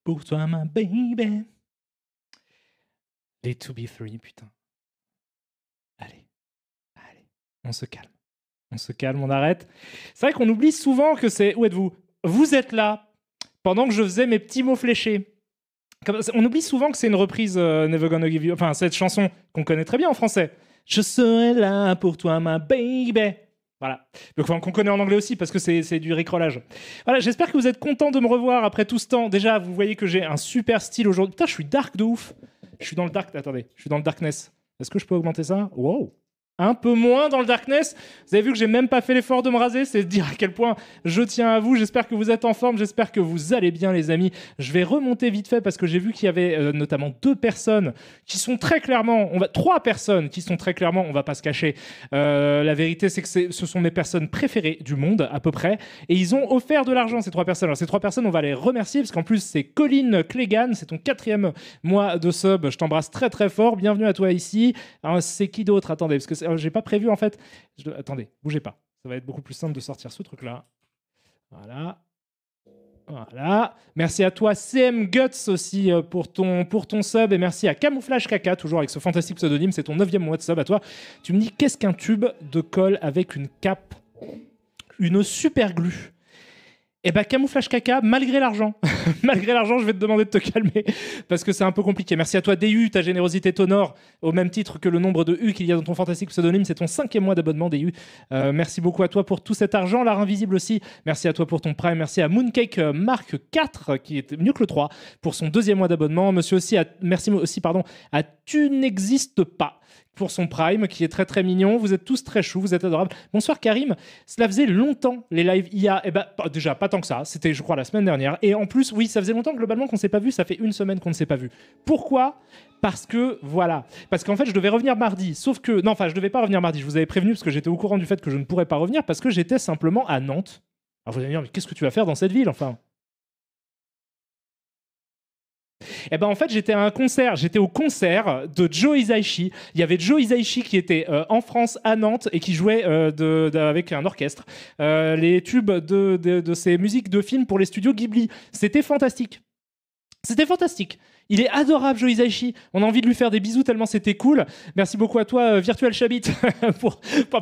pour toi, ma baby. Les To Be Free, putain. Allez, allez, on se calme. On se calme, on arrête. C'est vrai qu'on oublie souvent que c'est... Où êtes-vous? Vous êtes là, pendant que je faisais mes petits mots fléchés. On oublie souvent que c'est une reprise Never Gonna Give You... Enfin, cette chanson qu'on connaît très bien en français. Je serai là pour toi, ma baby. Voilà. Donc, enfin, qu'on connaît en anglais aussi, parce que c'est du ricolage. Voilà, j'espère que vous êtes contents de me revoir après tout ce temps. Déjà, vous voyez que j'ai un super style aujourd'hui. Putain, je suis dark de ouf. Je suis dans le dark... Attendez, je suis dans le darkness. Est-ce que je peux augmenter ça? Wow. Un peu moins dans le darkness. Vous avez vu que j'ai même pas fait l'effort de me raser, c'est de dire à quel point je tiens à vous. J'espère que vous êtes en forme, j'espère que vous allez bien, les amis. Je vais remonter vite fait parce que j'ai vu qu'il y avait notamment 2 personnes qui sont très clairement, 3 personnes qui sont très clairement, on va pas se cacher. La vérité, c'est que ce sont mes personnes préférées du monde à peu près, et ils ont offert de l'argent, ces 3 personnes. Alors ces 3 personnes, on va les remercier parce qu'en plus c'est Colin Clegane, c'est ton 4e mois de sub. Je t'embrasse très très fort. Bienvenue à toi ici. Alors, c'est qui d'autre? Attendez, parce que j'ai pas prévu en fait. Attendez, bougez pas. Ça va être beaucoup plus simple de sortir ce truc-là. Voilà. Voilà. Merci à toi, CM Guts aussi, pour ton sub. Et merci à Camouflage Caca, toujours avec ce fantastique pseudonyme. C'est ton 9e mois de sub à toi. Tu me dis, qu'est-ce qu'un tube de colle avec une cape? Une super glue. Eh ben, Camouflage Caca, malgré l'argent. Malgré l'argent, je vais te demander de te calmer parce que c'est un peu compliqué. Merci à toi, DU, ta générosité t'honore au même titre que le nombre de U qu'il y a dans ton fantastique pseudonyme. C'est ton 5e mois d'abonnement, DU. Merci beaucoup à toi pour tout cet argent. L'art invisible aussi. Merci à toi pour ton prime. Merci à Mooncake Mark 4, qui est mieux que le 3, pour son 2e mois d'abonnement. Merci aussi à Tu n'existes pas pour son prime, qui est très très mignon. Vous êtes tous très choux, vous êtes adorables. Bonsoir Karim. Cela faisait longtemps les lives IA. Eh ben, déjà, pas tant que ça. C'était, je crois, la semaine dernière. Et en plus, oui, ça faisait longtemps globalement qu'on ne s'est pas vu. Ça fait 1 semaine qu'on ne s'est pas vu. Pourquoi? Parce que, voilà. Parce qu'en fait, je devais revenir mardi. Sauf que, non, enfin, je devais pas revenir mardi. Je vous avais prévenu parce que j'étais au courant du fait que je ne pourrais pas revenir parce que j'étais simplement à Nantes. Alors vous allez me dire, mais qu'est-ce que tu vas faire dans cette ville, enfin? Eh ben en fait, j'étais au concert de Joe Hisaishi. Il y avait Joe Hisaishi qui était en France à Nantes et qui jouait avec un orchestre les tubes de ses musiques de films pour les studios Ghibli. C'était fantastique. C'était fantastique. Il est adorable, Joe Hisaishi. On a envie de lui faire des bisous tellement c'était cool. Merci beaucoup à toi, Virtual Chabit.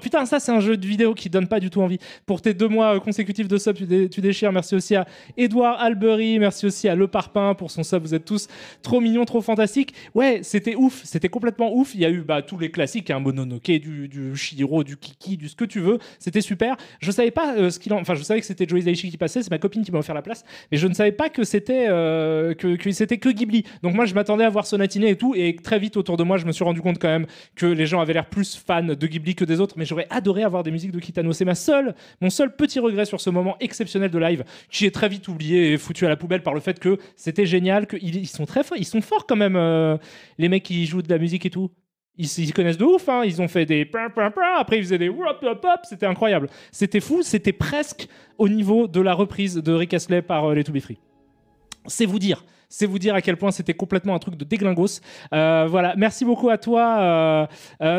Putain, ça, c'est un jeu de vidéo qui donne pas du tout envie. Pour tes 2 mois consécutifs de sub, tu déchires. Merci aussi à Edouard Albery. Merci aussi à Le Parpin pour son sub. Vous êtes tous trop mignons, trop fantastiques. Ouais, c'était ouf. C'était complètement ouf. Il y a eu tous les classiques, hein, Mononoke, du Chihiro, du Kiki, du ce que tu veux. C'était super. Je savais pas Enfin, je savais que c'était Joe Hisaishi qui passait. C'est ma copine qui m'a offert la place. Mais je ne savais pas que c'était que Ghibli. Donc moi, je m'attendais à voir Sonatine et tout, et très vite autour de moi, je me suis rendu compte quand même que les gens avaient l'air plus fans de Ghibli que des autres, mais j'aurais adoré avoir des musiques de Kitano. C'est mon seul petit regret sur ce moment exceptionnel de live, qui est très vite oublié et foutu à la poubelle par le fait que c'était génial, qu'ils sont très forts, ils sont forts quand même, les mecs qui jouent de la musique et tout. Ils connaissent de ouf, hein. Ils ont fait des après ils faisaient des wop, c'était incroyable, c'était fou, c'était presque au niveau de la reprise de Rick Astley par les To Be Free. C'est vous dire à quel point c'était complètement un truc de déglingos. Voilà, merci beaucoup à toi,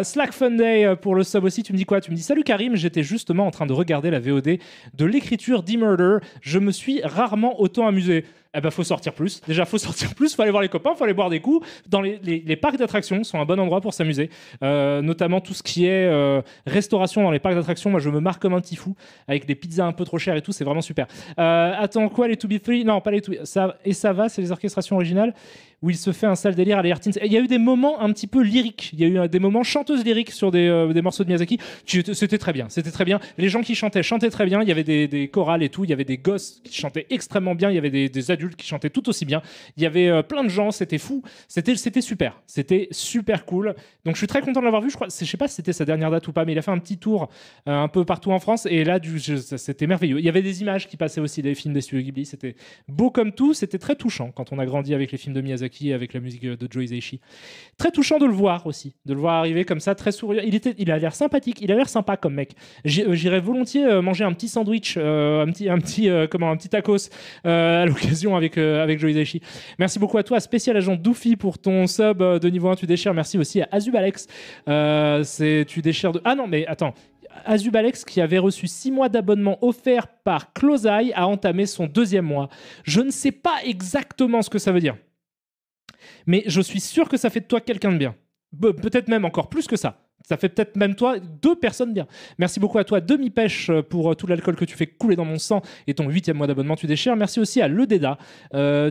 Slack Fun Day, pour le sub aussi. Tu me dis quoi? Tu me dis salut Karim, j'étais justement en train de regarder la VOD de l'écriture d'E-Murder. Je me suis rarement autant amusé. Eh ben, faut sortir plus. Déjà, faut sortir plus, faut aller voir les copains, faut aller boire des coups. Dans les parcs d'attractions sont un bon endroit pour s'amuser. Notamment tout ce qui est restauration dans les parcs d'attractions. Moi, je me marre comme un petit fou avec des pizzas un peu trop chères et tout. C'est vraiment super. Attends, quoi, les To Be Free? Non, pas les To Be... ça va, c'est les orchestrations originales où il se fait un sale délire à les Artins. Il y a eu des moments un petit peu lyriques. Il y a eu des moments chanteuses lyriques sur des morceaux de Miyazaki. C'était très bien. C'était très bien. Les gens qui chantaient très bien. Il y avait des chorales et tout. Il y avait des gosses qui chantaient extrêmement bien. Il y avait des adultes qui chantaient tout aussi bien. Il y avait plein de gens. C'était fou. C'était super. C'était super cool. Donc je suis très content de l'avoir vu. Je sais pas si c'était sa dernière date ou pas, mais il a fait un petit tour un peu partout en France. Et là, c'était merveilleux. Il y avait des images qui passaient aussi des films des studios Ghibli. C'était beau comme tout. C'était très touchant quand on a grandi avec les films de Miyazaki, avec la musique de Joe Hisaishi. Très touchant de le voir aussi, de le voir arriver comme ça, très souriant. Il a l'air sympathique, il a l'air sympa comme mec. J'irais volontiers manger un petit sandwich, un petit tacos à l'occasion avec Joe Hisaishi. Merci beaucoup à toi, spécial agent Doofy, pour ton sub de niveau 1, tu déchires. Merci aussi à Azub Alex. Tu déchires de... Ah non, mais attends. Azubalex, qui avait reçu 6 mois d'abonnement offert par Close Eye, a entamé son 2e mois. Je ne sais pas exactement ce que ça veut dire. Mais je suis sûr que ça fait de toi quelqu'un de bien. Peut-être même encore plus que ça. Ça fait peut-être même toi 2 personnes bien. Merci beaucoup à toi, Demi-Pêche, pour tout l'alcool que tu fais couler dans mon sang et ton 8e mois d'abonnement, tu déchires. Merci aussi à Le Deda.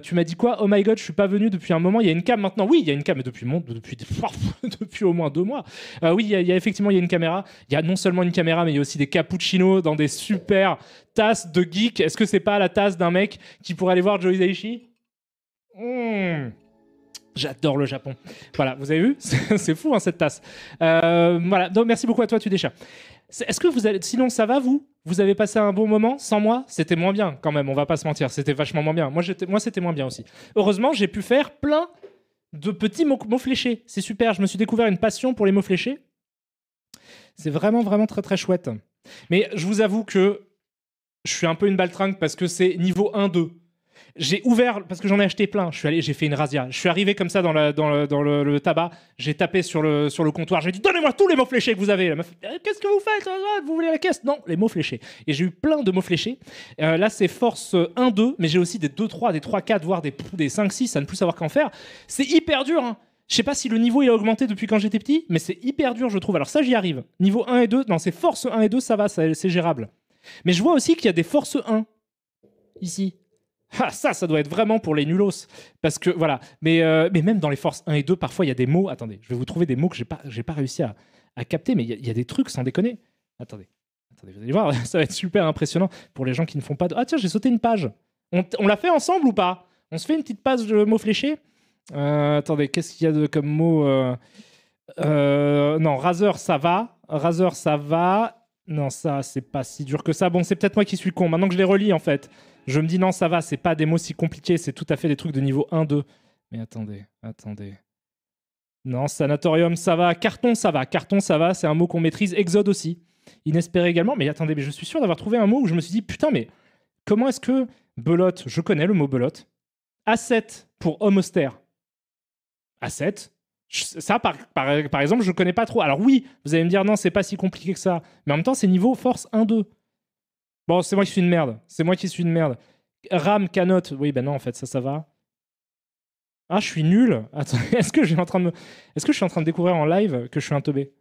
Tu m'as dit quoi? Oh my god, je suis pas venu depuis un moment. Il y a une cam maintenant. Oui, il y a une cam, mais depuis au moins 2 mois. Oui, il y a effectivement il y a une caméra. Il y a non seulement une caméra, mais il y a aussi des cappuccinos dans des super tasses de geek. Est-ce que c'est pas la tasse d'un mec qui pourrait aller voir Joe Hisaishi? J'adore le Japon. Voilà, vous avez vu? C'est fou, hein, cette tasse. Voilà, donc merci beaucoup à toi, tu déchires. Est-ce que vous allez... Sinon, ça va, vous? Vous avez passé un bon moment sans moi? C'était moins bien, quand même, on va pas se mentir. C'était vachement moins bien. Moi, c'était moins bien aussi. Heureusement, j'ai pu faire plein de petits mots fléchés. C'est super, je me suis découvert une passion pour les mots fléchés. C'est vraiment, vraiment très, très chouette. Mais je vous avoue que je suis un peu une baltringue parce que c'est niveau 1-2. J'ai ouvert, parce que j'en ai acheté plein, j'ai fait une razzia. Je suis arrivé comme ça dans le tabac, j'ai tapé sur le comptoir, j'ai dit donnez-moi tous les mots fléchés que vous avez. La meuf, qu'est-ce que vous faites? Vous voulez la caisse? Non, les mots fléchés. Et j'ai eu plein de mots fléchés. Là, c'est force 1-2, mais j'ai aussi des 2-3, des 3-4, voire des 5-6 à ne plus savoir qu'en faire. C'est hyper dur, hein. Je sais pas si le niveau il a augmenté depuis quand j'étais petit, mais c'est hyper dur, je trouve. Alors ça, j'y arrive. Niveau 1 et 2, non, c'est force 1 et 2, ça va, c'est gérable. Mais je vois aussi qu'il y a des forces 1 ici. Ah, ça doit être vraiment pour les nulos. Parce que, voilà. Mais même dans les forces 1 et 2, parfois, il y a des mots. Attendez, je vais vous trouver des mots que j'ai pas réussi à capter, mais il y a des trucs, sans déconner. Attendez, vous allez voir, ça va être super impressionnant pour les gens qui ne font pas de... Ah tiens, j'ai sauté une page. On l'a fait ensemble ou pas? On se fait une petite page de mots fléchés? Attendez, qu'est-ce qu'il y a comme mots non, Razer, ça va. Razer, ça va. Non, ça, c'est pas si dur que ça. Bon, c'est peut-être moi qui suis con. Maintenant que je les relis, en fait, je me dis non, ça va, c'est pas des mots si compliqués, c'est tout à fait des trucs de niveau 1-2. Mais attendez. Non, sanatorium, ça va. Carton, ça va. Carton, ça va, c'est un mot qu'on maîtrise. Exode aussi. Inespéré également. Mais attendez, mais je suis sûr d'avoir trouvé un mot où je me suis dit, putain, mais comment est-ce que belote, je connais le mot belote. Asset pour homme austère. Asset. Ça, par exemple, je connais pas trop. Alors oui, vous allez me dire, non, c'est pas si compliqué que ça. Mais en même temps, c'est niveau force 1-2. Bon, c'est moi qui suis une merde. RAM, canote. Oui, ben non, en fait, ça va. Ah, je suis nul. Attends, est-ce que je suis en train de découvrir en live que je suis un teubé?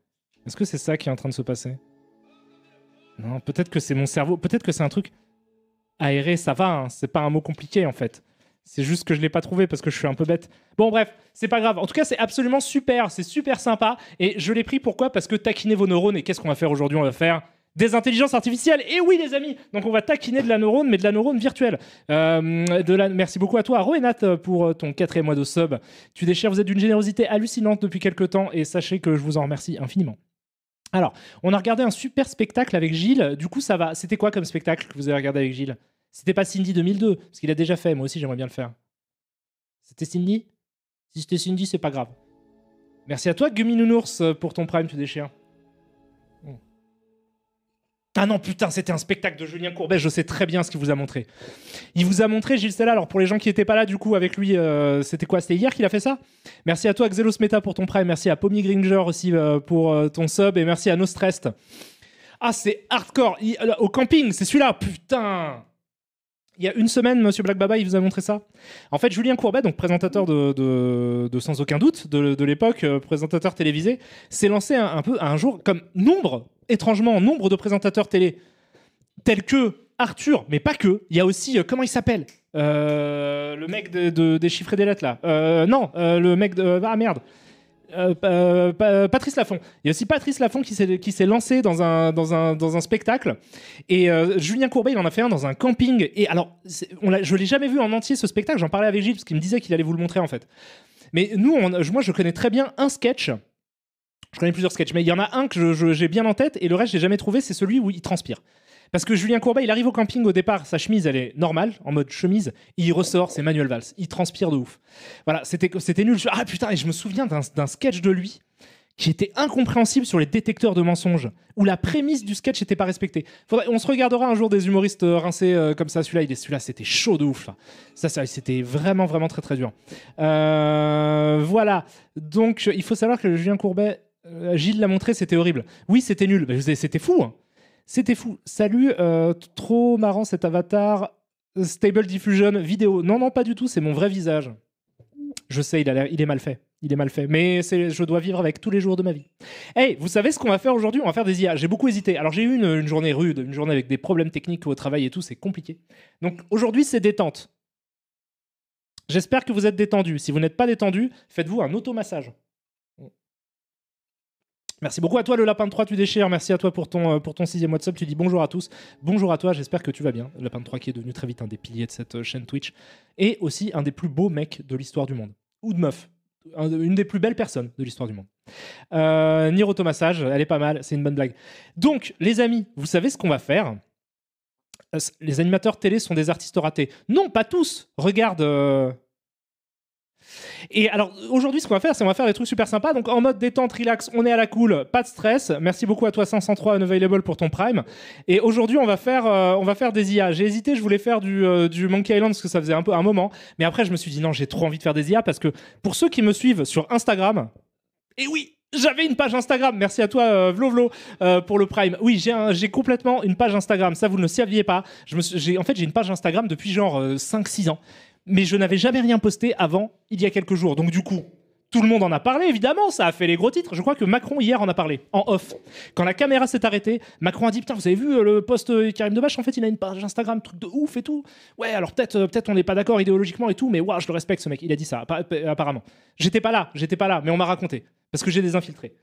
Est-ce que c'est ça qui est en train de se passer? Non, peut-être que c'est mon cerveau. Peut-être que c'est un truc aéré, ça va. Hein. C'est pas un mot compliqué, en fait. C'est juste que je l'ai pas trouvé parce que je suis un peu bête. Bon, bref, c'est pas grave. En tout cas, c'est absolument super. C'est super sympa. Et je l'ai pris pourquoi? Parce que taquiner vos neurones. Et qu'est-ce qu'on va faire aujourd'hui? On va faire des intelligences artificielles. Et oui, les amis. Donc, on va taquiner de la neurone, mais de la neurone virtuelle. Merci beaucoup à toi, Roenat, pour ton 4e mois de sub. Tu déchires. Vous êtes d'une générosité hallucinante depuis quelques temps. Et sachez que je vous en remercie infiniment. Alors, on a regardé un super spectacle avec Gilles. Du coup, ça va. C'était quoi comme spectacle que vous avez regardé avec Gilles? C'était pas Cindy 2002, parce qu'il a déjà fait. Moi aussi, j'aimerais bien le faire. C'était Cindy? Si c'était Cindy, c'est pas grave. Merci à toi, Gummy Nounours, pour ton prime, tu déchires. Ah non, putain, c'était un spectacle de Julien Courbet. Je sais très bien ce qu'il vous a montré. Il vous a montré Gilles Stella. Alors, pour les gens qui n'étaient pas là, du coup, avec lui, c'était quoi? C'était hier qu'il a fait ça? Merci à toi, Xelos Meta, pour ton prime. Merci à Pommy Gringer aussi pour ton sub. Et merci à Nostrest. Ah, c'est hardcore. Au camping, c'est celui-là. Putain! Il y a une semaine, Monsieur Black Baba, il vous a montré ça. En fait, Julien Courbet, donc présentateur de sans aucun doute de l'époque, présentateur télévisé, s'est lancé un jour comme étrangement nombre de présentateurs télé, tels que Arthur, mais pas que. Il y a aussi, comment il s'appelle le mec des chiffres et des lettres, là. Le mec de... Ah, merde. Patrice Laffont. Il y a aussi Patrice Laffont qui s'est lancé dans un spectacle. Et Julien Courbet, il en a fait un dans un camping. Et alors, je l'ai jamais vu en entier, ce spectacle. J'en parlais avec Gilles parce qu'il me disait qu'il allait vous le montrer, en fait. Mais moi, je connais très bien un sketch. Je connais plusieurs sketchs, mais il y en a un que j'ai bien en tête. Et le reste, j'ai jamais trouvé. C'est celui où il transpire. Parce que Julien Courbet, il arrive au camping au départ, sa chemise, elle est normale, en mode chemise, et il ressort, c'est Manuel Valls. Il transpire de ouf. Voilà, c'était nul. Ah putain, et je me souviens d'un sketch de lui qui était incompréhensible sur les détecteurs de mensonges, où la prémisse du sketch n'était pas respectée. On se regardera un jour des humoristes rincés comme ça. Celui-là, c'était chaud de ouf. Là. Ça, c'était vraiment, vraiment très, très dur. Voilà. Donc, il faut savoir que Julien Courbet... Gilles l'a montré, c'était horrible. Oui, c'était nul. C'était fou. Hein. C'était fou. Salut, trop marrant cet avatar. Stable Diffusion vidéo. Non, non, pas du tout. C'est mon vrai visage. Je sais, il est mal fait. Il est mal fait. Mais je dois vivre avec tous les jours de ma vie. Hey, vous savez ce qu'on va faire aujourd'hui? On va faire des IA. J'ai beaucoup hésité. Alors, j'ai eu une journée rude, une journée avec des problèmes techniques au travail et tout. C'est compliqué. Donc, aujourd'hui, c'est détente. J'espère que vous êtes détendu. Si vous n'êtes pas détendu, faites-vous un automassage. Merci beaucoup à toi, le lapin de 3, tu déchires. Merci à toi pour ton 6e WhatsApp. Tu dis bonjour à tous. Bonjour à toi, j'espère que tu vas bien. Le lapin de 3 qui est devenu très vite un des piliers de cette chaîne Twitch. Et aussi un des plus beaux mecs de l'histoire du monde. Ou de meuf. Une des plus belles personnes de l'histoire du monde. Nier automassage, elle est pas mal, c'est une bonne blague. Donc, les amis, vous savez ce qu'on va faire? Les animateurs télé sont des artistes ratés. Non, pas tous. Regarde... Et alors, aujourd'hui, ce qu'on va faire, c'est qu'on va faire des trucs super sympas. Donc, en mode détente, relax, on est à la cool, pas de stress. Merci beaucoup à toi, 503 Unavailable, pour ton Prime. Et aujourd'hui, on va faire des IA. J'ai hésité, je voulais faire du Monkey Island parce que ça faisait un moment. Mais après, je me suis dit, non, j'ai trop envie de faire des IA parce que pour ceux qui me suivent sur Instagram, et oui, j'avais une page Instagram. Merci à toi, Vlo, pour le Prime. Oui, j'ai complètement une page Instagram. Ça, vous ne le saviez pas. J'ai une page Instagram depuis genre 5-6 ans. Mais je n'avais jamais rien posté avant, il y a quelques jours. Donc du coup, tout le monde en a parlé, évidemment, ça a fait les gros titres. Je crois que Macron, hier, en a parlé, en off. Quand la caméra s'est arrêtée, Macron a dit « Putain, vous avez vu le post Karim Debache? En fait, il a une page Instagram, truc de ouf et tout. Ouais, alors peut-être on n'est pas d'accord idéologiquement et tout, mais waouh, je le respecte, ce mec. » Il a dit ça, apparemment. J'étais pas là, mais on m'a raconté. Parce que j'ai des infiltrés.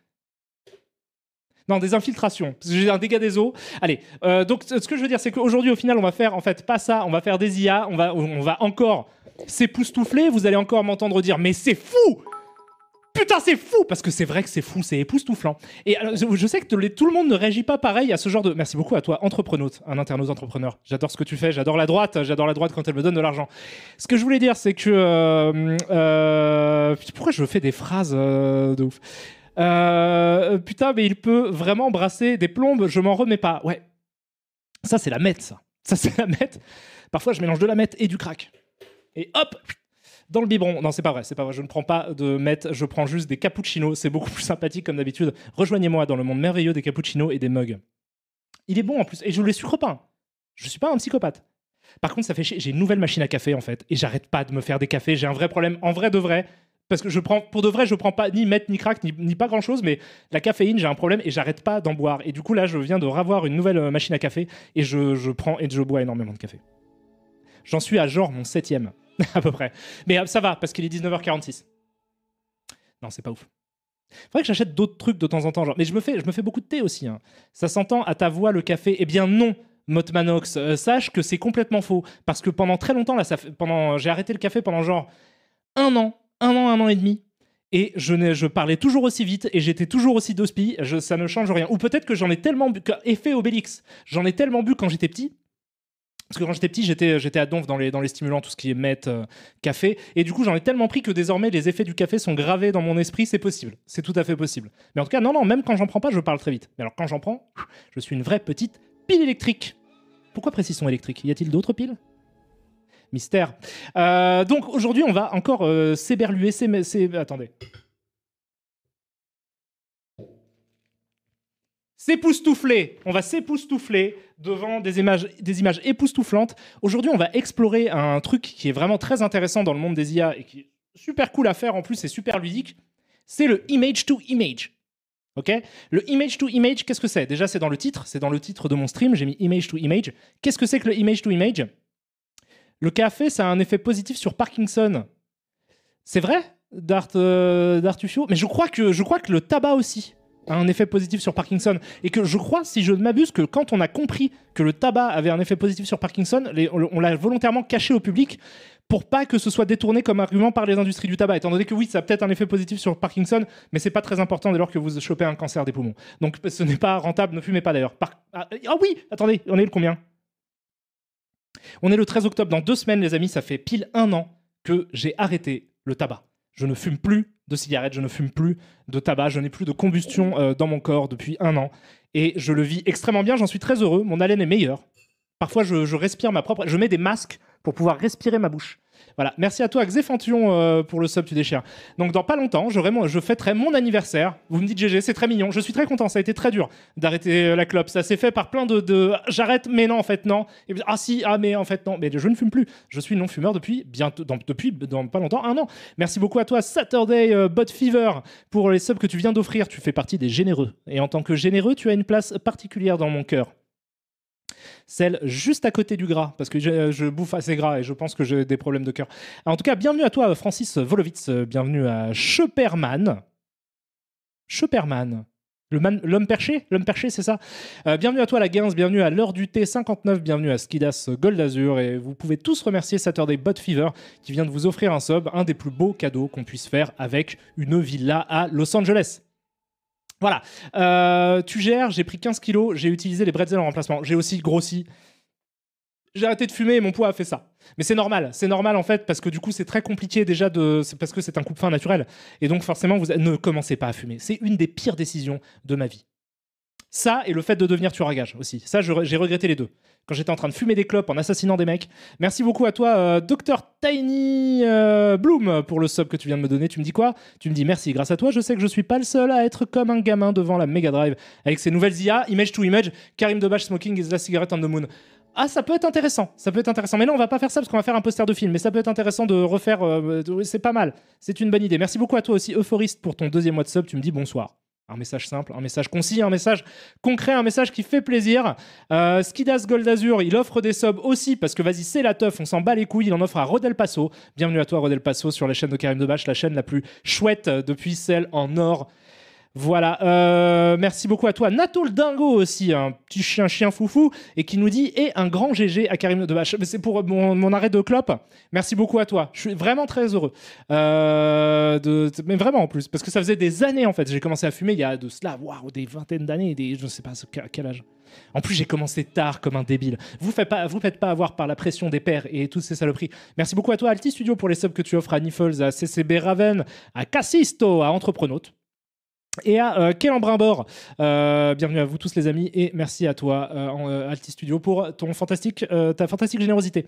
Non, des infiltrations. Parce que j'ai un dégât des eaux. Allez, donc ce que je veux dire, c'est qu'aujourd'hui, au final, on va faire, en fait, pas ça, on va faire des IA, on va encore s'époustoufler, vous allez encore m'entendre dire « Mais c'est fou !» Putain, c'est fou! Parce que c'est vrai que c'est fou, c'est époustouflant. Et alors, je sais que tout le monde ne réagit pas pareil à ce genre de... Merci beaucoup à toi, entrepreneute, un internaute entrepreneur. J'adore ce que tu fais, j'adore la droite quand elle me donne de l'argent. Ce que je voulais dire, c'est que... pourquoi je fais des phrases de ouf? Putain, mais il peut vraiment brasser des plombes, je m'en remets pas. Ouais. Ça, c'est la meth, ça. Ça, c'est la meth. Parfois, je mélange de la meth et du crack. Et hop, dans le biberon. Non, c'est pas vrai. Je ne prends pas de meth, je prends juste des cappuccinos. C'est beaucoup plus sympathique comme d'habitude. Rejoignez-moi dans le monde merveilleux des cappuccinos et des mugs. Il est bon en plus. Et je les sucre pas. Je suis pas un psychopathe. Par contre, ça fait chier. J'ai une nouvelle machine à café en fait. Et j'arrête pas de me faire des cafés. J'ai un vrai problème. En vrai de vrai. Parce que je prends pas ni meth, ni crack, ni pas grand chose, mais la caféine, j'ai un problème et j'arrête pas d'en boire. Et du coup, là, je viens de ravoir une nouvelle machine à café et je prends et je bois énormément de café. J'en suis à genre mon 7e, à peu près. Mais ça va, parce qu'il est 19h46. Non, c'est pas ouf. Faudrait que j'achète d'autres trucs de temps en temps. Genre. Mais je me fais beaucoup de thé aussi. Hein. Ça s'entend à ta voix, le café. Eh bien non, Motmanox, sache que c'est complètement faux. Parce que pendant très longtemps, là, j'ai arrêté le café pendant genre un an et demi. Et je parlais toujours aussi vite et j'étais toujours aussi d'hospi. Ça ne change rien. Ou peut-être que j'en ai tellement bu. Effet Obélix. J'en ai tellement bu quand j'étais petit. Parce que quand j'étais petit, j'étais à donf dans les stimulants, tout ce qui est meth, café. Et du coup, j'en ai tellement pris que désormais, les effets du café sont gravés dans mon esprit. C'est possible. C'est tout à fait possible. Mais en tout cas, non, même quand j'en prends pas, je parle très vite. Mais alors, quand j'en prends, je suis une vraie petite pile électrique. Pourquoi précision électrique? Y a-t-il d'autres piles? Mystère. Donc, aujourd'hui, on va encore s'éberluer. Attendez. S'époustoufler. On va s'époustoufler devant des images époustouflantes. Aujourd'hui, on va explorer un truc qui est vraiment très intéressant dans le monde des IA et qui est super cool à faire en plus et super ludique. C'est le image to image. Ok ? Le image to image, qu'est-ce que c'est ? Déjà, c'est dans le titre de mon stream. J'ai mis image to image. Qu'est-ce que c'est que le image to image ? Le café, ça a un effet positif sur Parkinson. C'est vrai, Dartufio ? Mais je crois que le tabac aussi a un effet positif sur Parkinson. Et que je crois, si je ne m'abuse, que quand on a compris que le tabac avait un effet positif sur Parkinson, on l'a volontairement caché au public pour pas que ce soit détourné comme argument par les industries du tabac. Étant donné que oui, ça a peut-être un effet positif sur Parkinson, mais c'est pas très important dès lors que vous chopez un cancer des poumons. Donc ce n'est pas rentable, ne fumez pas d'ailleurs. Ah oui, attendez, on est le combien ? On est le 13 octobre, dans 2 semaines les amis, ça fait pile 1 an que j'ai arrêté le tabac. Je ne fume plus de cigarettes, je ne fume plus de tabac, je n'ai plus de combustion dans mon corps depuis 1 an. Et je le vis extrêmement bien, j'en suis très heureux, mon haleine est meilleure. Parfois, je respire ma propre... Je mets des masques pour pouvoir respirer ma bouche. Voilà, merci à toi Xéfantion pour le sub, tu déchires. Donc dans pas longtemps, je fêterai mon anniversaire. Vous me dites GG, c'est très mignon. Je suis très content, ça a été très dur d'arrêter la clope. Ça s'est fait par plein de j'arrête, mais non, en fait non. Et, ah si, ah mais en fait non. Mais je ne fume plus. Je suis non-fumeur depuis dans pas longtemps, 1 an. Merci beaucoup à toi Saturday Bot Fever pour les subs que tu viens d'offrir. Tu fais partie des généreux. Et en tant que généreux, tu as une place particulière dans mon cœur. Celle juste à côté du gras, parce que je bouffe assez gras et je pense que j'ai des problèmes de cœur. En tout cas, bienvenue à toi, Francis Volovitz. Bienvenue à Schepperman. Schepperman. L'homme perché, c'est ça. Bienvenue à toi, la Gains. Bienvenue à l'heure du thé 59. Bienvenue à Skidas Gold Azur. Et vous pouvez tous remercier Saturday Bot Fever qui vient de vous offrir un sub, un des plus beaux cadeaux qu'on puisse faire avec une villa à Los Angeles. Voilà, tu gères, j'ai pris 15 kilos, j'ai utilisé les bretzels en remplacement, j'ai aussi grossi. J'ai arrêté de fumer et mon poids a fait ça. Mais c'est normal en fait, parce que du coup c'est très compliqué déjà c'est parce que c'est un coupe-faim naturel. Et donc forcément, vous ne commencez pas à fumer. C'est une des pires décisions de ma vie. Ça et le fait de devenir tueur à gages aussi. Ça, j'ai regretté les deux. Quand j'étais en train de fumer des clopes en assassinant des mecs. Merci beaucoup à toi, Dr Tiny Bloom, pour le sub que tu viens de me donner. Tu me dis quoi? Tu me dis merci, grâce à toi, je sais que je suis pas le seul à être comme un gamin devant la Mega Drive avec ses nouvelles IA, image to image, Karim Debache smoking is the cigarette on the moon. Ah, ça peut être intéressant, Mais non, on va pas faire ça parce qu'on va faire un poster de film. Mais ça peut être intéressant de refaire. C'est pas mal. C'est une bonne idée. Merci beaucoup à toi aussi, Euphoriste, pour ton 2e mois de sub. Tu me dis bonsoir. Un message simple, un message concis, un message concret, un message qui fait plaisir. Skidas Gold Azur, il offre des subs aussi parce que vas-y, c'est la teuf, on s'en bat les couilles. Il en offre à Rodel Passo. Bienvenue à toi, Rodel Passo, sur la chaîne de Karim Debache, la chaîne la plus chouette depuis celle en or. Voilà, merci beaucoup à toi. Nato le Dingo aussi, un petit chien foufou, et qui nous dit « Et un grand GG à Karim Debache ». C'est pour mon arrêt de clope. Merci beaucoup à toi. Je suis vraiment très heureux. Mais vraiment en plus, parce que ça faisait des années en fait. J'ai commencé à fumer il y a de cela, des vingtaines d'années, je ne sais pas à quel âge. En plus, j'ai commencé tard comme un débile. Vous faites pas avoir par la pression des pairs et toutes ces saloperies. Merci beaucoup à toi, Alti Studio, pour les subs que tu offres à Niffles, à CCB Raven, à Cassisto, à Entreprenaute. Et à Kélan Brimbord, bienvenue à vous tous les amis et merci à toi Alti Studio pour ta fantastique générosité.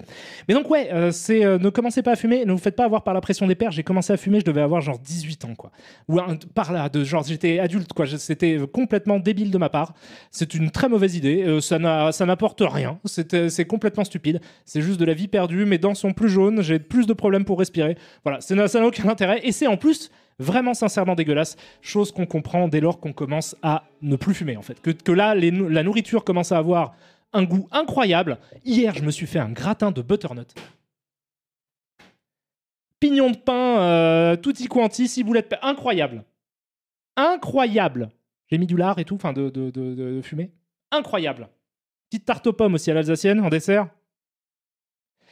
Mais donc ouais, ne commencez pas à fumer, ne vous faites pas avoir par la pression des pairs. J'ai commencé à fumer, je devais avoir genre 18 ans quoi. Ou par là, j'étais adulte quoi, c'était complètement débile de ma part. C'est une très mauvaise idée, ça n'apporte rien, c'est complètement stupide. C'est juste de la vie perdue, mes dents sont plus jaunes, j'ai plus de problèmes pour respirer. Voilà, ça n'a aucun intérêt et c'est en plus vraiment sincèrement dégueulasse, chose qu'on comprend dès lors qu'on commence à ne plus fumer en fait. Que là, la nourriture commence à avoir un goût incroyable. Hier, je me suis fait un gratin de butternut. Pignon de pain, tutti quanti, ciboulette, incroyable. Incroyable. J'ai mis du lard et tout, enfin de fumée. Incroyable. Petite tarte aux pommes aussi à l'alsacienne en dessert.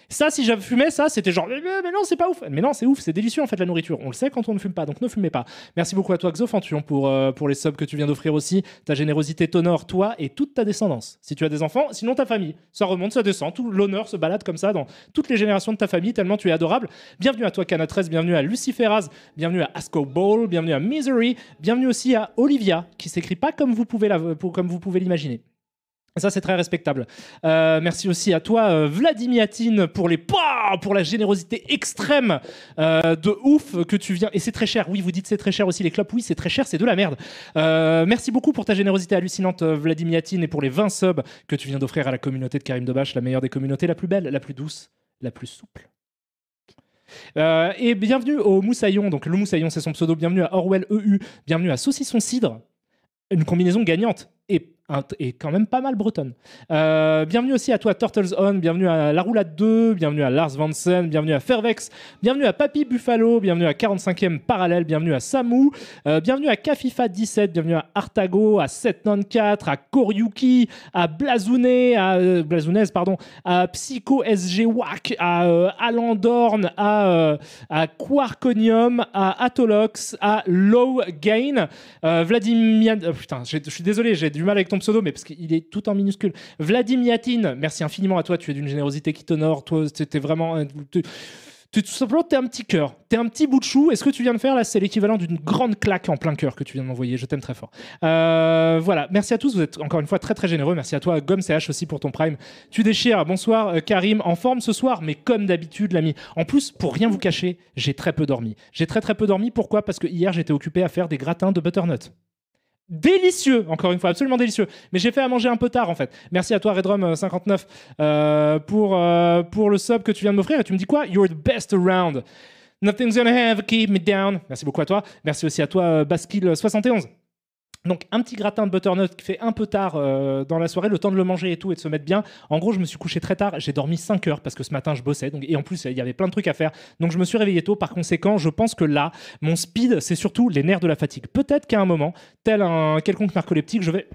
Ça, si j'avais fumé, ça, c'était genre, mais non, c'est pas ouf. Mais non, c'est ouf, c'est délicieux en fait la nourriture. On le sait quand on ne fume pas, donc ne fumez pas. Merci beaucoup à toi, Xofantuon, pour les subs que tu viens d'offrir aussi. Ta générosité t'honore, toi et toute ta descendance. Si tu as des enfants, sinon ta famille. Ça remonte, ça descend. Tout l'honneur se balade comme ça dans toutes les générations de ta famille, tellement tu es adorable. Bienvenue à toi, Cana13, bienvenue à Luciferaz, bienvenue à Asco Ball, bienvenue à Misery, bienvenue aussi à Olivia, qui s'écrit pas comme vous pouvez l'imaginer. Ça, c'est très respectable. Merci aussi à toi, Vladimiatine, pour la générosité extrême de ouf que tu viens. Et c'est très cher. Oui, vous dites c'est très cher aussi les clopes. Oui, c'est très cher, c'est de la merde. Merci beaucoup pour ta générosité hallucinante, Vladimiatine, et pour les 20 subs que tu viens d'offrir à la communauté de Karim Debache, la meilleure des communautés, la plus belle, la plus douce, la plus souple. Et bienvenue au Moussaillon. Donc le Moussaillon, c'est son pseudo. Bienvenue à Orwell EU. Bienvenue à Saucisson Cidre. Une combinaison gagnante. Et quand même pas mal bretonne. Bienvenue aussi à toi Turtles On, bienvenue à La Roulade 2, bienvenue à Lars Vansen, bienvenue à Fervex, bienvenue à Papy Buffalo, bienvenue à 45e Parallèle, bienvenue à Samu, bienvenue à Kafifa 17, bienvenue à Artago, à 794, à Koryuki, à Blazounet, à Psycho SG Wack, à Alandorn, à Quarkonium, à Atolox, à Low Gain, Vladimir... putain, je suis désolé, j'ai du mal avec ton pseudo, mais parce qu'il est tout en minuscule. Vladimiatine, merci infiniment à toi, tu es d'une générosité qui t'honore. Toi, c'était vraiment... Tout simplement, t'es un petit cœur, t'es un petit bout de chou. Et ce que tu viens de faire là, c'est l'équivalent d'une grande claque en plein cœur que tu viens de m'envoyer. Je t'aime très fort. Voilà, merci à tous. Vous êtes encore une fois très très généreux. Merci à toi, GomCH aussi pour ton prime. Tu déchires. Bonsoir, Karim. En forme ce soir, mais comme d'habitude, l'ami. En plus, pour rien vous cacher, j'ai très peu dormi. J'ai très très peu dormi. Pourquoi? Parce que hier, j'étais occupé à faire des gratins de butternut. Délicieux, encore une fois, absolument délicieux. Mais j'ai fait à manger un peu tard en fait. Merci à toi Redrum59 pour le sub que tu viens de m'offrir. Et tu me dis quoi? You're the best around. Nothing's gonna have keep me down. Merci beaucoup à toi. Merci aussi à toi Baskil71. Donc un petit gratin de butternut qui fait un peu tard dans la soirée, le temps de le manger et tout et de se mettre bien. En gros, je me suis couché très tard, j'ai dormi 5 heures parce que ce matin je bossais. Donc, et en plus, il y avait plein de trucs à faire. Donc je me suis réveillé tôt. Par conséquent, je pense que là, mon speed, c'est surtout les nerfs de la fatigue. Peut-être qu'à un moment, tel un quelconque narcoleptique, je vais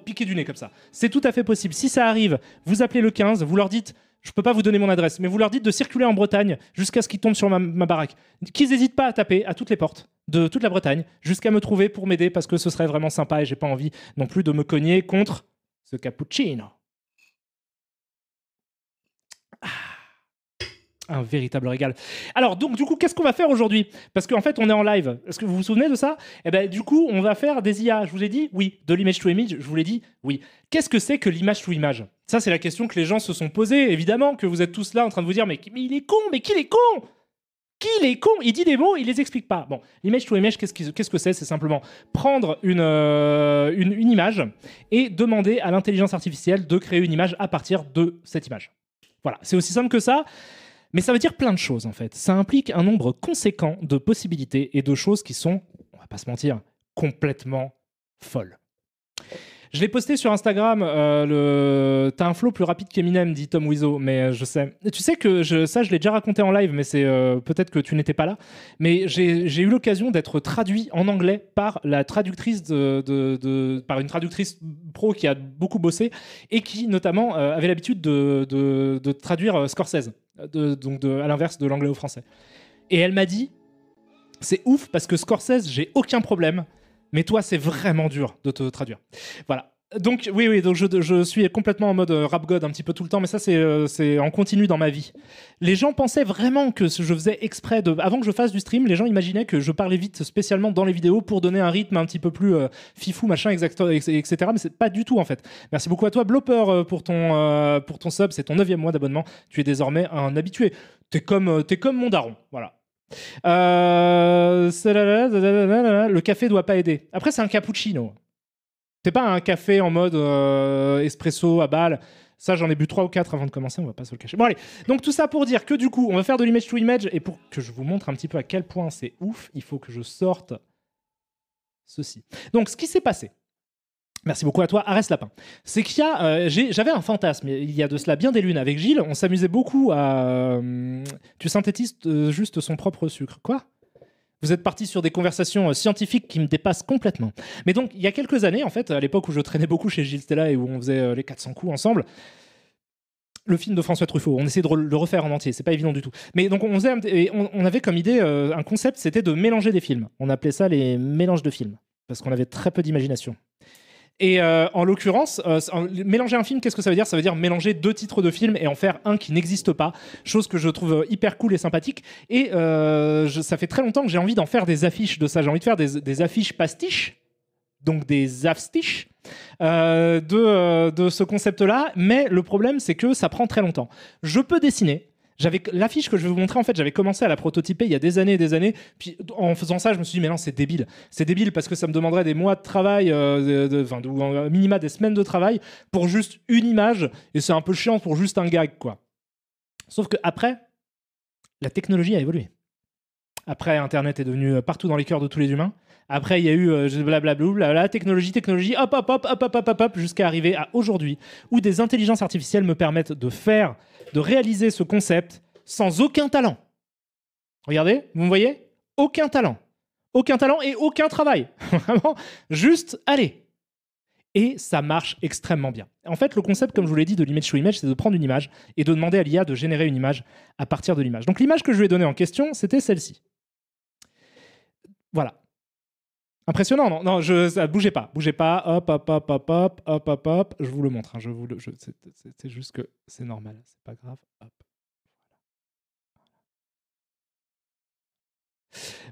piquer du nez comme ça. C'est tout à fait possible. Si ça arrive, vous appelez le 15, vous leur dites... Je peux pas vous donner mon adresse, mais vous leur dites de circuler en Bretagne jusqu'à ce qu'ils tombent sur ma baraque. Qu'ils n'hésitent pas à taper à toutes les portes de toute la Bretagne jusqu'à me trouver pour m'aider parce que ce serait vraiment sympa et j'ai pas envie non plus de me cogner contre ce cappuccino. Un véritable régal. Alors, donc, du coup, qu'est-ce qu'on va faire aujourd'hui? Parce qu'en fait, on est en live. Est-ce que vous vous souvenez de ça? Eh ben, du coup, on va faire des IA. Je vous ai dit oui. De l'image to image, je vous l'ai dit oui. Qu'est-ce que c'est que l'image to image? Ça, c'est la question que les gens se sont posées. Évidemment que vous êtes tous là en train de vous dire mais il est con, mais qui est con? Qui est con? Il dit des mots, il les explique pas. Bon, l'image to image, qu'est-ce que c'est? C'est simplement prendre une image et demander à l'intelligence artificielle de créer une image à partir de cette image. Voilà, c'est aussi simple que ça. Mais ça veut dire plein de choses en fait. Ça implique un nombre conséquent de possibilités et de choses qui sont, on va pas se mentir, complètement folles. Je l'ai posté sur Instagram, t'as un flow plus rapide qu'Eminem, dit Tom Wiseau, mais je sais. Tu sais que ça, je l'ai déjà raconté en live, mais c'est peut-être que tu n'étais pas là. Mais j'ai eu l'occasion d'être traduit en anglais par la traductrice par une traductrice pro qui a beaucoup bossé et qui notamment avait l'habitude de traduire Scorsese, à l'inverse de l'anglais au français. Et elle m'a dit, c'est ouf parce que Scorsese, j'ai aucun problème. Mais toi, c'est vraiment dur de te traduire. Voilà. Donc, oui, donc je suis complètement en mode rap god un petit peu tout le temps, mais ça, c'est en continu dans ma vie. Les gens pensaient vraiment que je faisais exprès de... Avant que je fasse du stream, les gens imaginaient que je parlais vite spécialement dans les vidéos pour donner un rythme un petit peu plus fifou, machin, etc. Mais c'est pas du tout, en fait. Merci beaucoup à toi, Blopper, pour ton sub. C'est ton 9e mois d'abonnement. Tu es désormais un habitué. T'es comme mon daron. Voilà. Le café doit pas aider. Après, c'est un cappuccino. C'est pas un café en mode espresso à balle. Ça, j'en ai bu 3 ou 4 avant de commencer, on va pas se le cacher. Bon, allez. Donc, tout ça pour dire que du coup, on va faire de l'image to image. Et pour que je vous montre un petit peu à quel point c'est ouf, il faut que je sorte ceci. Donc, ce qui s'est passé. Merci beaucoup à toi, Arès Lapin. C'est qu'il y a, j'avais un fantasme, il y a de cela bien des lunes avec Gilles, on s'amusait beaucoup à... tu synthétises juste son propre sucre. Quoi? Vous êtes parti sur des conversations scientifiques qui me dépassent complètement. Mais donc, il y a quelques années, en fait, à l'époque où je traînais beaucoup chez Gilles Stella et où on faisait les 400 coups ensemble, le film de François Truffaut, on essayait de le refaire en entier, c'est pas évident du tout. Mais donc, on avait comme idée, un concept, c'était de mélanger des films. On appelait ça les mélanges de films, parce qu'on avait très peu d'imagination. Et en l'occurrence, mélanger un film, qu'est-ce que ça veut dire? Ça veut dire mélanger 2 titres de films et en faire un qui n'existe pas, chose que je trouve hyper cool et sympathique. Et ça fait très longtemps que j'ai envie d'en faire des affiches de ça. J'ai envie de faire des affiches pastiches, donc des afstiches, de ce concept-là. Mais le problème, c'est que ça prend très longtemps. Je peux dessiner. L'affiche que je vais vous montrer, en fait, j'avais commencé à la prototyper il y a des années et des années. Puis en faisant ça, je me suis dit, mais non, c'est débile. C'est débile parce que ça me demanderait des mois de travail, ou un minima des semaines de travail pour juste une image. Et c'est un peu chiant pour juste un gag, quoi. Sauf qu'après, la technologie a évolué. Après, Internet est devenu partout dans les cœurs de tous les humains. Après, il y a eu blablabla, technologie, hop, jusqu'à arriver à aujourd'hui, où des intelligences artificielles me permettent de réaliser ce concept sans aucun talent. Regardez, vous me voyez? Aucun talent. Aucun talent et aucun travail. Vraiment, juste allez. Et ça marche extrêmement bien. En fait, le concept, comme je vous l'ai dit, de l'image to image, c'est de prendre une image et de demander à l'IA de générer une image à partir de l'image. Donc l'image que je lui ai donnée en question, c'était celle-ci. Voilà. Impressionnant, non, bougez pas, hop, je vous le montre, hein, c'est juste que c'est normal, c'est pas grave, hop.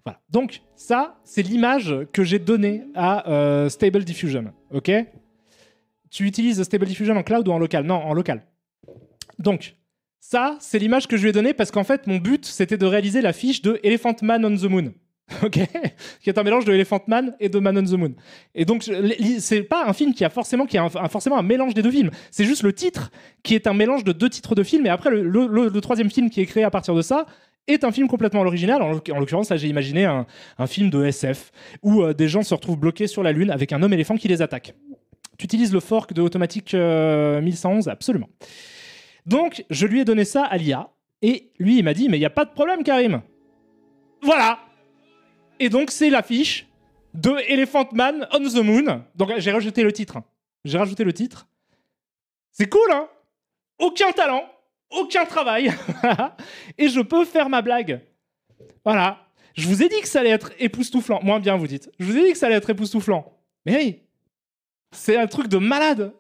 Voilà. Donc, ça, c'est l'image que j'ai donnée à Stable Diffusion. OK ? Tu utilises Stable Diffusion en cloud ou en local ? Non, en local. Donc, ça, c'est l'image que je lui ai donnée parce qu'en fait, mon but, c'était de réaliser la fiche de Elephant Man on the Moon. OK ? Qui est un mélange de Elephant Man et de Man on the Moon. Et donc, c'est pas un film qui a forcément un mélange des deux films. C'est juste le titre qui est un mélange de deux titres de films. Et après, le troisième film qui est créé à partir de ça est un film complètement original. En l'occurrence, là, j'ai imaginé un film de SF où des gens se retrouvent bloqués sur la Lune avec un homme éléphant qui les attaque. Tu utilises le fork de Automatic 1111 ? Absolument. Donc, je lui ai donné ça à l'IA. Et lui, il m'a dit, mais il n'y a pas de problème, Karim. Voilà. Et donc, c'est l'affiche de Elephant Man on the Moon. Donc, j'ai rajouté le titre. C'est cool, hein ? Aucun talent, aucun travail. Et je peux faire ma blague. Voilà. Je vous ai dit que ça allait être époustouflant. Moins bien, vous dites. Je vous ai dit que ça allait être époustouflant. Mais oui. C'est un truc de malade.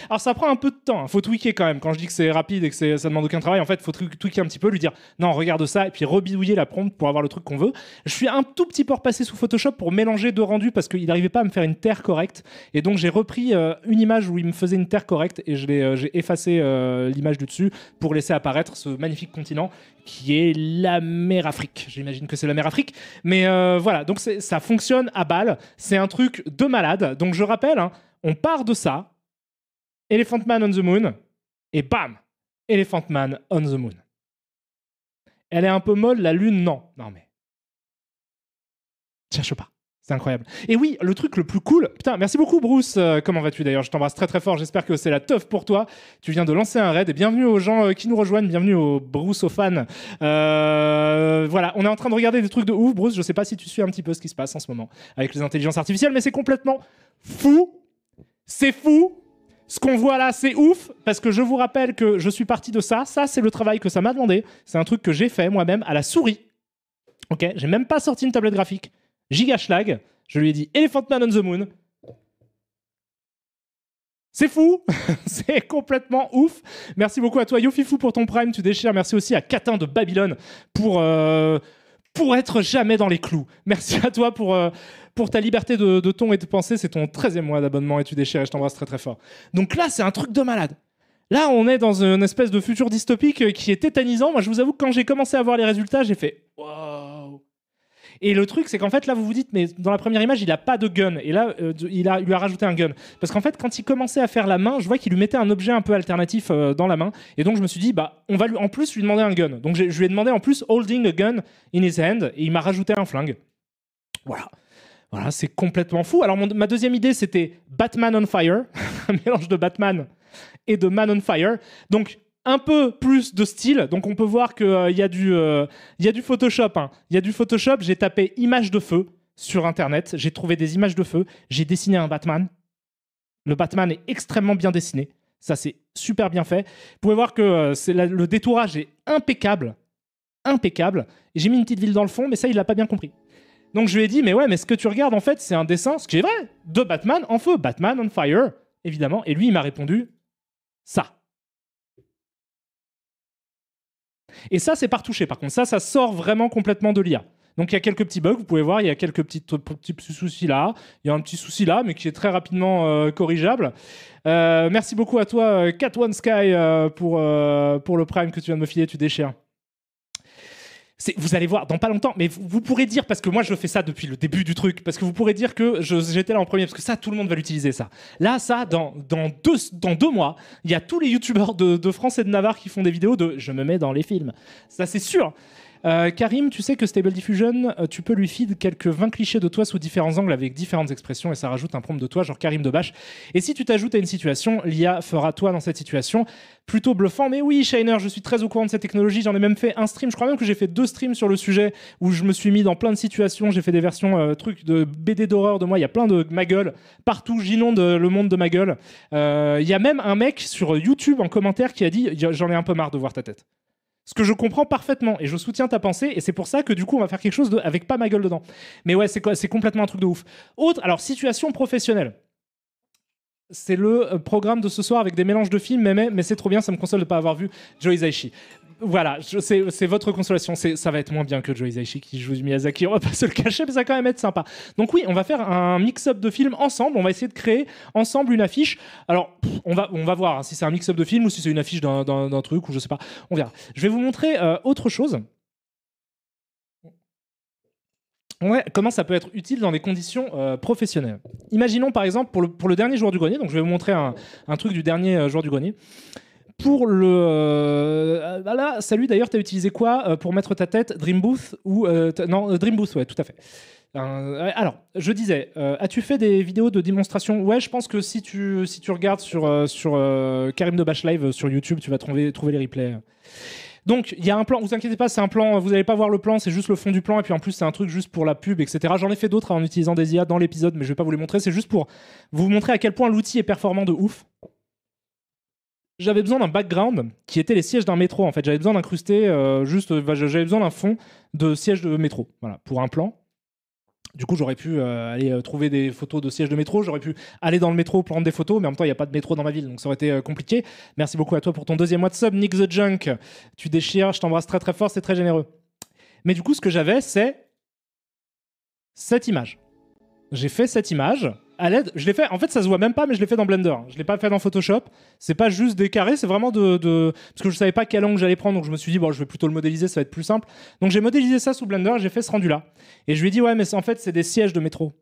Alors ça prend un peu de temps. Faut tweaker quand même. Quand je dis que c'est rapide et que ça demande aucun travail, en fait, faut tweaker un petit peu, lui dire non, regarde ça, et puis rebidouiller la prompt pour avoir le truc qu'on veut. Je suis un tout petit peu repassé sous Photoshop pour mélanger deux rendus parce qu'il n'arrivait pas à me faire une terre correcte. Et donc j'ai repris une image où il me faisait une terre correcte et j'ai effacé l'image du dessus pour laisser apparaître ce magnifique continent qui est la mer Afrique. J'imagine que c'est la mer Afrique. Mais voilà, donc ça fonctionne à balle. C'est un truc de malade. Donc je rappelle, hein, on part de ça. Elephant Man on the Moon, et bam, Elephant Man on the Moon. Elle est un peu molle, la lune, non. Non mais... cherche pas. C'est incroyable. Et oui, le truc le plus cool... Putain, merci beaucoup Bruce. Comment vas-tu d'ailleurs ? Je t'embrasse très très fort. J'espère que c'est la teuf pour toi. Tu viens de lancer un raid. Et bienvenue aux gens qui nous rejoignent. Bienvenue aux Bruce, aux fans. Voilà, on est en train de regarder des trucs de ouf. Bruce, je sais pas si tu suis un petit peu ce qui se passe en ce moment avec les intelligences artificielles, mais c'est complètement fou. C'est fou. Ce qu'on voit là, c'est ouf, parce que je vous rappelle que je suis parti de ça. Ça, c'est le travail que ça m'a demandé. C'est un truc que j'ai fait moi-même à la souris. Ok, j'ai même pas sorti une tablette graphique. Gigaschlag. Je lui ai dit Elephant Man on the Moon. C'est fou. C'est complètement ouf. Merci beaucoup à toi, Yofifou, pour ton prime. Tu déchires. Merci aussi à Catin de Babylone pour être jamais dans les clous. Merci à toi pour ta liberté de ton et de pensée. C'est ton 13e mois d'abonnement et tu déchires et je t'embrasse très très fort. Donc là, c'est un truc de malade. Là, on est dans une espèce de futur dystopique qui est tétanisant. Moi, je vous avoue que quand j'ai commencé à voir les résultats, j'ai fait « Wow !» Et le truc, c'est qu'en fait, là, vous vous dites, mais dans la première image, il a pas de gun. Et là, il lui a rajouté un gun. Parce qu'en fait, quand il commençait à faire la main, je vois qu'il lui mettait un objet un peu alternatif dans la main. Et donc, je me suis dit, bah, on va en plus lui demander un gun. Donc, je lui ai demandé en plus holding a gun in his hand. Et il m'a rajouté un flingue. Voilà, c'est complètement fou. Alors, ma deuxième idée, c'était Batman on Fire. Un mélange de Batman et de Man on Fire. Donc, un peu plus de style. Donc, on peut voir qu'il y a du Photoshop. Hein. Il y a du Photoshop. J'ai tapé images de feu sur Internet. J'ai trouvé des images de feu. J'ai dessiné un Batman. Le Batman est extrêmement bien dessiné. Ça, c'est super bien fait. Vous pouvez voir que le détourage est impeccable. Impeccable. Et j'ai mis une petite ville dans le fond, mais ça, il l'a pas bien compris. Donc, je lui ai dit, mais ouais, mais ce que tu regardes, en fait, c'est un dessin, ce qui est vrai, de Batman en feu. Batman on Fire, évidemment. Et lui, il m'a répondu, ça. Et ça, c'est pas retouché. Par contre, ça sort vraiment complètement de l'IA. Donc, il y a quelques petits bugs. Vous pouvez voir, il y a quelques petits soucis là. Il y a un petit souci là, mais qui est très rapidement corrigeable. Merci beaucoup à toi, Cat One Sky, pour le prime que tu viens de me filer. Tu déchires. Vous allez voir, dans pas longtemps, mais vous pourrez dire, parce que moi je fais ça depuis le début du truc, parce que vous pourrez dire que j'étais là en premier, parce que ça, tout le monde va l'utiliser, ça. Là, ça, dans 2 mois, il y a tous les youtubeurs de France et de Navarre qui font des vidéos de « je me mets dans les films ». Ça, c'est sûr. Karim, tu sais que Stable Diffusion, tu peux lui feed quelques 20 clichés de toi sous différents angles avec différentes expressions et ça rajoute un prompt de toi, genre Karim Debache. Et si tu t'ajoutes à une situation, l'IA fera toi dans cette situation. Plutôt bluffant, mais oui, Shiner, je suis très au courant de cette technologie. J'en ai même fait un stream. Je crois même que j'ai fait 2 streams sur le sujet où je me suis mis dans plein de situations. J'ai fait des versions trucs de BD d'horreur de moi. Il y a plein de ma gueule partout. J'inonde le monde de ma gueule. Il y a même un mec sur YouTube en commentaire qui a dit « J'en ai un peu marre de voir ta tête ». Ce que je comprends parfaitement et je soutiens ta pensée et c'est pour ça que du coup on va faire quelque chose avec pas ma gueule dedans. Mais ouais, c'est complètement un truc de ouf. Alors situation professionnelle. C'est le programme de ce soir avec des mélanges de films, mais c'est trop bien, ça me console de ne pas avoir vu Joe Hisaishi. Voilà, c'est votre consolation. Ça va être moins bien que Joe Hisaishi qui joue du Miyazaki, on va pas se le cacher, mais ça va quand même être sympa. Donc oui, on va faire un mix-up de films ensemble. On va essayer de créer ensemble une affiche. Alors, on va voir hein, si c'est un mix-up de films ou si c'est une affiche d'un truc ou je sais pas. On verra. Je vais vous montrer autre chose. Ouais, comment ça peut être utile dans des conditions professionnelles. Imaginons par exemple pour le dernier joueur du grenier. Donc je vais vous montrer un truc du dernier joueur du grenier. Pour le. Voilà, salut d'ailleurs, t'as utilisé quoi pour mettre ta tête Dream Booth ou. Non, Dream Booth, ouais, tout à fait. Alors, je disais, as-tu fait des vidéos de démonstration? Ouais, je pense que si tu regardes sur Karim Debache Live sur YouTube, tu vas trouver les replays. Donc, il y a un plan, vous inquiétez pas, c'est un plan, vous n'allez pas voir le plan, c'est juste le fond du plan, et puis en plus, c'est un truc juste pour la pub, etc. J'en ai fait d'autres en utilisant des IA dans l'épisode, mais je vais pas vous les montrer, c'est juste pour vous montrer à quel point l'outil est performant de ouf. J'avais besoin d'un background qui était les sièges d'un métro, en fait. J'avais besoin d'incruster j'avais besoin d'un fond de siège de métro, voilà, pour un plan. Du coup, j'aurais pu aller trouver des photos de sièges de métro, j'aurais pu aller dans le métro prendre des photos, mais en même temps, il n'y a pas de métro dans ma ville, donc ça aurait été compliqué. Merci beaucoup à toi pour ton 2e mois de sub, Nick the Junk. Tu déchires, je t'embrasse très très fort, c'est très généreux. Mais du coup, ce que j'avais, c'est cette image. J'ai fait cette image à l'aide. Je l'ai fait. En fait, ça se voit même pas, mais je l'ai fait dans Blender. Je l'ai pas fait dans Photoshop. C'est pas juste des carrés, c'est vraiment parce que je savais pas quel angle j'allais prendre, donc je me suis dit bon, je vais plutôt le modéliser, ça va être plus simple. Donc j'ai modélisé ça sous Blender, j'ai fait ce rendu là. Et je lui ai dit ouais, mais en fait, c'est des sièges de métro.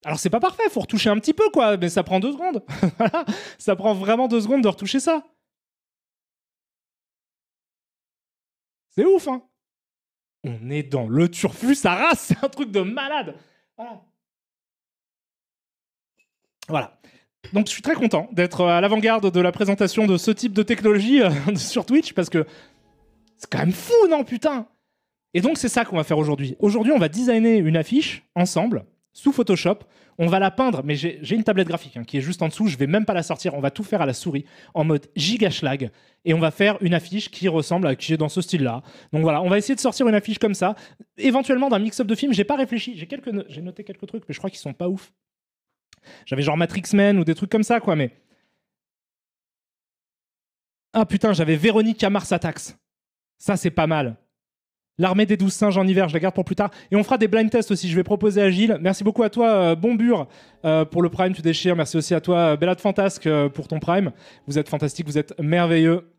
Alors c'est pas parfait, faut retoucher un petit peu quoi, mais ça prend 2 secondes. Voilà, ça prend vraiment 2 secondes de retoucher ça. C'est ouf, hein. On est dans le turfu, ça rase, c'est un truc de malade. Voilà. Donc je suis très content d'être à l'avant-garde de la présentation de ce type de technologie sur Twitch, parce que c'est quand même fou, non, putain. Et donc c'est ça qu'on va faire aujourd'hui. Aujourd'hui, on va designer une affiche ensemble, sous Photoshop. On va la peindre, mais j'ai une tablette graphique qui est juste en dessous, je vais même pas la sortir, on va tout faire à la souris, en mode giga schlag, et on va faire une affiche qui ressemble à qui est dans ce style-là. Donc voilà, on va essayer de sortir une affiche comme ça, éventuellement d'un mix-up de films. J'ai pas réfléchi, j'ai noté quelques trucs, mais je crois qu'ils sont pas ouf. J'avais genre Matrix Men ou des trucs comme ça, quoi, mais... Ah putain, j'avais Véronique à Mars Attacks. Ça, c'est pas mal. L'armée des 12 singes en hiver, je la garde pour plus tard. Et on fera des blind tests aussi, je vais proposer à Gilles. Merci beaucoup à toi, Bombure, pour le Prime, tu déchires. Merci aussi à toi, Bella de Fantasque, pour ton Prime. Vous êtes fantastique, vous êtes merveilleux.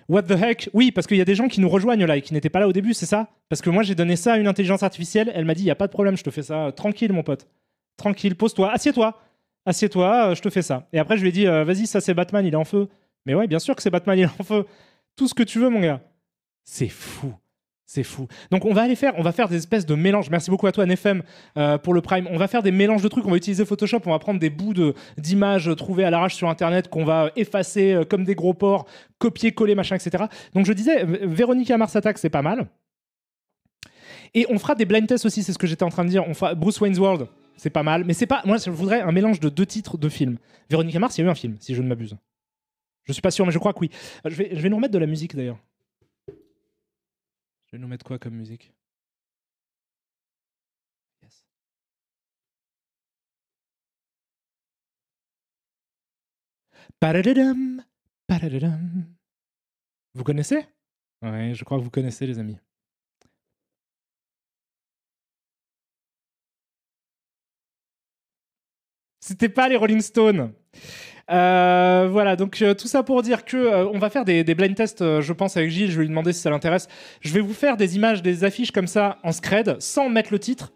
What the heck? Oui, parce qu'il y a des gens qui nous rejoignent là et qui n'étaient pas là au début, c'est ça? Parce que moi, j'ai donné ça à une intelligence artificielle, elle m'a dit, il n'y a pas de problème, je te fais ça tranquille, mon pote. Tranquille, pose-toi, assieds-toi, je te fais ça. Et après, je lui ai dit, vas-y, ça c'est Batman, il est en feu. Mais ouais, bien sûr que c'est Batman, il est en feu. Tout ce que tu veux, mon gars. C'est fou. C'est fou. Donc on va faire des espèces de mélanges. Merci beaucoup à toi NFM pour le Prime. On va faire des mélanges de trucs. On va utiliser Photoshop. On va prendre des bouts d'images trouvées à l'arrache sur Internet qu'on va effacer comme des gros porcs, copier-coller, machin, etc. Donc je disais, Véronica Mars Attack, c'est pas mal. Et on fera des blind tests aussi. C'est ce que j'étais en train de dire. On fera Bruce Wayne's World. C'est pas mal. Mais c'est pas. Moi, je voudrais un mélange de 2 titres de films. Véronica Mars, il y a eu un film, si je ne m'abuse. Je suis pas sûr, mais je crois que oui. Je vais nous remettre de la musique d'ailleurs. Je vais nous mettre quoi comme musique? Yes. Paradadam, paradadam. Vous connaissez? Ouais, je crois que vous connaissez, les amis. C'était pas les Rolling Stones. Voilà, donc tout ça pour dire que on va faire des blind tests, je pense, avec Gilles. Je vais lui demander si ça l'intéresse. Je vais vous faire des images, des affiches comme ça en scred, sans mettre le titre.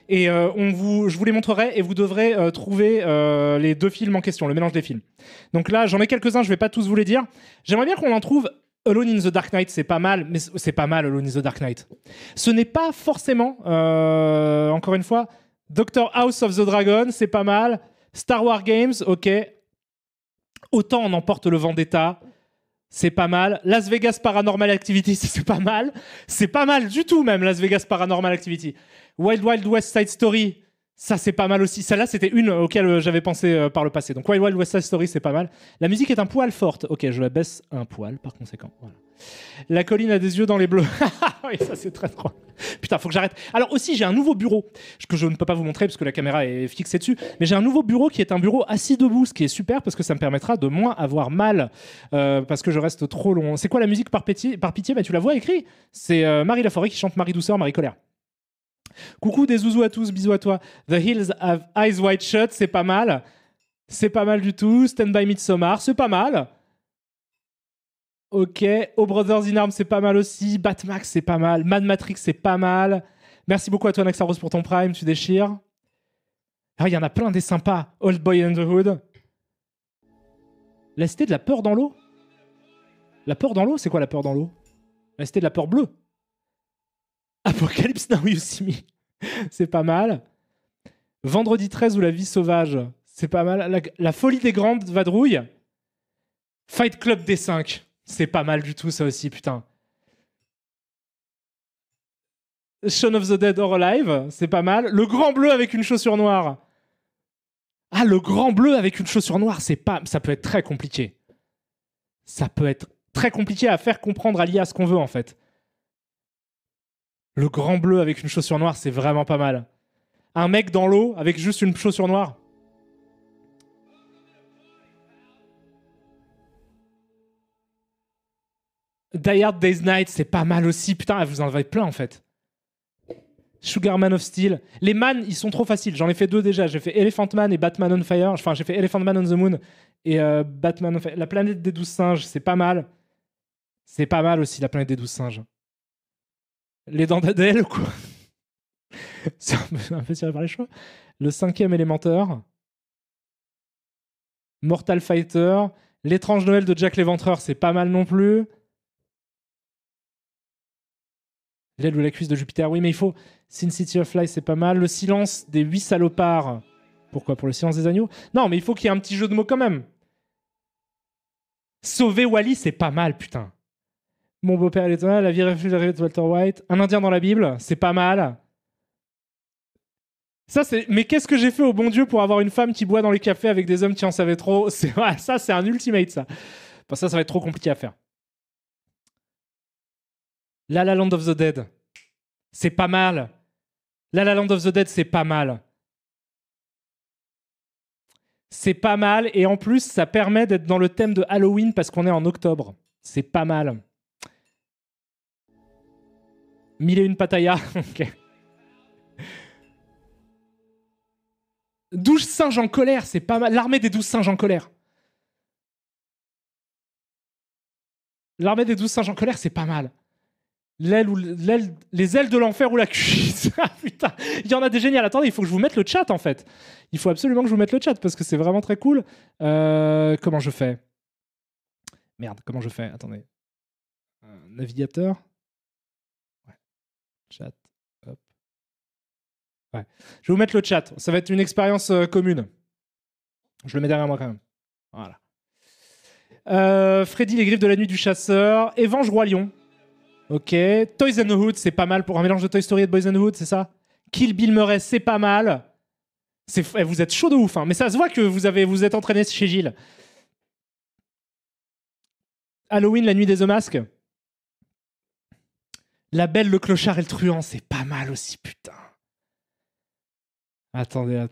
Et je vous les montrerai et vous devrez trouver les 2 films en question, le mélange des films. Donc là, j'en ai quelques-uns, je vais pas tous vous les dire. J'aimerais bien qu'on en trouve. Alone in the Dark Knight, c'est pas mal, mais c'est pas mal, Alone in the Dark Knight. Ce n'est pas forcément, encore une fois, Doctor House of the Dragon, c'est pas mal. Star Wars Games, ok. Autant on emporte le Vendetta, c'est pas mal. Las Vegas Paranormal Activity, c'est pas mal. C'est pas mal du tout même, Las Vegas Paranormal Activity. Wild Wild West Side Story, Ça, c'est pas mal aussi. Celle-là, c'était une auquel j'avais pensé par le passé. Donc Wild Wild West Side Story, c'est pas mal. La musique est un poil forte. Ok, je la baisse un poil par conséquent. Voilà. La colline a des yeux dans les bleus. Oui, ça c'est très drôle. Putain, faut que j'arrête. Alors aussi, j'ai un nouveau bureau que je ne peux pas vous montrer parce que la caméra est fixée dessus. Mais j'ai un nouveau bureau qui est un bureau assis debout, ce qui est super parce que ça me permettra de moins avoir mal parce que je reste trop long. C'est quoi la musique par pitié? Bah, tu la vois écrit. C'est Marie Laforêt qui chante Marie Douceur, Marie Colère. Coucou des zouzous à tous, bisous à toi. The Hills Have Eyes Wide Shut, c'est pas mal. C'est pas mal du tout. Stand By Midsommar, c'est pas mal. Ok. Oh Brothers in Arms, c'est pas mal aussi. Batmax, c'est pas mal. Mad Matrix, c'est pas mal. Merci beaucoup à toi, Naxaros, pour ton Prime, tu déchires. Ah, il y en a plein des sympas. Old Boy and the Hood. La cité de la peur dans l'eau. La peur dans l'eau, c'est quoi la peur dans l'eau? La cité de la peur bleue. Apocalypse Now You See Me. C'est pas mal. Vendredi 13 ou La vie sauvage. C'est pas mal. La folie des grandes vadrouilles. Fight Club des 5. C'est pas mal du tout, ça aussi, putain. Shaun of the Dead or Alive. C'est pas mal. Le grand bleu avec une chaussure noire. Ah, le grand bleu avec une chaussure noire, c'est pas... Ça peut être très compliqué. Ça peut être très compliqué à faire comprendre à l'IA ce qu'on veut, en fait. Le grand bleu avec une chaussure noire, c'est vraiment pas mal. Un mec dans l'eau avec juste une chaussure noire. Die Hard Days Night, c'est pas mal aussi. Putain, vous en avez plein en fait. Sugar Man of Steel. Les man, ils sont trop faciles. J'en ai fait deux déjà. J'ai fait Elephant Man et Batman on Fire. Enfin, j'ai fait Elephant Man on the Moon et Batman on Fire. La planète des 12 singes, c'est pas mal. C'est pas mal aussi, la planète des 12 singes. Les dents d'Adèle, quoi. C'est un peu tiré par les cheveux. Le cinquième élémentaire. Mortal Fighter. L'étrange Noël de Jack l'Éventreur, c'est pas mal non plus. L'aile ou la cuisse de Jupiter, oui, mais il faut. Sin City of Lies, c'est pas mal. Le silence des 8 salopards. Pourquoi? Pour le silence des agneaux? Non, mais il faut qu'il y ait un petit jeu de mots quand même. Sauver Wally, c'est pas mal, putain. Mon beau-père est étonnant, la vie réfrigérée de Walter White. Un Indien dans la Bible, c'est pas mal. Ça, c'est. Mais qu'est-ce que j'ai fait au bon Dieu pour avoir une femme qui boit dans les cafés avec des hommes qui en savaient trop? C'est... Ouais, ça, c'est un ultimate, ça. Bon, ça va être trop compliqué à faire. La La Land of the Dead. C'est pas mal. La La Land of the Dead, c'est pas mal. C'est pas mal. Et en plus, ça permet d'être dans le thème de Halloween parce qu'on est en octobre. C'est pas mal. 1001 Pattaya. Ok. 12 singes en colère, c'est pas mal. L'armée des 12 singes en colère. L'armée des 12 singes en colère, c'est pas mal. Les ailes de l'enfer ou la cuisse. Ah putain, il y en a des géniales. Attendez, il faut que je vous mette le chat en fait. Il faut absolument que je vous mette le chat parce que c'est vraiment très cool. Comment je fais? Merde, comment je fais? Attendez. Navigateur. Ouais. Chat. Hop. Ouais. Je vais vous mettre le chat. Ça va être une expérience commune. Je le mets derrière moi quand même. Voilà. Freddy, les griffes de la nuit du chasseur. Évange Roi Lion. Ok. Toys and Hood, c'est pas mal pour un mélange de Toy Story et de Boys and Hood, c'est ça? Kill Bill Murray, c'est pas mal. Vous êtes chaud de ouf, hein. Mais ça se voit que vous êtes entraîné chez Gilles. Halloween, la nuit des The Mask. La Belle, le Clochard et le Truand, c'est pas mal aussi, putain. Attendez,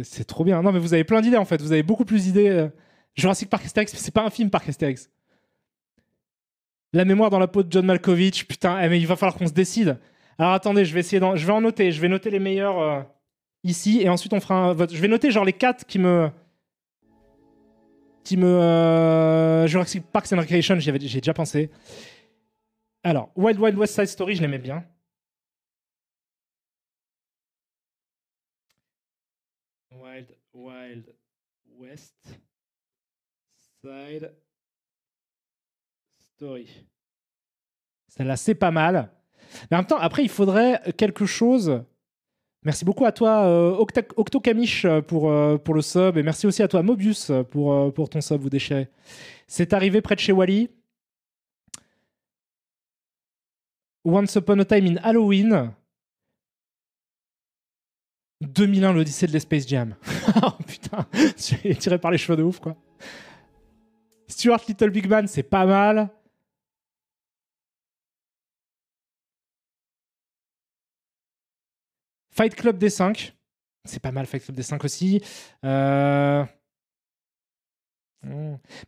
c'est trop bien. Non, mais vous avez plein d'idées en fait. Vous avez beaucoup plus d'idées. Jurassic Park Astérix, mais c'est pas un film Park Astérix. La mémoire dans la peau de John Malkovich, putain, mais il va falloir qu'on se décide. Alors attendez, je vais en noter. Je vais noter les meilleurs ici et ensuite on fera un vote. Je vais noter genre les 4 qui me. Jurassic Park and Recreation, j'ai déjà pensé. Alors, Wild Wild West Side Story, je l'aimais bien. Wild Wild West Side Story. Celle-là, c'est pas mal. Mais en même temps, après, il faudrait quelque chose. Merci beaucoup à toi, Octocamiche, pour le sub. Et merci aussi à toi, Mobius, pour ton sub, vous déchirez. C'est arrivé près de chez Wally. Once Upon a Time in Halloween. 2001, l'Odyssée de l'Espace Jam. Oh putain, tu es tiré par les cheveux de ouf, quoi. Stuart Little Big Man, c'est pas mal. Fight Club des 5. C'est pas mal, Fight Club des 5 aussi. Euh...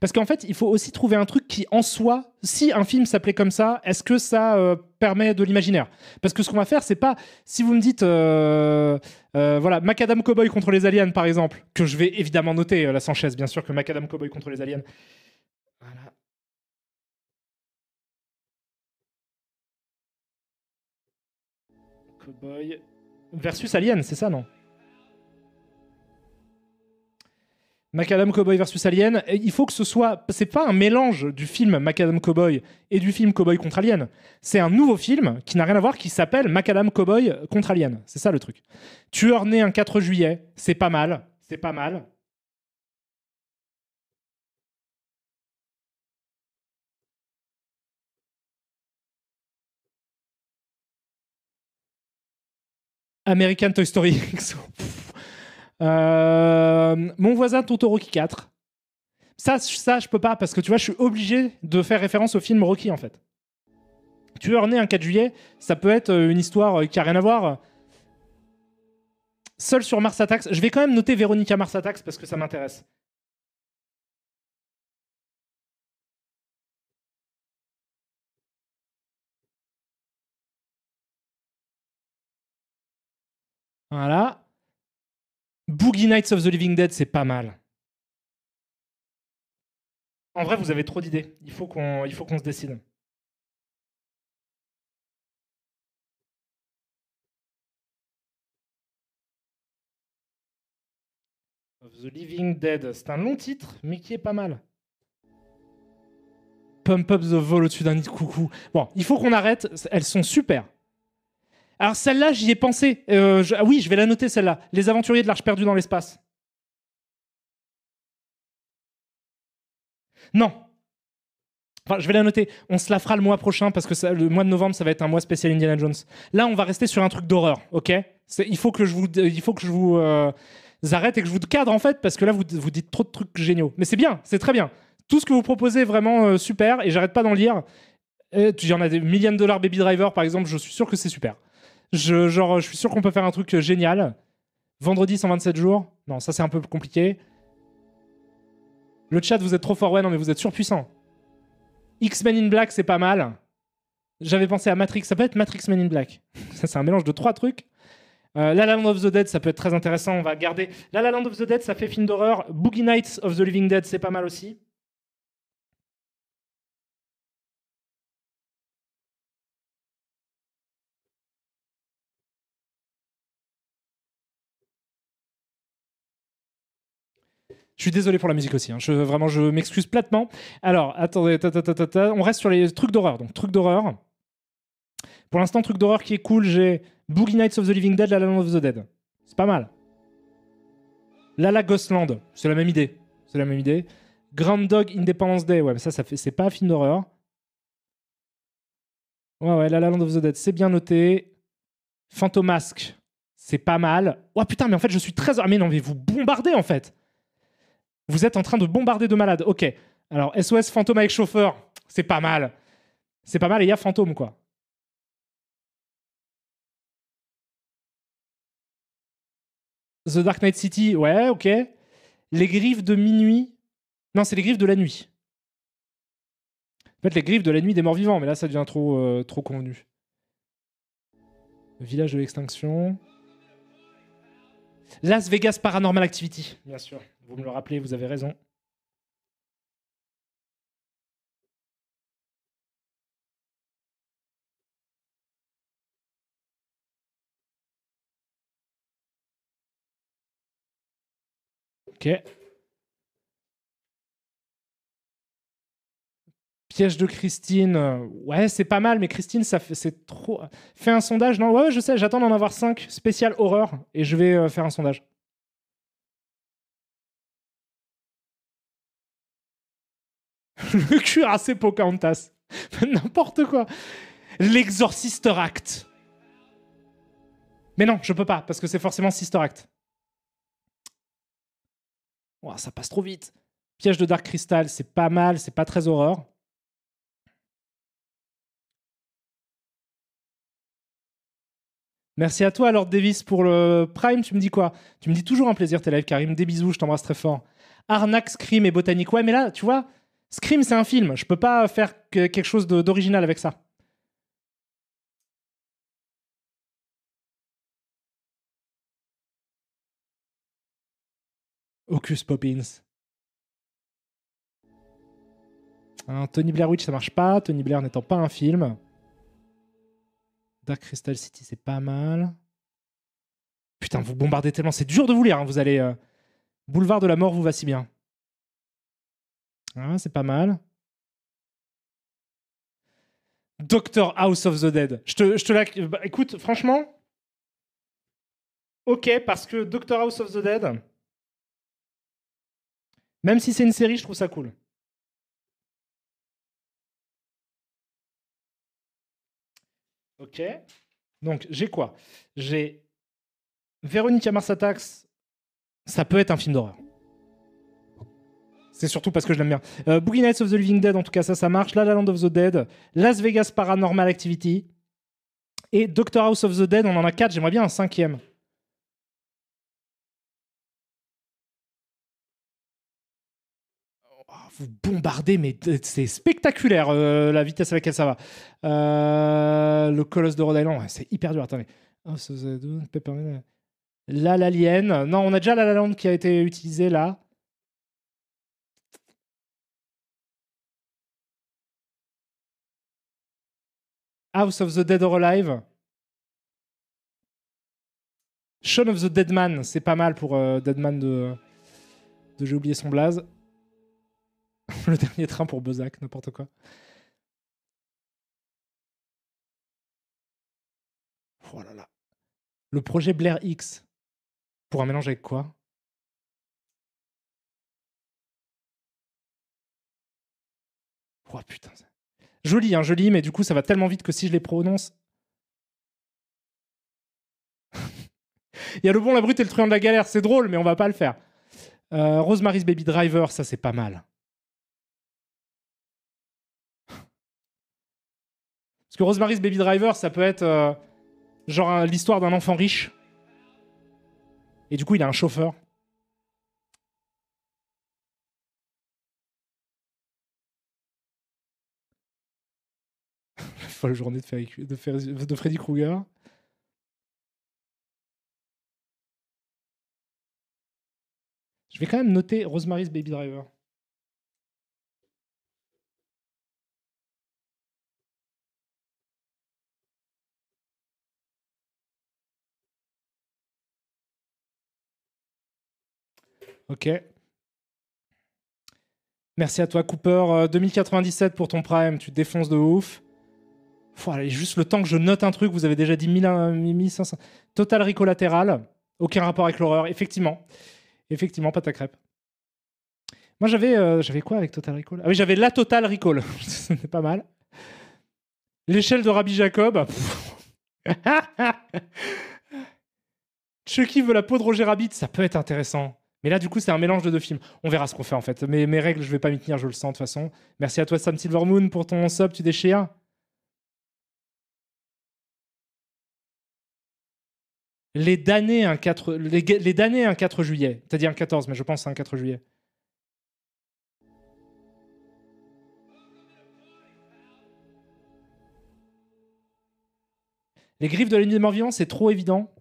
Parce qu'en fait, il faut aussi trouver un truc qui, en soi, si un film s'appelait comme ça, est-ce que ça permet de l'imaginaire? Parce que ce qu'on va faire, c'est pas... Si vous me dites, voilà, Macadam Cowboy contre les aliens, par exemple, que je vais évidemment noter, la Sanchez, bien sûr que Macadam Cowboy contre les aliens. Voilà. Cowboy versus Alien, c'est ça, non? Macadam Cowboy versus Alien, il faut que ce soit. C'est pas un mélange du film Macadam Cowboy et du film Cowboy contre Alien. C'est un nouveau film qui n'a rien à voir, qui s'appelle Macadam Cowboy contre Alien. C'est ça le truc. Tueur né un 4 juillet, c'est pas mal. C'est pas mal. American Toy Story. Mon voisin Totoro qui 4. Ça, je peux pas, parce que tu vois, je suis obligé de faire référence au film Rocky, en fait. Tueur né un 4 juillet, ça peut être une histoire qui a rien à voir. Seul sur Mars Attacks. Je vais quand même noter Véronica Mars Attacks parce que ça m'intéresse. Voilà. Boogie Nights of the Living Dead, c'est pas mal. En vrai, vous avez trop d'idées. Il faut qu'on se décide. Of the Living Dead, c'est un long titre, mais qui est pas mal. Pump Up the Vol au-dessus d'un nid de coucou. Bon, il faut qu'on arrête. Elles sont super. Alors celle-là, j'y ai pensé. Ah oui, je vais la noter celle-là. Les aventuriers de l'Arche perdue dans l'espace. Non. Enfin, je vais la noter. On se la fera le mois prochain parce que le mois de novembre, ça va être un mois spécial Indiana Jones. Là, on va rester sur un truc d'horreur, ok? Il faut que je vous arrête et que je vous cadre en fait parce que là, vous dites trop de trucs géniaux. Mais c'est bien, c'est très bien. Tout ce que vous proposez est vraiment super et j'arrête pas d'en lire. Il y en a des millions de dollars Baby Driver par exemple. Je suis sûr que c'est super. Je suis sûr qu'on peut faire un truc génial. Vendredi 127 jours. Non, ça c'est un peu compliqué. Le chat, vous êtes trop fort. Ouais, non, mais vous êtes surpuissant. X-Men in Black, c'est pas mal. J'avais pensé à Matrix. Ça peut être Matrix Men in Black. Ça, c'est un mélange de trois trucs. La La Land of the Dead, ça peut être très intéressant. On va garder. La La Land of the Dead, ça fait film d'horreur. Boogie Nights of the Living Dead, c'est pas mal aussi. Je suis désolé pour la musique aussi. Hein. Vraiment, je m'excuse platement. Alors, attendez, on reste sur les trucs d'horreur. Donc, trucs d'horreur. Pour l'instant, truc d'horreur qui est cool, j'ai Boogie Nights of the Living Dead, La Land of the Dead. C'est pas mal. Lala Ghostland, c'est la même idée. C'est la même idée. Groundhog Independence Day, ouais, mais ça fait, c'est pas un film d'horreur. Ouais, La Land of the Dead, c'est bien noté. Fantomasque, c'est pas mal. Oh putain, mais en fait, je suis très. Ah, mais non, mais vous bombardez en fait. Vous êtes en train de bombarder de malades. Ok. Alors, SOS Fantôme avec chauffeur, c'est pas mal. C'est pas mal et il y a Fantôme, quoi. The Dark Knight City, ouais, ok. Les griffes de minuit. Non, c'est les griffes de la nuit. En fait, les griffes de la nuit des morts vivants, mais là, ça devient trop convenu. Village de l'extinction. Las Vegas Paranormal Activity, bien sûr. Vous me le rappelez, vous avez raison. Ok. Piège de Christine. Ouais, c'est pas mal, mais Christine, c'est trop. Fais un sondage. Non, ouais, je sais, j'attends d'en avoir 5 spécial horreur et je vais faire un sondage. Le cuirassé Pocahontas. N'importe quoi. L'Exorcist Act. Mais non, je peux pas, parce que c'est forcément Sister Act. Oh, ça passe trop vite. Piège de Dark Crystal, c'est pas mal, c'est pas très horreur. Merci à toi, Lord Davis, pour le Prime. Tu me dis quoi? Tu me dis toujours un plaisir, tes lives, Karim. Des bisous, je t'embrasse très fort. Arnaque, Scream et Botanique. Ouais, mais là, tu vois, Scream, c'est un film. Je peux pas faire quelque chose d'original avec ça. Hocus Poppins. Hein, Tony Blair Witch, ça marche pas. Tony Blair n'étant pas un film. Dark Crystal City, c'est pas mal. Putain, vous bombardez tellement. C'est dur de vous lire. Hein. Vous allez. Boulevard de la mort vous va si bien. Ah, c'est pas mal. Doctor House of the Dead. Je te la. Bah, écoute, franchement. Ok, parce que Doctor House of the Dead, même si c'est une série, je trouve ça cool. Ok. Donc, j'ai quoi? J'ai Veronica Mars Attacks. Ça peut être un film d'horreur. C'est surtout parce que je l'aime bien. Boogie Nights of the Living Dead, en tout cas, ça marche. La La Land of the Dead. Las Vegas Paranormal Activity. Et Doctor House of the Dead, on en a 4. J'aimerais bien un cinquième. Oh, vous bombardez, mais c'est spectaculaire la vitesse à laquelle ça va. Le Colosse de Rhode Island, ouais, c'est hyper dur. Attendez. House of the Dead, Peppermint. La l'Alien. Non, on a déjà La La Land qui a été utilisé là. House of the Dead or Alive. Shaun of the Dead Man, c'est pas mal pour Deadman de J'ai oublié son blaze. Le dernier train pour Bezac, n'importe quoi. Oh là là. Le projet Blair X. Pour un mélange avec quoi? Oh putain. Joli, hein, joli, mais du coup, ça va tellement vite que si je les prononce. Il y a le bon, la brute et le truand de la galère, c'est drôle, mais on va pas le faire. Rosemary's Baby Driver, ça c'est pas mal. Parce que Rosemary's Baby Driver, ça peut être genre l'histoire d'un enfant riche. Et du coup, il a un chauffeur. La folle journée de Freddy Krueger. Je vais quand même noter Rosemary's Baby Driver. Ok. Merci à toi, Cooper. 2097 pour ton Prime, tu défonces de ouf. Faut aller juste le temps que je note un truc, vous avez déjà dit 1500. Total Recall latéral, aucun rapport avec l'horreur. Effectivement. Effectivement, pâte à crêpes. Moi, j'avais quoi avec Total Recall? Ah oui, j'avais la Total Recall. C'était pas mal. L'échelle de Rabbi Jacob. Chucky veut la peau de Roger Rabbit, ça peut être intéressant. Mais là, du coup, c'est un mélange de deux films. On verra ce qu'on fait en fait. Mes règles, je vais pas m'y tenir, je le sens de toute façon. Merci à toi, Sam Silvermoon, pour ton sub, tu déchires. Les damnés un 4, les damnés un 4 juillet. T'as dit un 14, mais je pense que c'est un 4 juillet. Les griffes de l'ennemi des morts vivants, c'est trop évident.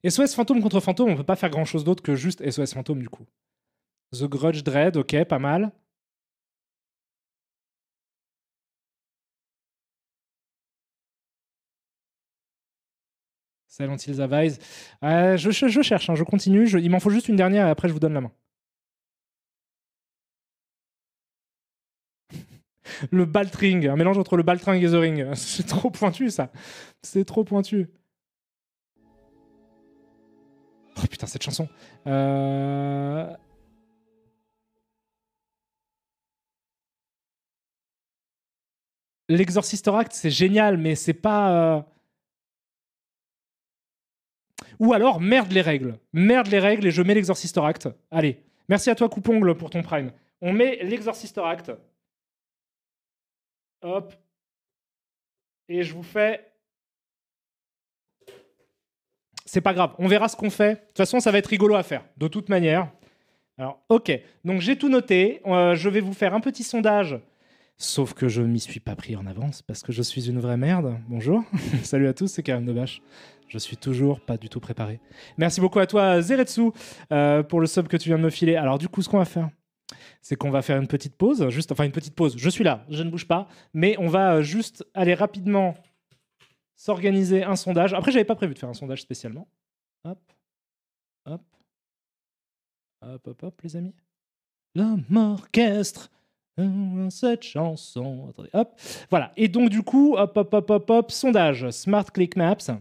SOS fantôme contre fantôme, on peut pas faire grand chose d'autre que juste SOS fantôme du coup. The Grudge Dread, ok, pas mal. Silent Hills Avise. Je cherche, hein, je continue. Il m'en faut juste une dernière et après je vous donne la main. Le Baltring, un mélange entre le Baltring et The Ring. C'est trop pointu ça. C'est trop pointu. Oh putain, cette chanson. L'Exorcist Act, c'est génial, mais c'est pas... Ou alors, merde les règles. Merde les règles et je mets l'Exorcist Act. Allez, merci à toi Coupongle pour ton Prime. On met l'Exorcist Act. Hop. Et je vous fais... C'est pas grave, on verra ce qu'on fait. De toute façon, ça va être rigolo à faire, de toute manière. Alors, ok. Donc, j'ai tout noté. Je vais vous faire un petit sondage. Sauf que je ne m'y suis pas pris en avance parce que je suis une vraie merde. Bonjour. Salut à tous, c'est Karim Debache. Je suis toujours pas du tout préparé. Merci beaucoup à toi, Zeretsu, pour le sub que tu viens de me filer. Alors, du coup, ce qu'on va faire, c'est qu'on va faire une petite pause. Enfin, une petite pause. Je suis là, je ne bouge pas. Mais on va juste aller rapidement s'organiser un sondage. Après, j'avais pas prévu de faire un sondage spécialement. Hop, hop, hop, hop, hop, les amis. L'homme orchestre, cette chanson. Attendez, hop. Voilà. Et donc, du coup, hop, hop, hop, hop, hop, sondage. Smart Click Maps.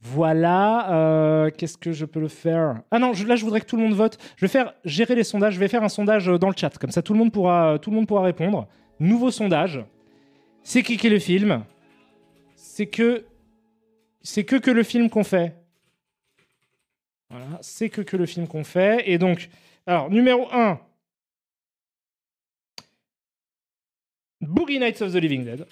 Voilà. Qu'est-ce que je peux le faire? Ah non, là, je voudrais que tout le monde vote. Je vais faire gérer les sondages. Je vais faire un sondage dans le chat. Comme ça, tout le monde pourra répondre. Nouveau sondage. C'est qui est le film? C'est que le film qu'on fait. Voilà, c'est que le film qu'on fait. Et donc, alors, numéro 1, Boogie Nights of the Living Dead.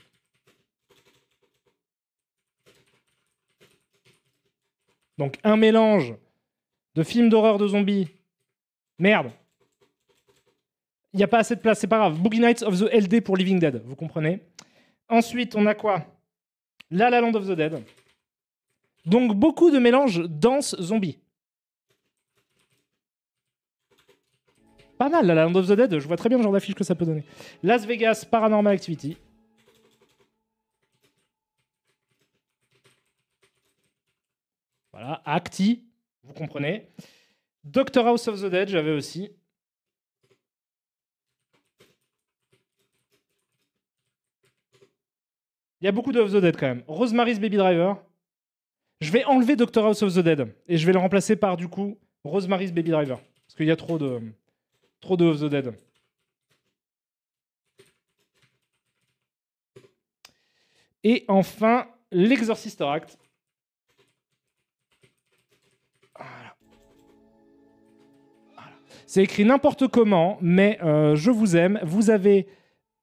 Donc, un mélange de films d'horreur de zombies. Merde. Il n'y a pas assez de place, c'est pas grave. Boogie Nights of the LD pour Living Dead, vous comprenez? Ensuite, on a quoi? La La Land of the Dead. Donc, beaucoup de mélanges danse-zombie. Pas mal, La Land of the Dead, je vois très bien le genre d'affiche que ça peut donner. Las Vegas Paranormal Activity. Voilà, Acti, vous comprenez. Doctor House of the Dead, j'avais aussi. Il y a beaucoup de Of the Dead quand même. Rosemary's Baby Driver. Je vais enlever Doctor House of the Dead et je vais le remplacer par du coup Rosemary's Baby Driver. Parce qu'il y a trop de Of the Dead. Et enfin, l'Exorcist Act. Voilà. C'est écrit n'importe comment, mais je vous aime. Vous avez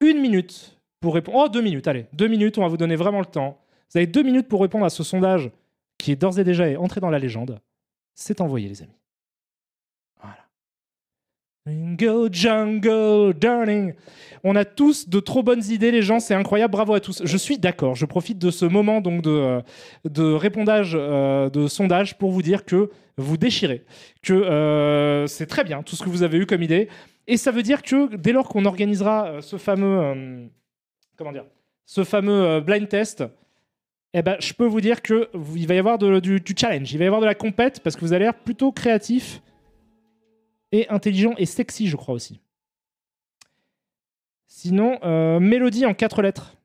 1 minute pour répondre. Oh, 2 minutes, allez. 2 minutes, on va vous donner vraiment le temps. Vous avez 2 minutes pour répondre à ce sondage qui est d'ores et déjà entré dans la légende. C'est envoyé, les amis. Voilà. Jungle, jungle, darling. On a tous de trop bonnes idées, les gens, c'est incroyable, bravo à tous. Je suis d'accord, je profite de ce moment donc de répondage, de sondage pour vous dire que vous déchirez, que c'est très bien tout ce que vous avez eu comme idée. Et ça veut dire que dès lors qu'on organisera ce fameux, blind test, eh ben, je peux vous dire qu'il va y avoir du challenge, il va y avoir de la compète parce que vous allez l'air plutôt créatif et intelligent et sexy, je crois aussi. Sinon, mélodie en 4 lettres.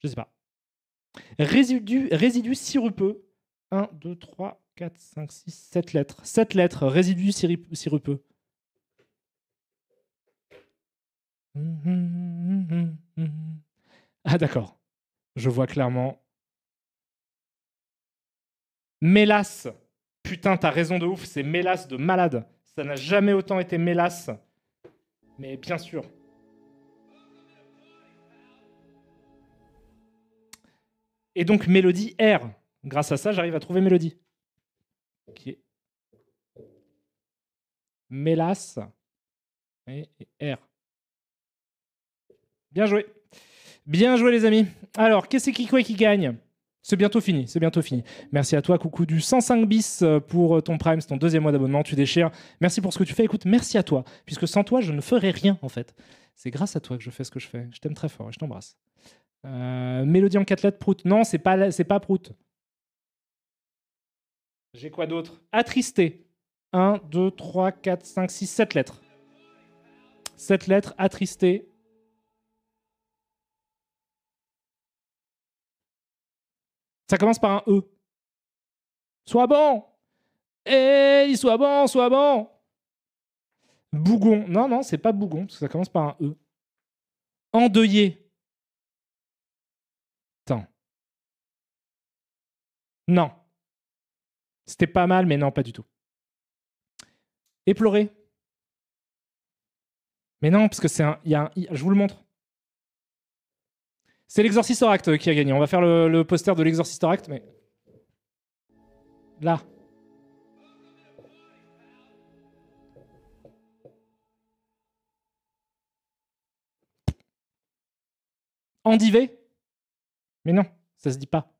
Je sais pas. Résidu sirupeux. 1, 2, 3, 4, 5, 6, 7 lettres. 7 lettres, résidu sirupeux. Ah d'accord. Je vois clairement. Mélasse. Putain, t'as raison de ouf, c'est mélasse de malade. Ça n'a jamais autant été mélasse. Mais bien sûr. Et donc mélodie R. Grâce à ça, j'arrive à trouver mélodie. Qui est mélasse et R. Bien joué. Bien joué les amis. Alors, qu'est-ce qui gagne? C'est bientôt fini, c'est bientôt fini. Merci à toi, coucou du 105 bis pour ton Prime, c'est ton 2e mois d'abonnement, tu déchires. Merci pour ce que tu fais. Écoute, merci à toi, puisque sans toi, je ne ferais rien en fait. C'est grâce à toi que je fais ce que je fais. Je t'aime très fort et je t'embrasse. Mélodie en 4 lettres, Prout. Non, c'est pas Prout. J'ai quoi d'autre? Attristé. 1, 2, 3, 4, 5, 6, 7 lettres. 7 lettres, attristé. Ça commence par un E. Sois bon! Hey, sois bon, sois bon! Bougon. Non, non, c'est pas Bougon, parce que ça commence par un E. Endeuillé. Attends. Non. C'était pas mal, mais non, pas du tout. Éploré. Mais non, parce que c'est un. Il y a un I. Je vous le montre. C'est l'Exorcistor Act qui a gagné. On va faire le poster de l'Exorcistor Act, mais. Là. Endivé. Mais non, ça se dit pas.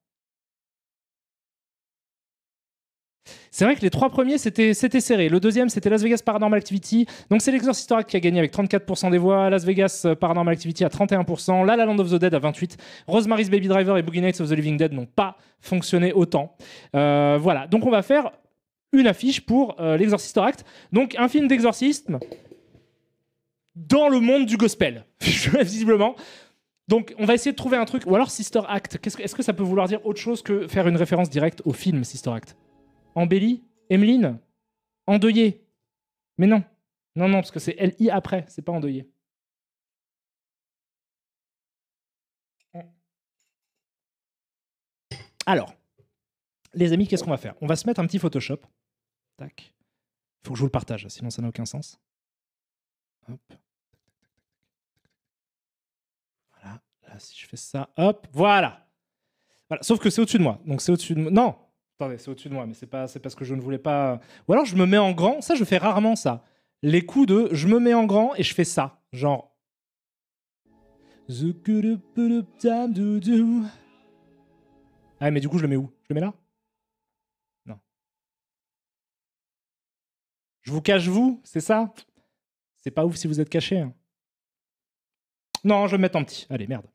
C'est vrai que les trois premiers, c'était serré. Le deuxième, c'était Las Vegas Paranormal Activity. Donc, c'est l'Exorcistor Act qui a gagné avec 34% des voix. Las Vegas Paranormal Activity à 31%. La Land of the Dead à 28%. Rosemary's Baby Driver et Boogie Nights of the Living Dead n'ont pas fonctionné autant. Voilà. Donc, on va faire une affiche pour l'Exorcistor Act. Donc, un film d'exorcisme dans le monde du gospel, visiblement. Donc, on va essayer de trouver un truc. Ou alors, Sister Act. Est-ce que ça peut vouloir dire autre chose que faire une référence directe au film Sister Act? Embellie, Emeline, endeuillé. Mais non. Non, non, parce que c'est L-I après, c'est pas endeuillé. Alors, les amis, qu'est-ce qu'on va faire? On va se mettre un petit Photoshop. Tac. Il faut que je vous le partage, sinon ça n'a aucun sens. Hop. Voilà. Là, si je fais ça, hop, voilà. Voilà. Sauf que c'est au-dessus de moi. Donc c'est au-dessus de moi. Non. Attendez, c'est au-dessus de moi, mais c'est parce que je ne voulais pas. Ou alors je me mets en grand. Ça, je fais rarement ça. Les coups de je me mets en grand et je fais ça. Genre. Ah, mais du coup, je le mets où? Je le mets là? Non. Je vous cache, vous? C'est ça? C'est pas ouf si vous êtes caché. Hein. Non, je vais me mettre en petit. Allez, merde.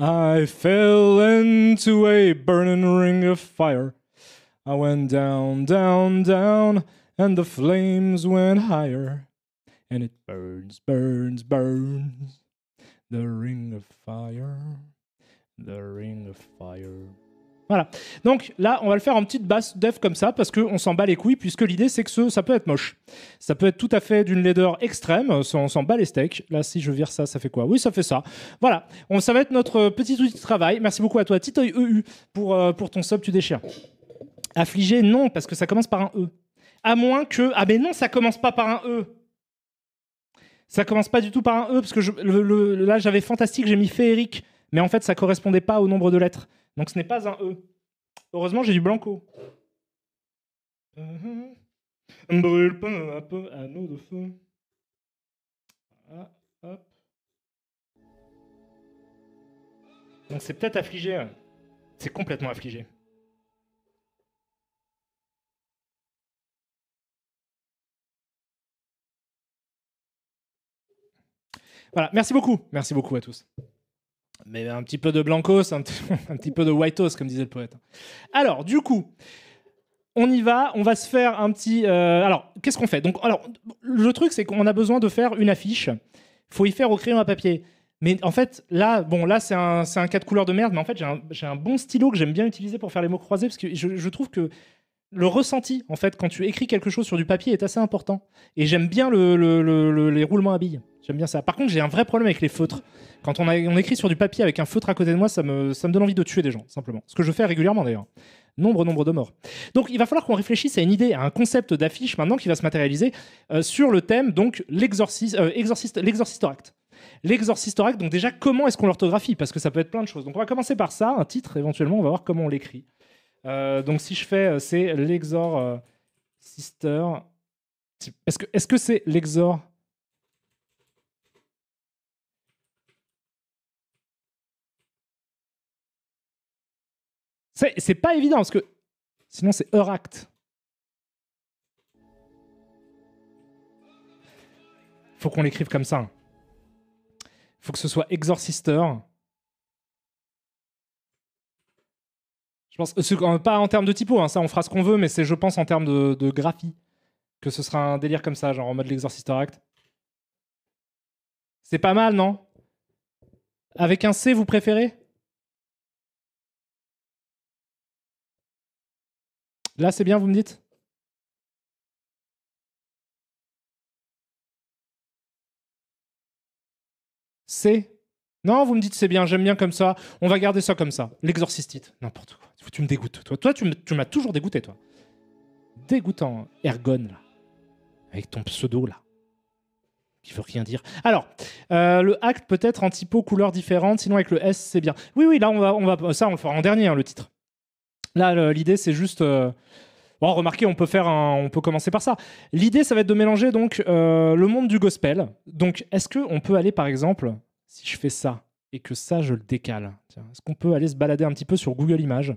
I fell into a burning ring of fire. I went down, down, down, and the flames went higher. And it burns, burns, burns. The ring of fire. The ring of fire. Voilà. Donc là, on va le faire en petite basse def comme ça, parce qu'on s'en bat les couilles, puisque l'idée, c'est que ça peut être moche. Ça peut être tout à fait d'une laideur extrême, on s'en bat les steaks. Là, si je vire ça, ça fait quoi? Oui, ça fait ça. Voilà. Ça va être notre petit outil de travail. Merci beaucoup à toi, Titoy EU, pour ton sub, tu déchires. Affligé, non, parce que ça commence par un E. À moins que... Ah mais non, ça commence pas par un E. Ça commence pas du tout par un E, parce que là, j'avais fantastique, j'ai mis féerique. Mais en fait, ça correspondait pas au nombre de lettres. Donc ce n'est pas un E. Heureusement, j'ai du blanco. Brûle peu à peu anneau de feu. Ah, hop. Donc c'est peut-être affligé. C'est complètement affligé. Voilà, merci beaucoup. Merci beaucoup à tous. Mais un petit peu de blancos, un petit peu de whiteos, comme disait le poète. Alors, du coup, on y va, on va se faire un petit... alors, qu'est-ce qu'on fait? Donc, alors, le truc, c'est qu'on a besoin de faire une affiche. Il faut y faire au crayon à papier. Mais en fait, là, c'est un cas de couleur de merde, mais en fait, j'ai un bon stylo que j'aime bien utiliser pour faire les mots croisés, parce que je trouve que le ressenti, en fait, quand tu écris quelque chose sur du papier est assez important. Et j'aime bien les roulements à billes. J'aime bien ça. Par contre, j'ai un vrai problème avec les feutres. Quand on écrit sur du papier avec un feutre à côté de moi, ça me donne envie de tuer des gens, simplement. Ce que je fais régulièrement, d'ailleurs. Nombre de morts. Donc, il va falloir qu'on réfléchisse à une idée, à un concept d'affiche maintenant qui va se matérialiser sur le thème, donc, l'Exorcistor Act. L'Exorcistor Act, donc déjà, comment est-ce qu'on l'orthographie? Parce que ça peut être plein de choses. Donc, on va commencer par ça, un titre, éventuellement, on va voir comment on l'écrit. Donc si je fais, c'est l'Exor Sister. Est-ce que c'est l'Exor? C'est pas évident parce que sinon c'est Euract. Faut qu'on l'écrive comme ça. Faut que ce soit Exorcister. Je pense, pas en termes de typo, hein, ça on fera ce qu'on veut, mais c'est, je pense, en termes de graphie, que ce sera un délire comme ça, genre en mode l'Exorcistor Act. C'est pas mal, non? Avec un C, vous préférez? Là, c'est bien, vous me dites? C'est... Non, vous me dites c'est bien, j'aime bien comme ça. On va garder ça comme ça. L'exorcistite. N'importe quoi. Tu me dégoûtes. Toi tu m'as toujours dégoûté, toi. Dégoûtant. Ergon, là. Avec ton pseudo, là. Qui veut rien dire. Alors, le acte peut être en typo, couleur différente. Sinon, avec le S, c'est bien. Oui, là, ça, on le fera en dernier, hein, le titre. Là, l'idée, c'est juste... Bon, remarquez, on peut commencer par ça. L'idée, ça va être de mélanger donc le monde du gospel. Donc, est-ce qu'on peut aller, par exemple, si je fais ça et que ça, je le décale, est-ce qu'on peut aller se balader un petit peu sur Google Images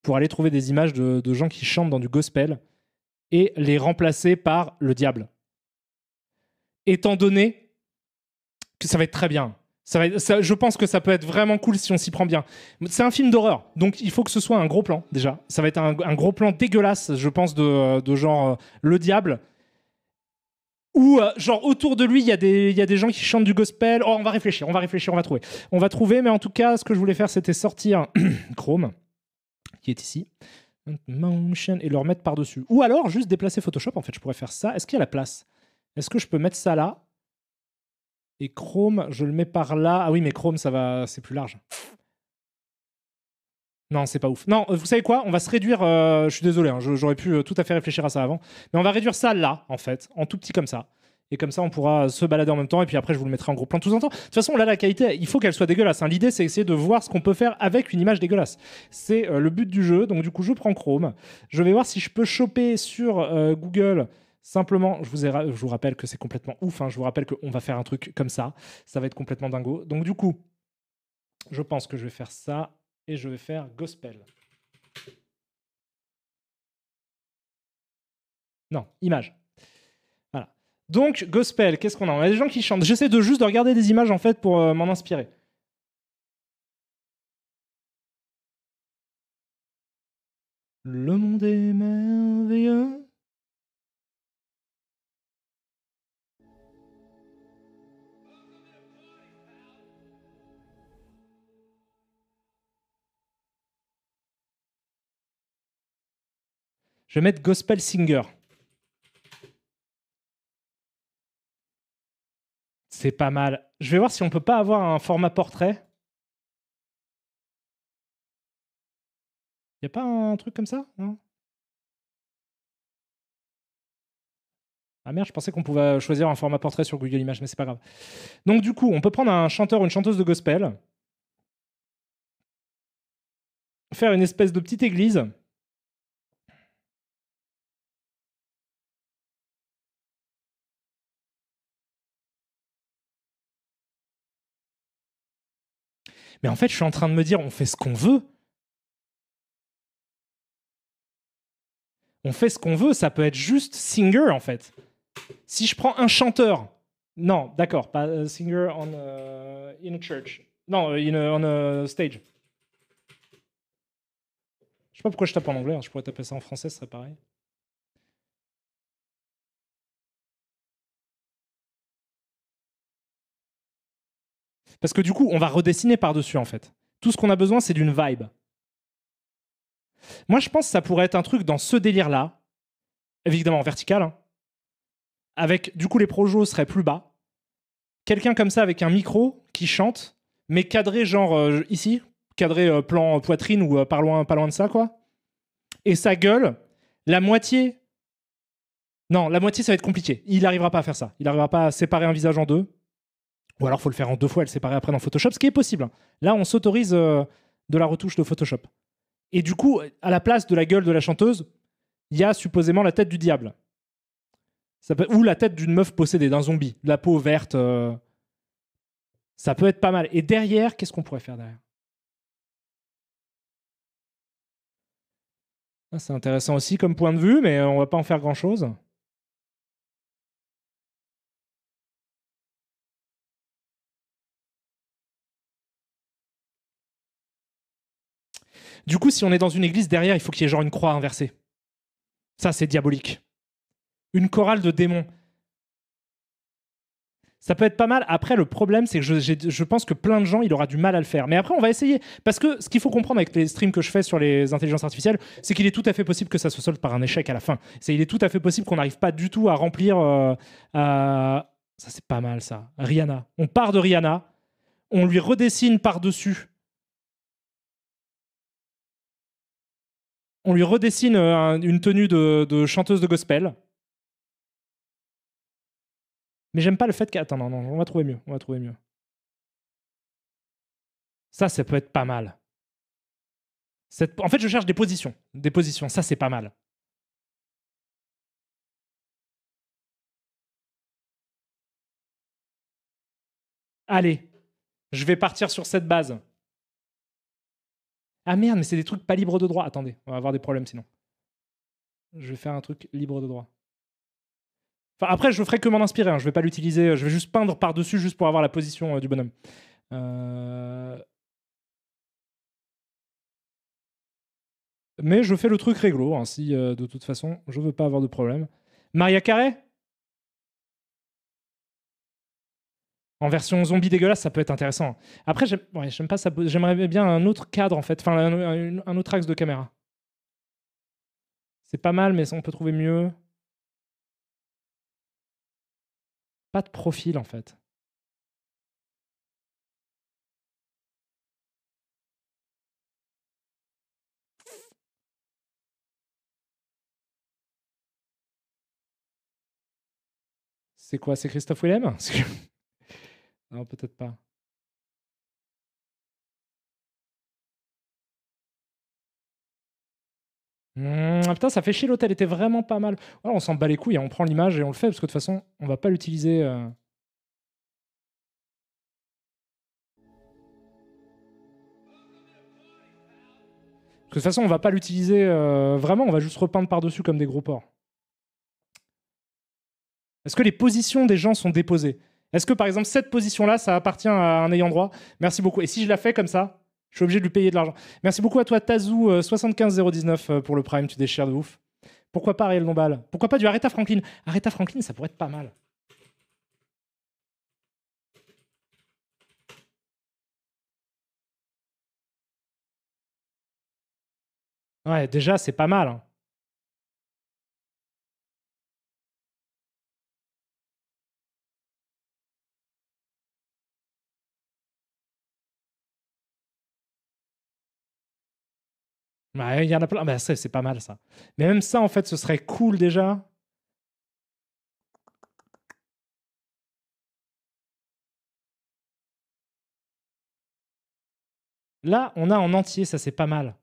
pour aller trouver des images de gens qui chantent dans du gospel et les remplacer par le diable? Étant donné que ça va être très bien. Je pense que ça peut être vraiment cool si on s'y prend bien. C'est un film d'horreur, donc il faut que ce soit un gros plan, déjà. Ça va être un gros plan dégueulasse, je pense, de genre le diable. Ou genre autour de lui, il y a des gens qui chantent du gospel. Oh, on va réfléchir, on va trouver. On va trouver, mais en tout cas, ce que je voulais faire, c'était sortir Chrome, qui est ici, Motion, et le remettre par-dessus. Ou alors, juste déplacer Photoshop, en fait, je pourrais faire ça. Est-ce qu'il y a la place? Est-ce que je peux mettre ça là? Et Chrome, je le mets par là. Ah oui, mais Chrome, c'est plus large. Non, c'est pas ouf. Non, vous savez quoi? On va se réduire. Je suis désolé, hein, j'aurais pu tout à fait réfléchir à ça avant. Mais on va réduire ça là, en fait, en tout petit comme ça. Et comme ça, on pourra se balader en même temps. Et puis après, je vous le mettrai en gros plan de tous en temps. De toute façon, là, la qualité, il faut qu'elle soit dégueulasse, hein. L'idée, c'est essayer de voir ce qu'on peut faire avec une image dégueulasse. C'est le but du jeu. Donc, du coup, je prends Chrome. Je vais voir si je peux choper sur Google. Simplement, je vous rappelle que c'est complètement ouf, hein. Je vous rappelle qu'on va faire un truc comme ça. Ça va être complètement dingo. Donc, du coup, je pense que je vais faire ça. Et je vais faire gospel. Non, image. Voilà. Donc, gospel, qu'est-ce qu'on a? On a des gens qui chantent. J'essaie juste de regarder des images, en fait, pour m'en inspirer. Le monde est merveilleux. Je vais mettre gospel singer. C'est pas mal. Je vais voir si on peut pas avoir un format portrait. Y a pas un truc comme ça? Non? Ah merde, je pensais qu'on pouvait choisir un format portrait sur Google Images, mais c'est pas grave. Donc du coup, on peut prendre un chanteur ou une chanteuse de gospel, faire une espèce de petite église. Mais en fait, je suis en train de me dire, on fait ce qu'on veut. On fait ce qu'on veut, ça peut être juste singer, en fait. Si je prends un chanteur... Non, d'accord, pas singer in a church. Non, on a stage. Je sais pas pourquoi je tape en anglais, hein. Je pourrais taper ça en français, ce serait pareil. Parce que du coup, on va redessiner par-dessus, en fait. Tout ce qu'on a besoin, c'est d'une vibe. Moi, je pense que ça pourrait être un truc dans ce délire-là, évidemment en vertical, hein, avec, du coup, les projos seraient plus bas. Quelqu'un comme ça avec un micro qui chante, mais cadré genre ici, cadré plan poitrine ou pas loin de ça, quoi. Et sa gueule, la moitié... Non, la moitié, ça va être compliqué. Il n'arrivera pas à faire ça. Il n'arrivera pas à séparer un visage en deux. Ou alors, il faut le faire en deux fois et le séparer après dans Photoshop, ce qui est possible, hein. Là, on s'autorise de la retouche de Photoshop. Et du coup, à la place de la gueule de la chanteuse, il y a supposément la tête du diable. Ou la tête d'une meuf possédée, d'un zombie. De la peau verte. Ça peut être pas mal. Et derrière, qu'est-ce qu'on pourrait faire derrière? Ah, c'est intéressant aussi comme point de vue, mais on va pas en faire grand-chose. Du coup, si on est dans une église, derrière, il faut qu'il y ait genre une croix inversée. Ça, c'est diabolique. Une chorale de démons. Ça peut être pas mal. Après, le problème, c'est que je pense que plein de gens, il aura du mal à le faire. Mais après, on va essayer. Parce que ce qu'il faut comprendre avec les streams que je fais sur les intelligences artificielles, c'est qu'il est tout à fait possible que ça se solde par un échec à la fin. Il est tout à fait possible qu'on n'arrive pas du tout à remplir... Ça, c'est pas mal, ça. Rihanna. On part de Rihanna. On lui redessine par-dessus. On lui redessine une tenue de chanteuse de gospel. Mais j'aime pas le fait qu'elle... Attends, non, on va trouver mieux. On va trouver mieux. Ça peut être pas mal. En fait, je cherche des positions. Des positions, ça, c'est pas mal. Allez, je vais partir sur cette base. Ah merde, mais c'est des trucs pas libres de droit. Attendez, on va avoir des problèmes sinon. Je vais faire un truc libre de droit. Enfin, après, je ferai que m'en inspirer. Je vais pas l'utiliser. Je vais juste peindre par-dessus juste pour avoir la position du bonhomme. Mais je fais le truc réglo, si de toute façon, je veux pas avoir de problème. Maria Carey en version zombie dégueulasse, ça peut être intéressant. Après, j'aime pas ça. J'aimerais bien un autre cadre, en fait. Enfin, un autre axe de caméra. C'est pas mal, mais on peut trouver mieux. Pas de profil, en fait. C'est quoi? C'est Christophe Willem? Non, peut-être pas. Putain, ça fait chier, l'hôtel était vraiment pas mal. Ouais, on s'en bat les couilles, on prend l'image et on le fait, parce que de toute façon, on va pas l'utiliser. De toute façon, on va pas l'utiliser vraiment, on va juste repeindre par-dessus comme des gros porcs. Est-ce que les positions des gens sont déposées? Est-ce que par exemple cette position-là, ça appartient à un ayant droit? Merci beaucoup. Et si je la fais comme ça, je suis obligé de lui payer de l'argent. Merci beaucoup à toi, Tazou75019 pour le Prime, tu déchires de ouf. Pourquoi pas Ariel Dombal? Pourquoi pas du Aretha Franklin? Aretha Franklin, ça pourrait être pas mal. Ouais, déjà, c'est pas mal. Hein. Ouais, il y en a plein. Bah, c'est pas mal ça. Mais même ça, en fait, ce serait cool déjà. Là, on a en entier, ça c'est pas mal.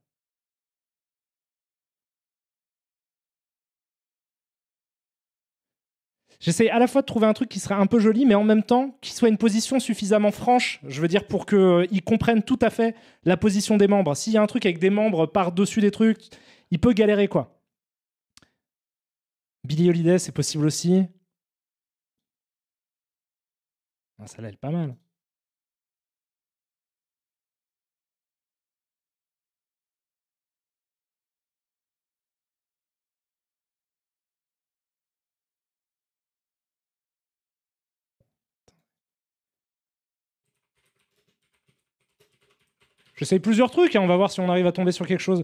J'essaie à la fois de trouver un truc qui serait un peu joli, mais en même temps qui soit une position suffisamment franche, je veux dire, pour qu'ils comprennent tout à fait la position des membres. S'il y a un truc avec des membres par-dessus des trucs, il peut galérer, quoi. Billie Holiday, c'est possible aussi. Ah, celle-là, elle est pas mal. J'essaye plusieurs trucs, on va voir si on arrive à tomber sur quelque chose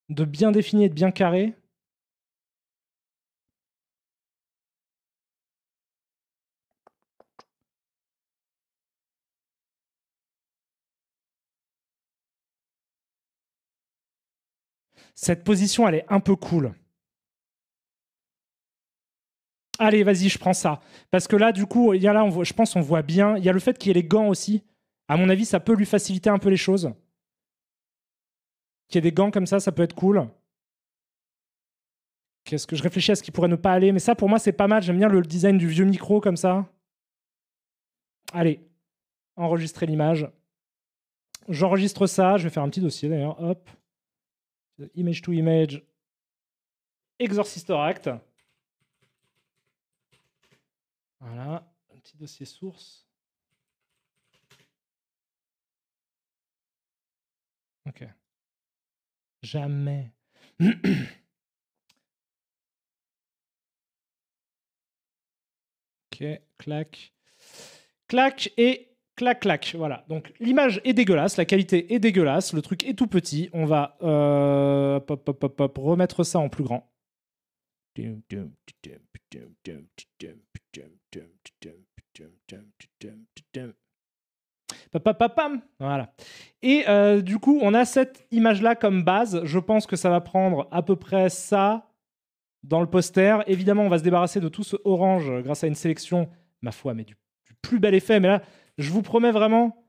de bien défini et de bien carré. Cette position, elle est un peu cool. Allez, vas-y, je prends ça. Parce que là, du coup, il y a là, je pense on voit bien. Il y a le fait qu'il y ait les gants aussi. À mon avis, ça peut lui faciliter un peu les choses. Qu'il y ait des gants comme ça peut être cool. Qu'est-ce que je réfléchis à ce qui pourrait ne pas aller, mais ça pour moi c'est pas mal. J'aime bien le design du vieux micro comme ça. Allez, enregistrer l'image. J'enregistre ça. Je vais faire un petit dossier d'ailleurs. Hop, image to image, Exorcister Act. Voilà, un petit dossier source. Ok. Jamais. Ok. Ok, clac. Clac et clac, clac. Voilà. Donc l'image est dégueulasse, la qualité est dégueulasse, le truc est tout petit. On va remettre ça en plus grand. Voilà. Et du coup, on a cette image-là comme base. Je pense que ça va prendre à peu près ça dans le poster. Évidemment, on va se débarrasser de tout ce orange grâce à une sélection, ma foi, mais du plus bel effet. Mais là, je vous promets vraiment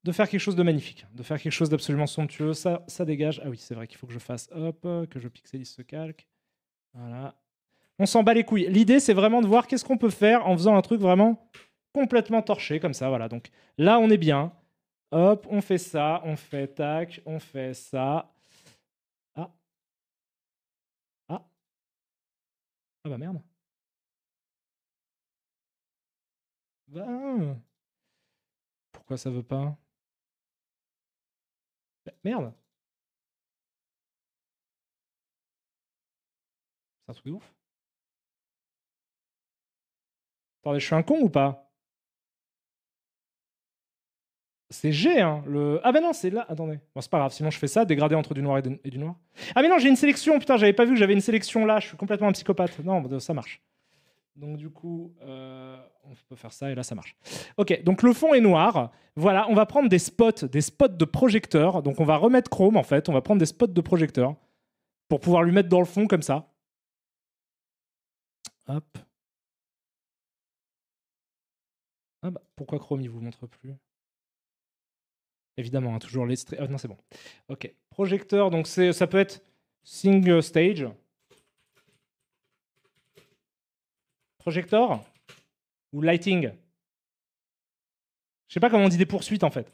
de faire quelque chose de magnifique, de faire quelque chose d'absolument somptueux. Ça dégage. Ah oui, c'est vrai qu'il faut que je fasse, hop, que je pixelise ce calque. Voilà. On s'en bat les couilles. L'idée, c'est vraiment de voir qu'est-ce qu'on peut faire en faisant un truc vraiment complètement torché, comme ça. Voilà. Donc là, on est bien. Hop, on fait ça, on fait tac, on fait ça. Ah. Ah. Ah bah merde. Bah. Pourquoi ça veut pas? Bah, merde. C'est un truc de ouf. Attendez, je suis un con ou pas? C'est G, hein. Ah ben non, c'est là. Attendez. Bon, c'est pas grave, sinon je fais ça, dégrader entre du noir et du noir. Ah mais non, j'ai une sélection. Putain, j'avais pas vu que j'avais une sélection là. Je suis complètement un psychopathe. Non, bah, ça marche. Donc du coup, on peut faire ça et là, ça marche. Ok, donc le fond est noir. Voilà, on va prendre des spots de projecteur. Donc on va remettre Chrome en fait. On va prendre des spots de projecteur pour pouvoir lui mettre dans le fond comme ça. Hop. Ah bah, pourquoi Chrome il vous montre plus? Évidemment, hein, toujours les... Ah non, c'est bon. Ok. Projecteur, donc ça peut être single stage. Projector ou lighting. Je sais pas comment on dit des poursuites en fait.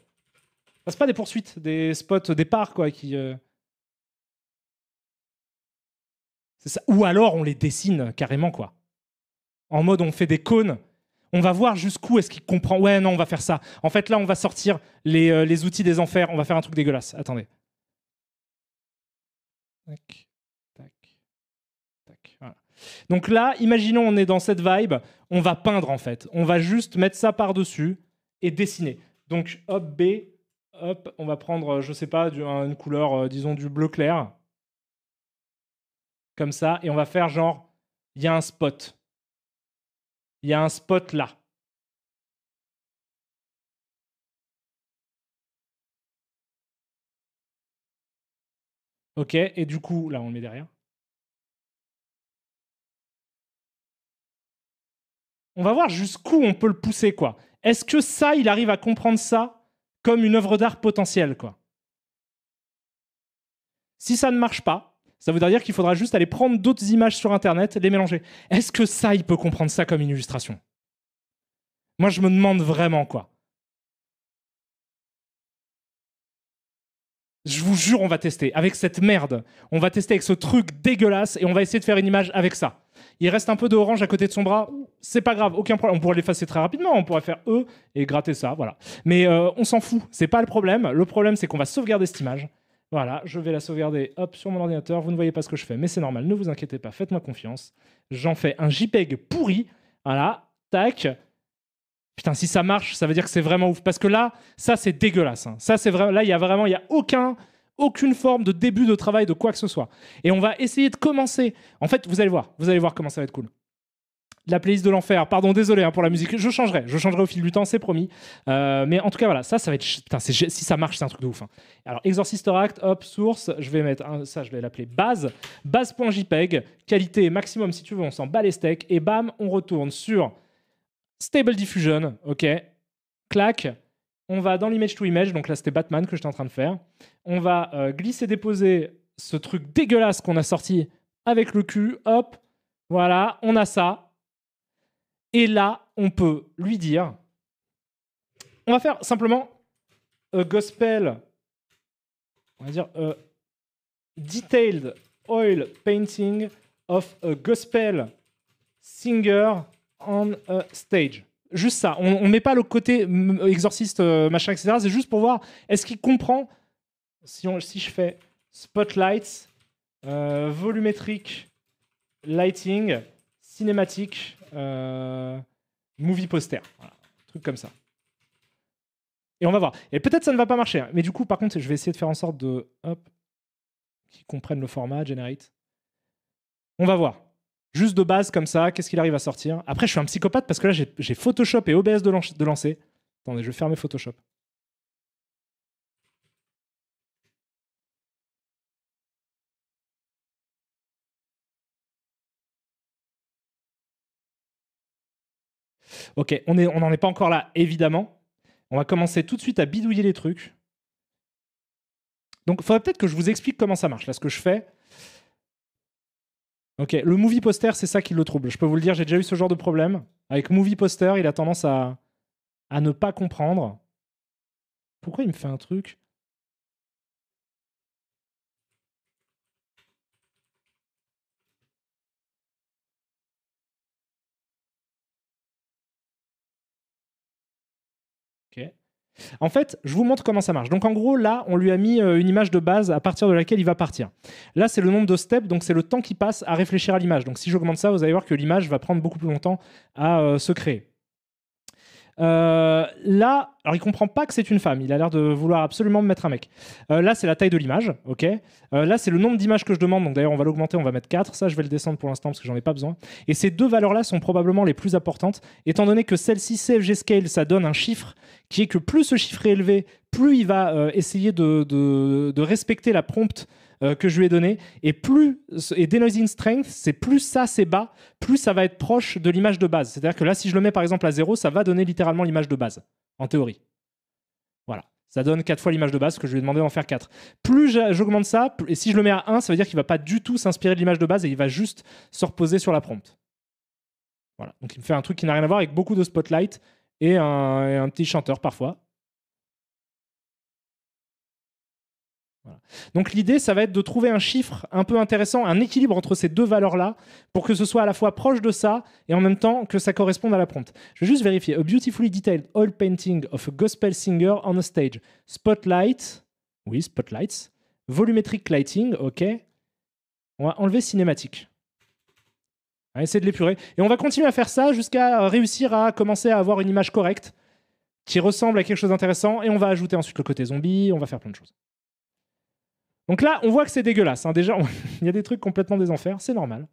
Enfin, c'est pas des poursuites, des spots, des parts quoi qui. C'est ça. Ou alors on les dessine carrément quoi. En mode on fait des cônes. On va voir jusqu'où est-ce qu'il comprend. Ouais non, on va faire ça. En fait là on va sortir les outils des enfers. On va faire un truc dégueulasse. Attendez. Tac, tac, tac. Voilà. Donc là, imaginons on est dans cette vibe. On va peindre en fait. On va juste mettre ça par-dessus et dessiner. Donc hop B. Hop, on va prendre, je sais pas, une couleur, disons du bleu clair. Comme ça. Et on va faire genre, il y a un spot. Il y a un spot là. Ok, et du coup, là, on le met derrière. On va voir jusqu'où on peut le pousser, quoi. Est-ce que ça, il arrive à comprendre ça comme une œuvre d'art potentielle, quoi? Si ça ne marche pas, ça voudra dire qu'il faudra juste aller prendre d'autres images sur Internet, les mélanger. Est-ce que ça, il peut comprendre ça comme une illustration? Moi, je me demande vraiment, quoi. Je vous jure, on va tester. Avec cette merde, on va tester avec ce truc dégueulasse et on va essayer de faire une image avec ça. Il reste un peu d'orange à côté de son bras. C'est pas grave, aucun problème. On pourrait l'effacer très rapidement. On pourrait faire E et gratter ça, voilà. Mais on s'en fout. C'est pas le problème. Le problème, c'est qu'on va sauvegarder cette image. Voilà, je vais la sauvegarder hop, sur mon ordinateur. Vous ne voyez pas ce que je fais, mais c'est normal. Ne vous inquiétez pas, faites-moi confiance. J'en fais un JPEG pourri. Voilà, tac. Putain, si ça marche, ça veut dire que c'est vraiment ouf. Parce que là, ça, c'est dégueulasse. Hein. Ça, c'est vraiment. Là, il y a aucune forme de début de travail de quoi que ce soit. Et on va essayer de commencer. En fait, vous allez voir comment ça va être cool. La playlist de l'enfer. Pardon, désolé hein, pour la musique. Je changerai au fil du temps, c'est promis. Mais en tout cas, voilà, ça va être. Putain, si ça marche, c'est un truc de ouf. Hein. Alors, Exorcist Act, hop, source. Je vais mettre ça, je vais l'appeler base. Base.jpeg. Qualité maximum si tu veux, on s'en bat les steaks. Et bam, on retourne sur Stable Diffusion, ok, clac, on va dans l'image to image, donc là c'était Batman que j'étais en train de faire, on va glisser-déposer ce truc dégueulasse qu'on a sorti avec le cul, hop, voilà, on a ça, et là on peut lui dire, on va faire simplement a gospel, on va dire detailed oil painting of a gospel singer on a stage. Juste ça. On ne met pas le côté exorciste, machin, etc. C'est juste pour voir, est-ce qu'il comprend si je fais spotlights, volumétrique, lighting, cinématique, Movie poster. Voilà. Un truc comme ça. Et on va voir. Et peut-être ça ne va pas marcher. Hein. Mais du coup, par contre, je vais essayer de faire en sorte de... Hop. Qu'ils comprennent le format, generate. On va voir. Juste de base, comme ça, qu'est-ce qu'il arrive à sortir. Après, je suis un psychopathe parce que là, j'ai Photoshop et OBS de lancer. Attendez, je vais fermer Photoshop. Ok, on n'en est pas encore là, évidemment. On va commencer tout de suite à bidouiller les trucs. Donc, il faudrait peut-être que je vous explique comment ça marche. Là, ce que je fais... Ok, le movie poster, c'est ça qui le trouble. Je peux vous le dire, j'ai déjà eu ce genre de problème. Avec movie poster, il a tendance à ne pas comprendre. Pourquoi il me fait un truc? Ok. En fait, je vous montre comment ça marche. Donc en gros, là, on lui a mis une image de base à partir de laquelle il va partir. Là, c'est le nombre de steps, donc c'est le temps qui passe à réfléchir à l'image. Donc si j'augmente ça, vous allez voir que l'image va prendre beaucoup plus longtemps à se créer. Là, alors il comprend pas que c'est une femme. Il a l'air de vouloir absolument me mettre un mec. Là, c'est la taille de l'image, ok. Là, c'est le nombre d'images que je demande. Donc d'ailleurs, on va l'augmenter, on va mettre 4. Ça, je vais le descendre pour l'instant parce que j'en ai pas besoin. Et ces deux valeurs-là sont probablement les plus importantes, étant donné que celle-ci, CFG Scale, ça donne un chiffre qui est que plus ce chiffre est élevé, plus il va essayer de respecter la prompt que je lui ai donné, et denoising strength, c'est plus ça c'est bas, plus ça va être proche de l'image de base. C'est-à-dire que là, si je le mets par exemple à 0, ça va donner littéralement l'image de base, en théorie. Voilà. Ça donne 4 fois l'image de base, que je lui ai demandé d'en faire 4. Plus j'augmente ça, et si je le mets à 1, ça veut dire qu'il ne va pas du tout s'inspirer de l'image de base et il va juste se reposer sur la prompt. Voilà. Donc il me fait un truc qui n'a rien à voir avec beaucoup de spotlight et un petit chanteur parfois. Voilà. Donc l'idée, ça va être de trouver un chiffre un peu intéressant, un équilibre entre ces deux valeurs-là, pour que ce soit à la fois proche de ça et en même temps que ça corresponde à la prompt. Je vais juste vérifier. A beautifully detailed oil painting of a gospel singer on a stage. Spotlight. Oui, spotlights. Volumetric lighting, ok. On va enlever cinématique. On va essayer de l'épurer. Et on va continuer à faire ça jusqu'à réussir à commencer à avoir une image correcte qui ressemble à quelque chose d'intéressant. Et on va ajouter ensuite le côté zombie, on va faire plein de choses. Donc là, on voit que c'est dégueulasse. Hein. Déjà, il y a des trucs complètement des enfers, c'est normal.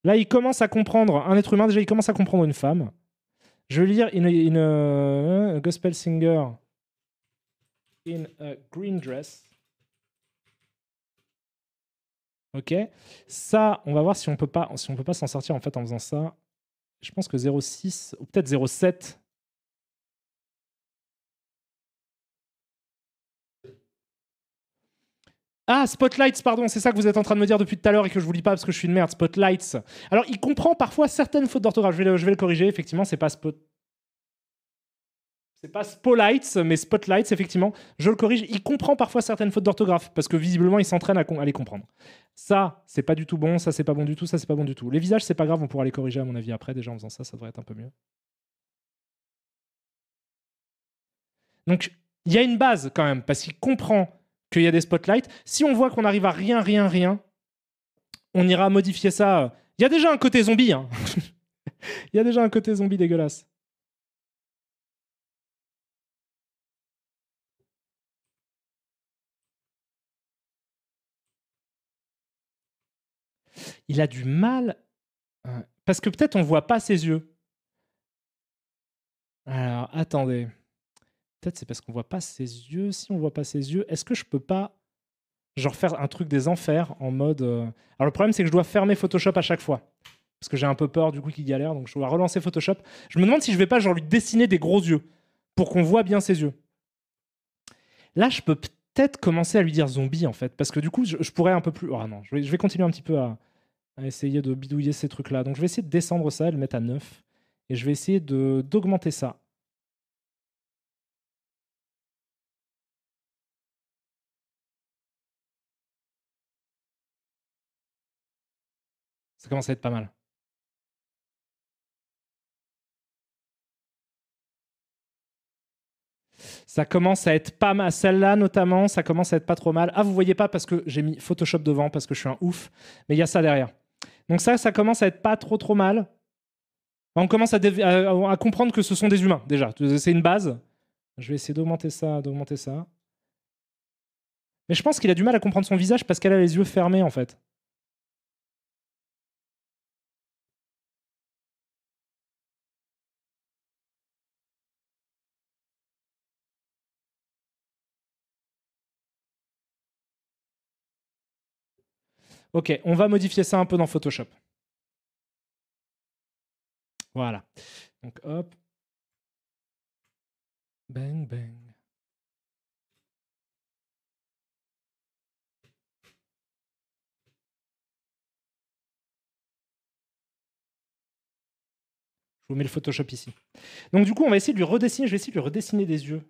Là, il commence à comprendre un être humain. Déjà, il commence à comprendre une femme. Je vais lire a gospel singer in a green dress. Ok. Ça, on va voir si on peut pas s'en sortir en fait en faisant ça. Je pense que 0,6 ou peut-être 0,7. Ah, Spotlights, pardon, c'est ça que vous êtes en train de me dire depuis tout à l'heure et que je vous lis pas parce que je suis une merde. Spotlights. Alors, il comprend parfois certaines fautes d'orthographe. Je vais le corriger, effectivement, c'est pas Spolights, mais Spotlights, effectivement. Je le corrige. Il comprend parfois certaines fautes d'orthographe parce que visiblement, il s'entraîne à les comprendre. Ça, c'est pas du tout bon. Ça, c'est pas bon du tout. Ça, c'est pas bon du tout. Les visages, c'est pas grave. On pourra les corriger, à mon avis, après. Déjà, en faisant ça, ça devrait être un peu mieux. Donc, il y a une base quand même parce qu'il comprend qu'il y a des spotlights. Si on voit qu'on arrive à rien, on ira modifier ça. Il y a déjà un côté zombie. Hein. Il y a déjà un côté zombie dégueulasse. Il a du mal... Parce que peut-être on ne voit pas ses yeux. Alors, attendez. Peut-être c'est parce qu'on ne voit pas ses yeux. Si on ne voit pas ses yeux, est-ce que je peux pas genre faire un truc des enfers en mode... Alors le problème, c'est que je dois fermer Photoshop à chaque fois. Parce que j'ai un peu peur du coup qu'il galère, donc je dois relancer Photoshop. Je me demande si je vais pas genre lui dessiner des gros yeux pour qu'on voit bien ses yeux. Là, je peux peut-être commencer à lui dire zombie en fait, parce que du coup, je pourrais un peu plus... Oh non, je vais continuer un petit peu à essayer de bidouiller ces trucs-là. Donc je vais essayer de descendre ça et le mettre à 9. Et je vais essayer d'augmenter ça. Ça commence à être pas mal. Ça commence à être pas mal. Celle-là, notamment, ça commence à être pas trop mal. Ah, vous voyez pas parce que j'ai mis Photoshop devant, parce que je suis un ouf. Mais il y a ça derrière. Donc ça commence à être pas trop mal. On commence à comprendre que ce sont des humains, déjà. C'est une base. Je vais essayer d'augmenter ça, d'augmenter ça. Mais je pense qu'il a du mal à comprendre son visage parce qu'elle a les yeux fermés, en fait. Ok, on va modifier ça un peu dans Photoshop. Voilà. Donc hop. Bang, bang. Je vous mets le Photoshop ici. Donc du coup, on va essayer de lui redessiner. Je vais essayer de lui redessiner des yeux.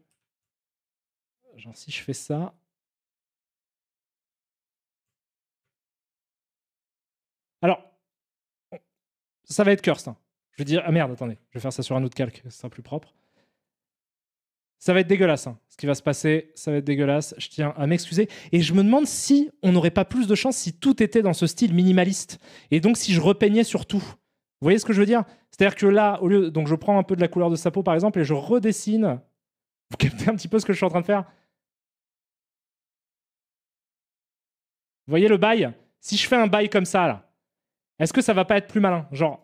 Genre si je fais ça. Alors, ça va être cursed. Hein. Je vais dire, ah merde, attendez, je vais faire ça sur un autre calque, ce sera plus propre. Ça va être dégueulasse, hein. Ce qui va se passer, ça va être dégueulasse. Je tiens à m'excuser. Et je me demande si on n'aurait pas plus de chance si tout était dans ce style minimaliste. Et donc si je repeignais sur tout. Vous voyez ce que je veux dire? C'est-à-dire que là, au lieu, donc je prends un peu de la couleur de sa peau par exemple et je redessine. Vous captez un petit peu ce que je suis en train de faire? Vous voyez le bail? Si je fais un bail comme ça, là, est-ce que ça va pas être plus malin? Genre.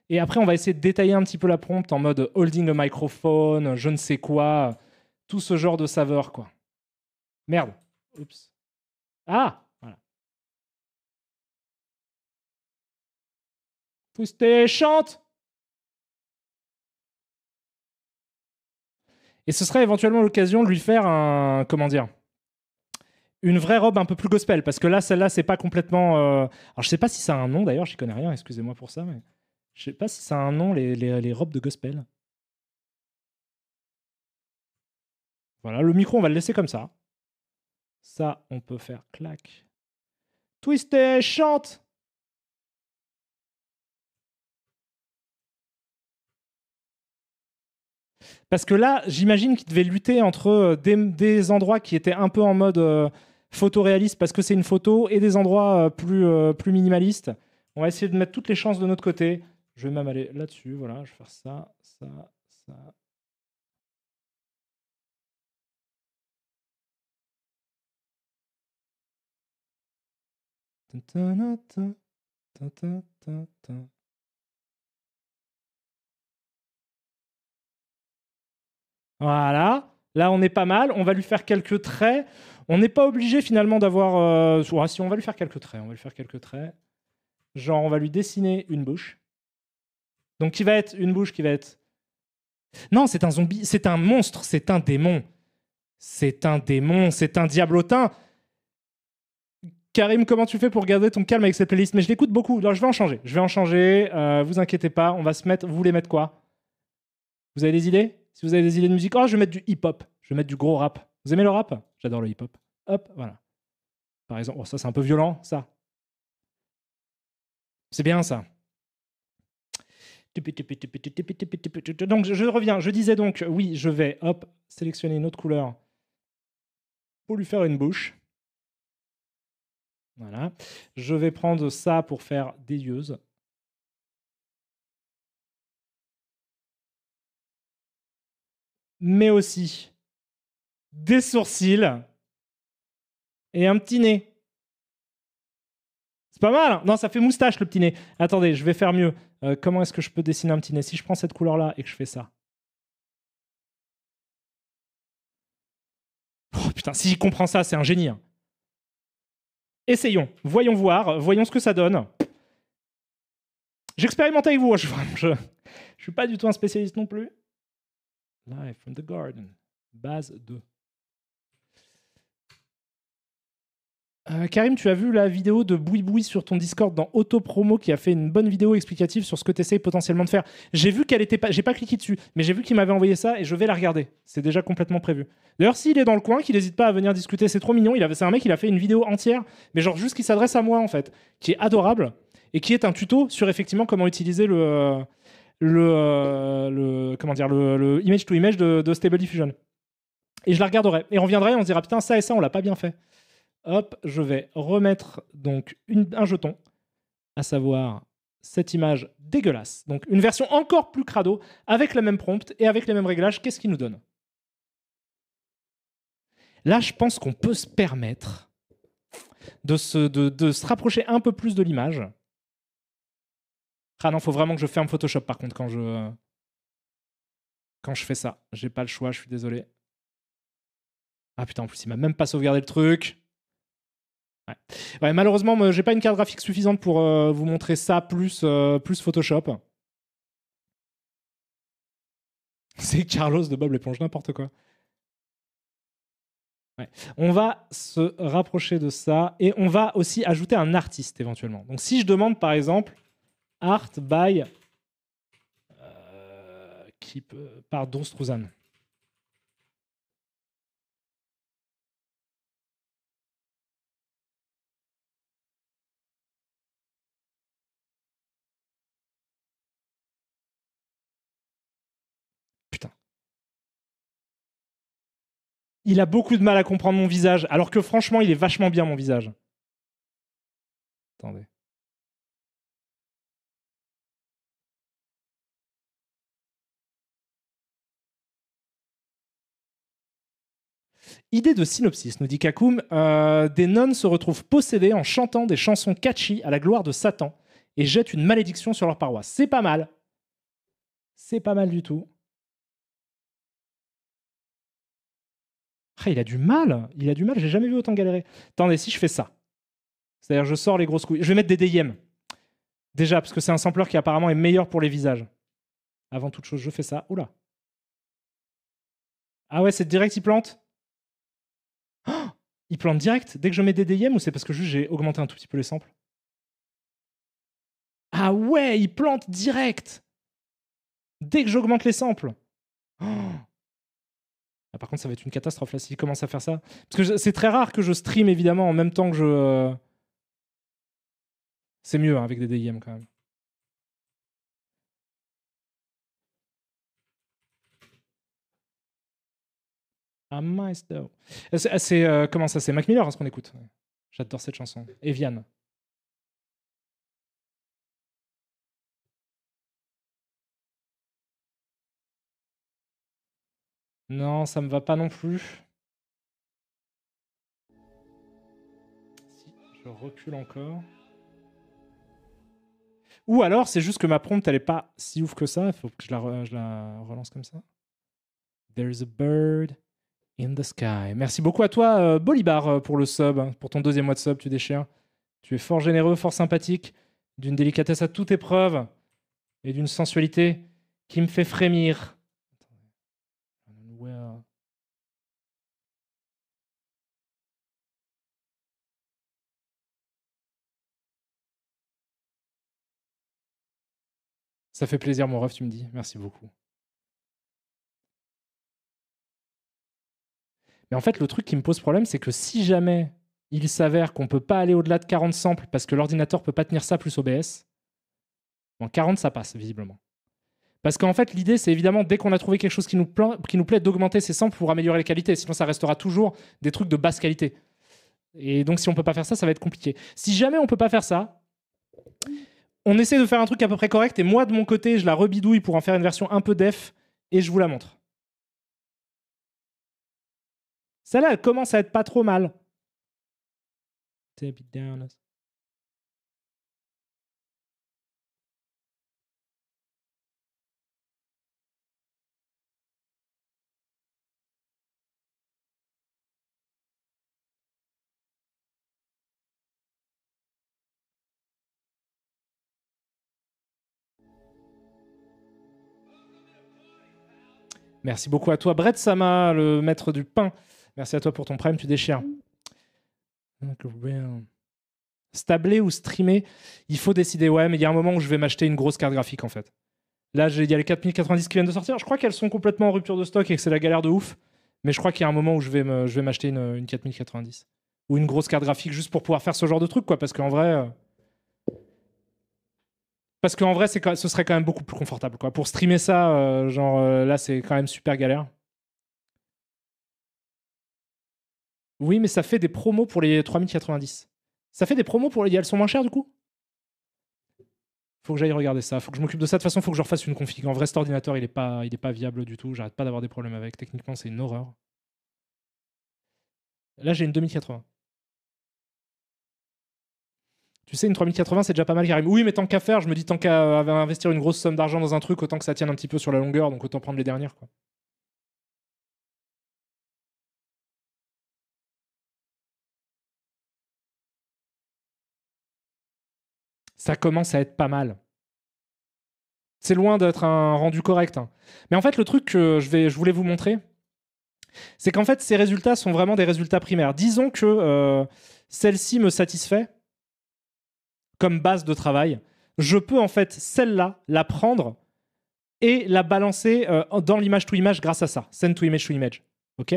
Et après, on va essayer de détailler un petit peu la prompt en mode holding a microphone, je ne sais quoi, tout ce genre de saveur, quoi. Merde. Oups. Ah, voilà. Twisté, chante. Et ce serait éventuellement l'occasion de lui faire un, comment dire, une vraie robe un peu plus gospel, parce que là, celle-là, c'est pas complètement. Alors, je sais pas si ça a un nom d'ailleurs, j'y connais rien, excusez-moi pour ça, mais je sais pas si ça a un nom les robes de gospel. Voilà, le micro, on va le laisser comme ça. Ça, on peut faire clac. Twisté, chante. Parce que là, j'imagine qu'il devait lutter entre des endroits qui étaient un peu en mode photoréaliste parce que c'est une photo et des endroits plus minimalistes. On va essayer de mettre toutes les chances de notre côté. Je vais même aller là-dessus. Voilà, je vais faire ça, ça, ça. Voilà. Là, on est pas mal. On va lui faire quelques traits. On n'est pas obligé finalement d'avoir. Si on va lui faire quelques traits, on va lui faire quelques traits. Genre, on va lui dessiner une bouche. Donc, qui va être une bouche qui va être. Non, c'est un zombie, c'est un monstre, c'est un démon. C'est un démon, c'est un diablotin. Karim, comment tu fais pour garder ton calme avec cette playlist? Mais je l'écoute beaucoup. Alors, je vais en changer. Vous inquiétez pas. On va se mettre. Vous voulez mettre quoi? Vous avez des idées? Si vous avez des idées de musique, oh, je vais mettre du hip-hop. Je vais mettre du gros rap. Vous aimez le rap? J'adore le hip-hop. Hop, voilà. Par exemple, oh, ça c'est un peu violent, ça. C'est bien ça. Donc je reviens. Je disais donc, oui, je vais, hop, sélectionner une autre couleur pour lui faire une bouche. Voilà. Je vais prendre ça pour faire des yeux. Mais aussi des sourcils et un petit nez. C'est pas mal, hein? Non, ça fait moustache le petit nez. Attendez, je vais faire mieux. Comment est-ce que je peux dessiner un petit nez? Si je prends cette couleur-là et que je fais ça. Oh putain, si je comprends ça, c'est un génie. Hein. Essayons, voyons voir, voyons ce que ça donne. J'expérimente avec vous, je suis pas du tout un spécialiste non plus. Live from the garden, base 2. Karim, tu as vu la vidéo de Boui Boui sur ton Discord dans Autopromo qui a fait une bonne vidéo explicative sur ce que tu essayes potentiellement de faire. J'ai vu qu'elle était pas. J'ai pas cliqué dessus, mais j'ai vu qu'il m'avait envoyé ça et je vais la regarder. C'est déjà complètement prévu. D'ailleurs, s'il est dans le coin, qu'il n'hésite pas à venir discuter, c'est trop mignon. C'est un mec, il a fait une vidéo entière, mais genre juste qui s'adresse à moi en fait, qui est adorable et qui est un tuto sur effectivement comment utiliser comment dire, le image to image de Stable Diffusion. Et je la regarderai. Et on reviendra et on se dira, putain, ça et ça, on l'a pas bien fait. Hop, je vais remettre donc un jeton, à savoir cette image dégueulasse. Donc une version encore plus crado, avec la même prompt et avec les mêmes réglages. Qu'est-ce qu'il nous donne? Là, je pense qu'on peut se permettre de se rapprocher un peu plus de l'image. Ah non, faut vraiment que je ferme Photoshop par contre quand je fais ça. J'ai pas le choix, je suis désolé. Ah putain, en plus, il m'a même pas sauvegardé le truc. Ouais, malheureusement, j'ai pas une carte graphique suffisante pour vous montrer ça plus Photoshop. C'est Carlos de Bob l'éponge, n'importe quoi. Ouais. On va se rapprocher de ça et on va aussi ajouter un artiste éventuellement. Donc si je demande par exemple art by par Don Struzan. Putain. Il a beaucoup de mal à comprendre mon visage, alors que franchement, il est vachement bien mon visage. Attendez. Idée de synopsis, nous dit Kakoum. Des nonnes se retrouvent possédées en chantant des chansons catchy à la gloire de Satan et jettent une malédiction sur leur paroisse. C'est pas mal. C'est pas mal du tout. Ah, il a du mal. Il a du mal. J'ai jamais vu autant galérer. Attendez, si je fais ça. C'est-à-dire, je sors les grosses couilles. Je vais mettre des DIM. Déjà, parce que c'est un sampler qui apparemment est meilleur pour les visages. Avant toute chose, je fais ça. Oula. Ah ouais, c'est direct, il plante. Oh, il plante direct dès que je mets des DIM ou c'est parce que juste j'ai augmenté un tout petit peu les samples? Ah ouais, il plante direct dès que j'augmente les samples. Oh. Ah, par contre, ça va être une catastrophe là s'il commence à faire ça. Parce que c'est très rare que je stream évidemment en même temps que je. C'est mieux hein, avec des DIM quand même. Ah, Maestro. Comment ça, c'est Mac Miller hein, ce qu'on écoute. J'adore cette chanson. Evian. Non, ça me va pas non plus. Si, je recule encore. Ou alors, c'est juste que ma prompt, elle est pas si ouf que ça. Il faut que je la relance comme ça. There's a bird in the sky. Merci beaucoup à toi, Bolibar, pour le sub, hein, pour ton deuxième mois de sub, tu déchires. Tu es fort généreux, fort sympathique, d'une délicatesse à toute épreuve et d'une sensualité qui me fait frémir. Ça fait plaisir, mon ref, tu me dis. Merci beaucoup. Mais en fait, le truc qui me pose problème, c'est que si jamais il s'avère qu'on peut pas aller au-delà de 40 samples parce que l'ordinateur peut pas tenir ça plus OBS, en 40, ça passe, visiblement. Parce qu'en fait, l'idée, c'est évidemment, dès qu'on a trouvé quelque chose qui nous plaît, d'augmenter ces samples pour améliorer les qualités. Sinon, ça restera toujours des trucs de basse qualité. Et donc, si on peut pas faire ça, ça va être compliqué. Si jamais on peut pas faire ça, on essaie de faire un truc à peu près correct. Et moi, de mon côté, je la rebidouille pour en faire une version un peu def. Et je vous la montre. Celle-là, elle commence à être pas trop mal. Merci beaucoup à toi, Brett Sama, le maître du pain. Merci à toi pour ton prime, tu déchires. Stabler ou streamer, il faut décider. Ouais, mais il y a un moment où je vais m'acheter une grosse carte graphique en fait. Là, il y a les 4090 qui viennent de sortir. Je crois qu'elles sont complètement en rupture de stock et que c'est la galère de ouf. Mais je crois qu'il y a un moment où je vais m'acheter une 4090. Ou une grosse carte graphique juste pour pouvoir faire ce genre de truc, quoi. Parce qu'en vrai. Parce qu'en vrai, ce serait quand même beaucoup plus confortable, quoi. Pour streamer ça, là, c'est quand même super galère. Oui, mais ça fait des promos pour les 3090. Ça fait des promos pour les... Elles sont moins chères, du coup? Faut que j'aille regarder ça. Faut que je m'occupe de ça. De toute façon, faut que je refasse une config. En vrai, cet ordinateur, il est pas viable du tout. J'arrête pas d'avoir des problèmes avec. Techniquement, c'est une horreur. Là, j'ai une 2080. Tu sais, une 3080, c'est déjà pas mal, Karim. Oui, mais tant qu'à faire, je me dis, tant qu'à investir une grosse somme d'argent dans un truc, autant que ça tienne un petit peu sur la longueur, donc autant prendre les dernières, quoi. Ça commence à être pas mal. C'est loin d'être un rendu correct, hein. Mais en fait, le truc que je voulais vous montrer, c'est qu'en fait, ces résultats sont vraiment des résultats primaires. Disons que celle-ci me satisfait comme base de travail. Je peux en fait, celle-là, la prendre et la balancer dans l'image to image grâce à ça. Send to image to image. OK ?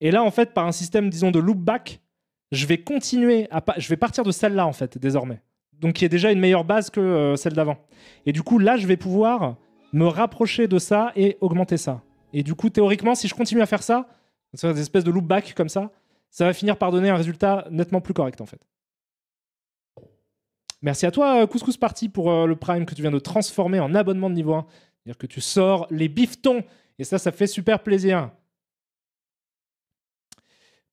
Et là, en fait, par un système, disons, de loopback, je vais continuer je vais partir de celle-là, en fait, désormais. Donc, qui est déjà une meilleure base que celle d'avant. Et du coup, là, je vais pouvoir me rapprocher de ça et augmenter ça. Et du coup, théoriquement, si je continue à faire ça, des espèces de loopback comme ça va finir par donner un résultat nettement plus correct, en fait. Merci à toi, Couscous Party, pour le Prime que tu viens de transformer en abonnement de niveau 1. C'est-à-dire que tu sors les bifetons. Et ça fait super plaisir.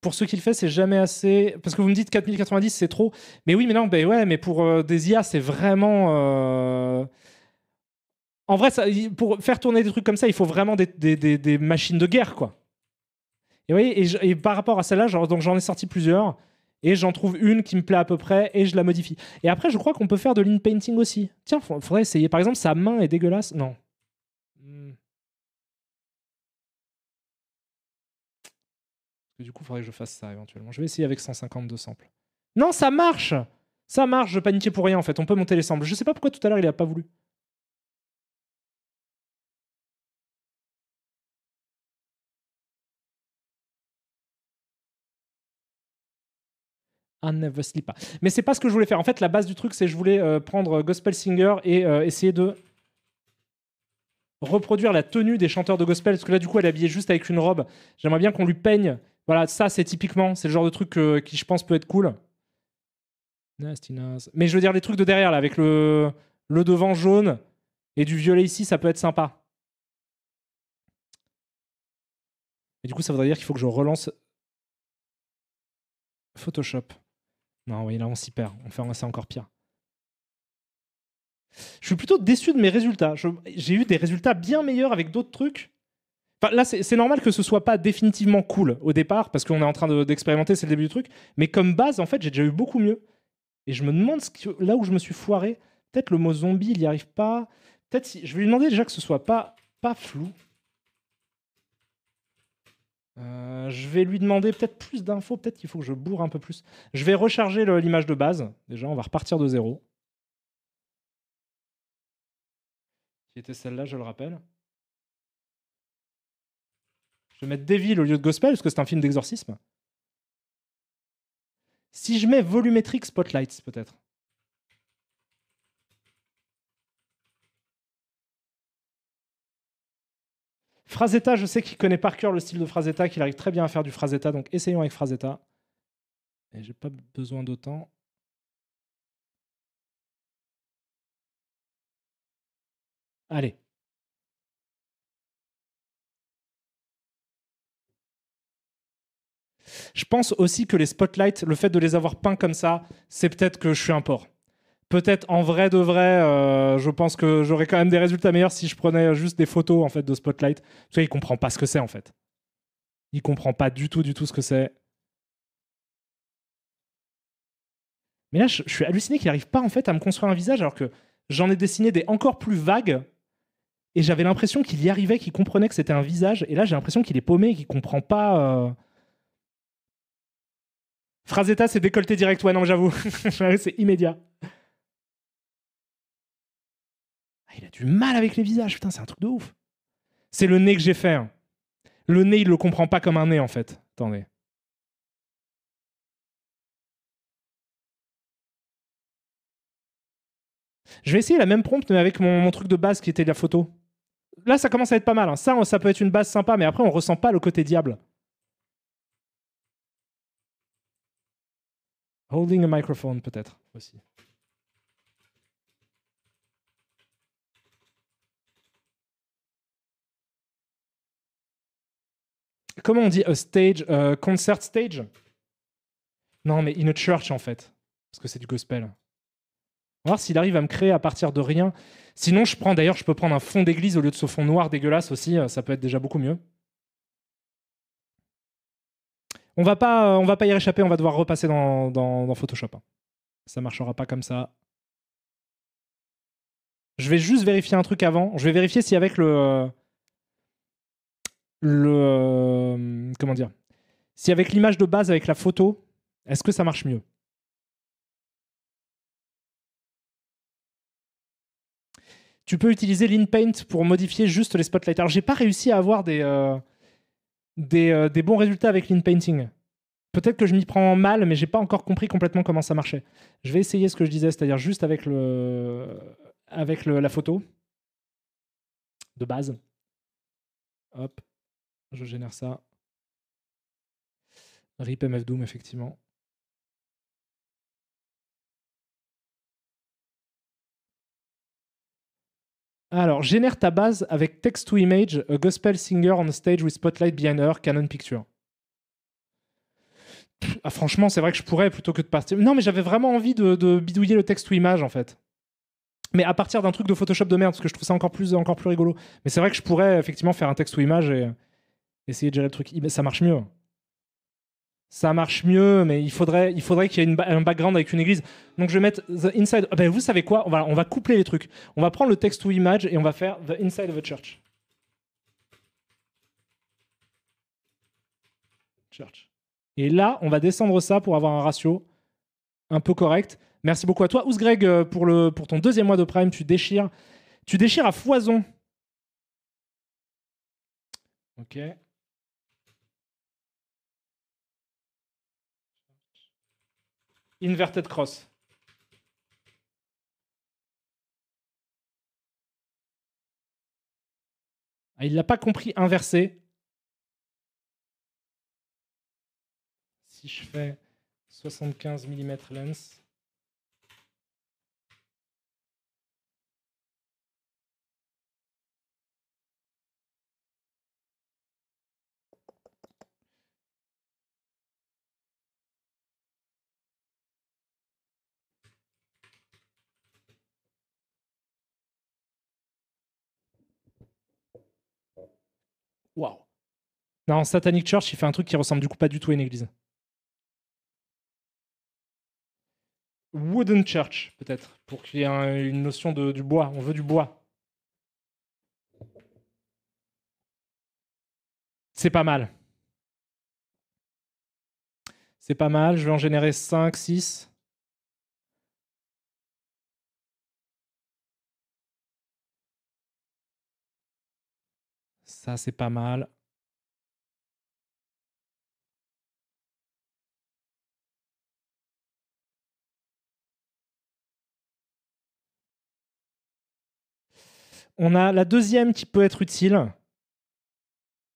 Pour ce qu'il fait, c'est jamais assez. Parce que vous me dites 4090, c'est trop. Mais oui, mais non, ben ouais, mais pour des IA, c'est vraiment. En vrai, pour faire tourner des trucs comme ça, il faut vraiment des machines de guerre, quoi. Et oui, et par rapport à celle-là, donc j'en ai sorti plusieurs. Et j'en trouve une qui me plaît à peu près et je la modifie. Et après, je crois qu'on peut faire de l'in-painting aussi. Tiens, faudrait essayer. Par exemple, sa main est dégueulasse. Non. Du coup, il faudrait que je fasse ça éventuellement. Je vais essayer avec 152 samples. Non, ça marche. Ça marche, je paniquais pour rien en fait. On peut monter les samples. Je sais pas pourquoi tout à l'heure il a pas voulu. I never sleep. Mais c'est pas ce que je voulais faire. En fait, la base du truc, c'est que je voulais prendre Gospel Singer et essayer de reproduire la tenue des chanteurs de gospel. Parce que là, du coup, elle est habillée juste avec une robe. J'aimerais bien qu'on lui peigne. Voilà, ça, c'est typiquement, c'est le genre de truc qui, je pense, peut être cool. Nasty Nas. Mais je veux dire, les trucs de derrière, là, avec le devant jaune et du violet ici, ça peut être sympa. Et du coup, ça voudrait dire qu'il faut que je relance Photoshop. Non, oui, là, on s'y perd. On fait c'est encore pire. Je suis plutôt déçu de mes résultats. J'ai eu des résultats bien meilleurs avec d'autres trucs. Enfin, là, c'est normal que ce soit pas définitivement cool au départ, parce qu'on est en train d'expérimenter, c'est le début du truc. Mais comme base, en fait, j'ai déjà eu beaucoup mieux. Et je me demande là où je me suis foiré. Peut-être le mot zombie, il n'y arrive pas. Peut-être si. Je vais lui demander déjà que ce soit pas flou. Je vais lui demander peut-être plus d'infos. Peut-être qu'il faut que je bourre un peu plus. Je vais recharger l'image de base. Déjà, on va repartir de zéro. Qui était celle-là, je le rappelle. Je vais mettre Devil au lieu de Gospel, parce que c'est un film d'exorcisme. Si je mets Volumetric Spotlights, peut-être. Frazetta, je sais qu'il connaît par cœur le style de Frazetta, qu'il arrive très bien à faire du Frazetta, donc essayons avec Frazetta. Et j'ai pas besoin d'autant. Allez. Je pense aussi que les spotlights, le fait de les avoir peints comme ça, c'est peut-être que je suis un porc. Peut-être en vrai de vrai, je pense que j'aurais quand même des résultats meilleurs si je prenais juste des photos en fait de spotlight. Parce qu'il comprend pas ce que c'est en fait. Il comprend pas du tout ce que c'est. Mais là, je suis halluciné qu'il n'arrive pas en fait à me construire un visage alors que j'en ai dessiné des encore plus vagues et j'avais l'impression qu'il y arrivait, qu'il comprenait que c'était un visage. Et là, j'ai l'impression qu'il est paumé, qu'il comprend pas. Frazetta, c'est décolleté direct. Ouais, non, j'avoue, c'est immédiat. Ah, il a du mal avec les visages, putain, c'est un truc de ouf. C'est le nez que j'ai fait. Hein. Le nez, il le comprend pas comme un nez en fait. Attendez. Je vais essayer la même prompt, mais avec mon truc de base qui était la photo. Là, ça commence à être pas mal. Hein. Ça peut être une base sympa, mais après, on ressent pas le côté diable. Holding a microphone, peut-être, aussi. Comment on dit a stage, concert stage? Non, mais in a church, en fait. Parce que c'est du gospel. On va voir s'il arrive à me créer à partir de rien. Sinon, je peux prendre un fond d'église au lieu de ce fond noir dégueulasse aussi. Ça peut être déjà beaucoup mieux. On va pas y réchapper. On va devoir repasser dans Photoshop. Hein. Ça marchera pas comme ça. Je vais juste vérifier un truc avant. Je vais vérifier si avec comment dire, si avec l'image de base, avec la photo, est-ce que ça marche mieux? Tu peux utiliser l'InPaint pour modifier juste les spotlights. Alors, j'ai pas réussi à avoir des bons résultats avec l'InPainting. Peut-être que je m'y prends mal, mais j'ai pas encore compris complètement comment ça marchait. Je vais essayer ce que je disais, c'est-à-dire juste avec la photo de base. Hop, je génère ça. RIP MF Doom, effectivement. Alors, génère ta base avec text to image, a gospel singer on a stage with spotlight behind her, Canon picture. Ah, franchement, c'est vrai que je pourrais plutôt que de partir. Non, mais j'avais vraiment envie de bidouiller le text to image en fait. Mais à partir d'un truc de Photoshop de merde, parce que je trouve ça encore plus rigolo. Mais c'est vrai que je pourrais effectivement faire un text to image et essayer de gérer le truc. Ça marche mieux. Ça marche mieux, mais il faudrait qu'il y ait un background avec une église. Donc je vais mettre the inside. Ah ben, vous savez quoi, on va coupler les trucs. On va prendre le text to image et on va faire the inside of a church. Church. Et là, on va descendre ça pour avoir un ratio un peu correct. Merci beaucoup à toi. Ousgreg, pour ton deuxième mois de Prime, tu déchires à foison. Ok. Inverted cross. Ah, il l'a pas compris inversé. Si je fais 75 mm lens. Waouh. Non, Satanic Church, il fait un truc qui ressemble du coup pas du tout à une église. Wooden Church, peut-être, pour qu'il y ait une notion du bois. On veut du bois. C'est pas mal. C'est pas mal. Je vais en générer 5, 6. Ça, c'est pas mal. On a la deuxième qui peut être utile.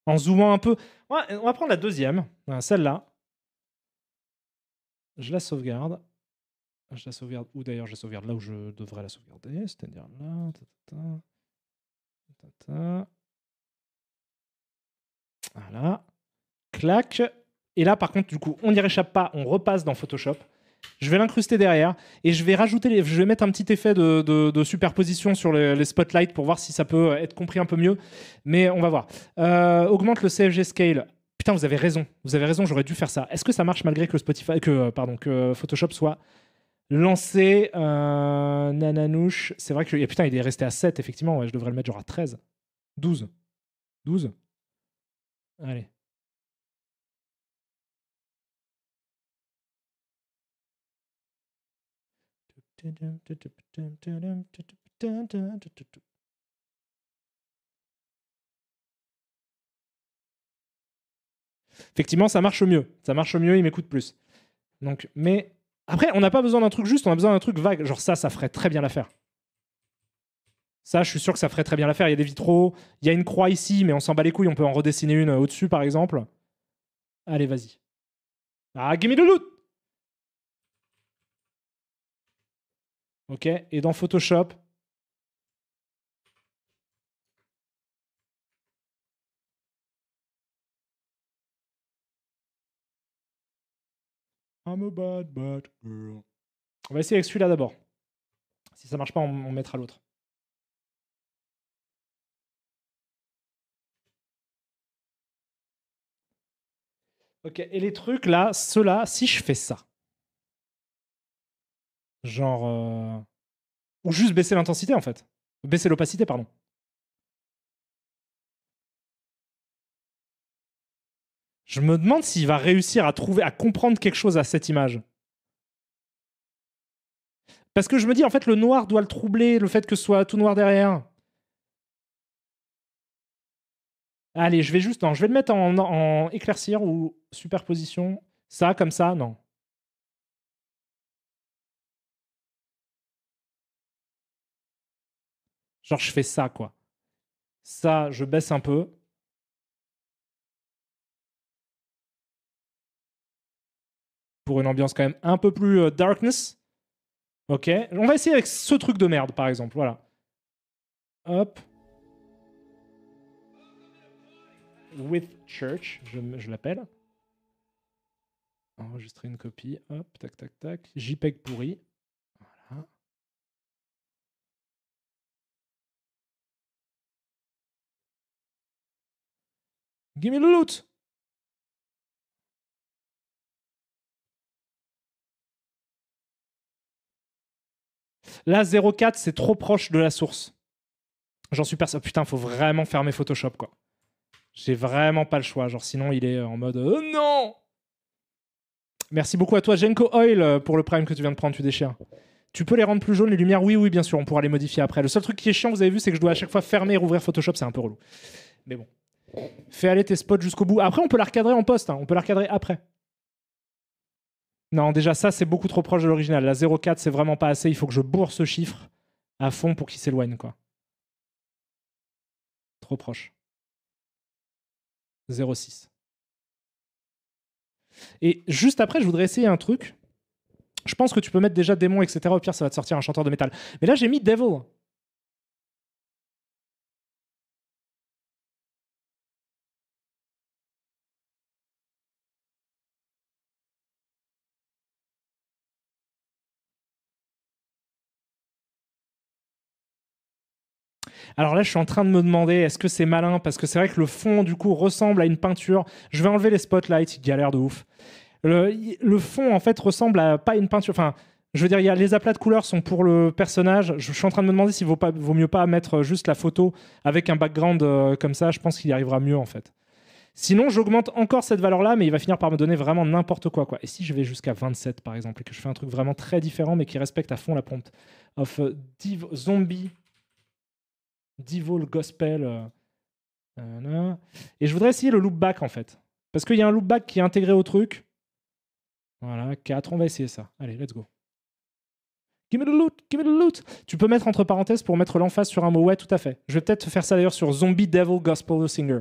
En zoomant un peu. Ouais, on va prendre la deuxième. Celle-là. Je la sauvegarde. Je la sauvegarde où d'ailleurs? Je la sauvegarde là où je devrais la sauvegarder. C'est-à-dire là. Voilà. Clac. Et là, par contre, du coup, on n'y réchappe pas. On repasse dans Photoshop. Je vais l'incruster derrière et je vais je vais mettre un petit effet de superposition sur les spotlights pour voir si ça peut être compris un peu mieux. Mais on va voir. Augmente le CFG scale. Putain, vous avez raison. J'aurais dû faire ça. Est-ce que ça marche malgré que que Photoshop soit lancé? Nananouche. C'est vrai que putain, il est resté à 7, effectivement. Ouais, je devrais le mettre genre à 13. 12. 12. Allez. Effectivement, ça marche mieux. Il m'écoute plus. Donc, mais après, on n'a pas besoin d'un truc juste, on a besoin d'un truc vague. Genre ça ferait très bien l'affaire. Ça, je suis sûr que ça ferait très bien l'affaire. Il y a des vitraux, il y a une croix ici, mais on s'en bat les couilles, on peut en redessiner une au-dessus, par exemple. Allez, vas-y. Ah, give me the loot. Ok, et dans Photoshop, I'm a bad, bad girl. On va essayer avec celui-là d'abord. Si ça marche pas, on mettra l'autre. Ok, et les trucs là, ceux-là, si je fais ça, genre... Ou juste baisser l'intensité en fait. Baisser l'opacité, pardon. Je me demande s'il va réussir à trouver, à comprendre quelque chose à cette image. Parce que je me dis, en fait, le noir doit le troubler, le fait que ce soit tout noir derrière. Allez, je vais juste... Non, je vais le mettre en éclaircir ou superposition. Ça, comme ça, non. Genre, je fais ça, quoi. Ça, je baisse un peu. Pour une ambiance quand même un peu plus darkness. Ok. On va essayer avec ce truc de merde, par exemple. Voilà. Hop. With Church, je l'appelle. Enregistrer une copie. Hop, tac, tac, tac. JPEG pourri. Voilà. Give me the loot. Là, 0,4, c'est trop proche de la source. J'en suis persuadé. Putain, faut vraiment fermer Photoshop, quoi. J'ai vraiment pas le choix. Genre, sinon, il est en mode non. Merci beaucoup à toi, Genko Oil, pour le prime que tu viens de prendre. Tu déchires. Tu peux les rendre plus jaunes, les lumières? Oui, oui, bien sûr. On pourra les modifier après. Le seul truc qui est chiant, vous avez vu, c'est que je dois à chaque fois fermer et rouvrir Photoshop. C'est un peu relou. Mais bon. Fais aller tes spots jusqu'au bout. Après, on peut la recadrer en post. Hein. On peut la recadrer après. Non, déjà, ça, c'est beaucoup trop proche de l'original. La 0,4, c'est vraiment pas assez. Il faut que je bourre ce chiffre à fond pour qu'il s'éloigne, quoi. Trop proche. 0,6. Et juste après, je voudrais essayer un truc. Je pense que tu peux mettre déjà démon, etc. Au pire, ça va te sortir un chanteur de métal. Mais là, j'ai mis devil. Alors là, je suis en train de me demander, est-ce que c'est malin? Parce que c'est vrai que le fond, du coup, ressemble à une peinture. Je vais enlever les spotlights, il galère de ouf. Le fond, en fait, ressemble à pas une peinture. Enfin, je veux dire, les aplats de couleurs sont pour le personnage. Je suis en train de me demander s'il vaut mieux pas mettre juste la photo avec un background comme ça. Je pense qu'il y arrivera mieux, en fait. Sinon, j'augmente encore cette valeur-là, mais il va finir par me donner vraiment n'importe quoi, quoi. Et si je vais jusqu'à 27, par exemple, et que je fais un truc vraiment très différent, mais qui respecte à fond la prompt of zombie, devil gospel. Et je voudrais essayer le loopback, en fait. Parce qu'il y a un loopback qui est intégré au truc. Voilà, 4, on va essayer ça. Allez, let's go. Give me the loot, give me the loot. Tu peux mettre entre parenthèses pour mettre l'emphase sur un mot. Ouais, tout à fait. Je vais peut-être faire ça d'ailleurs sur Zombie Devil Gospel Singer.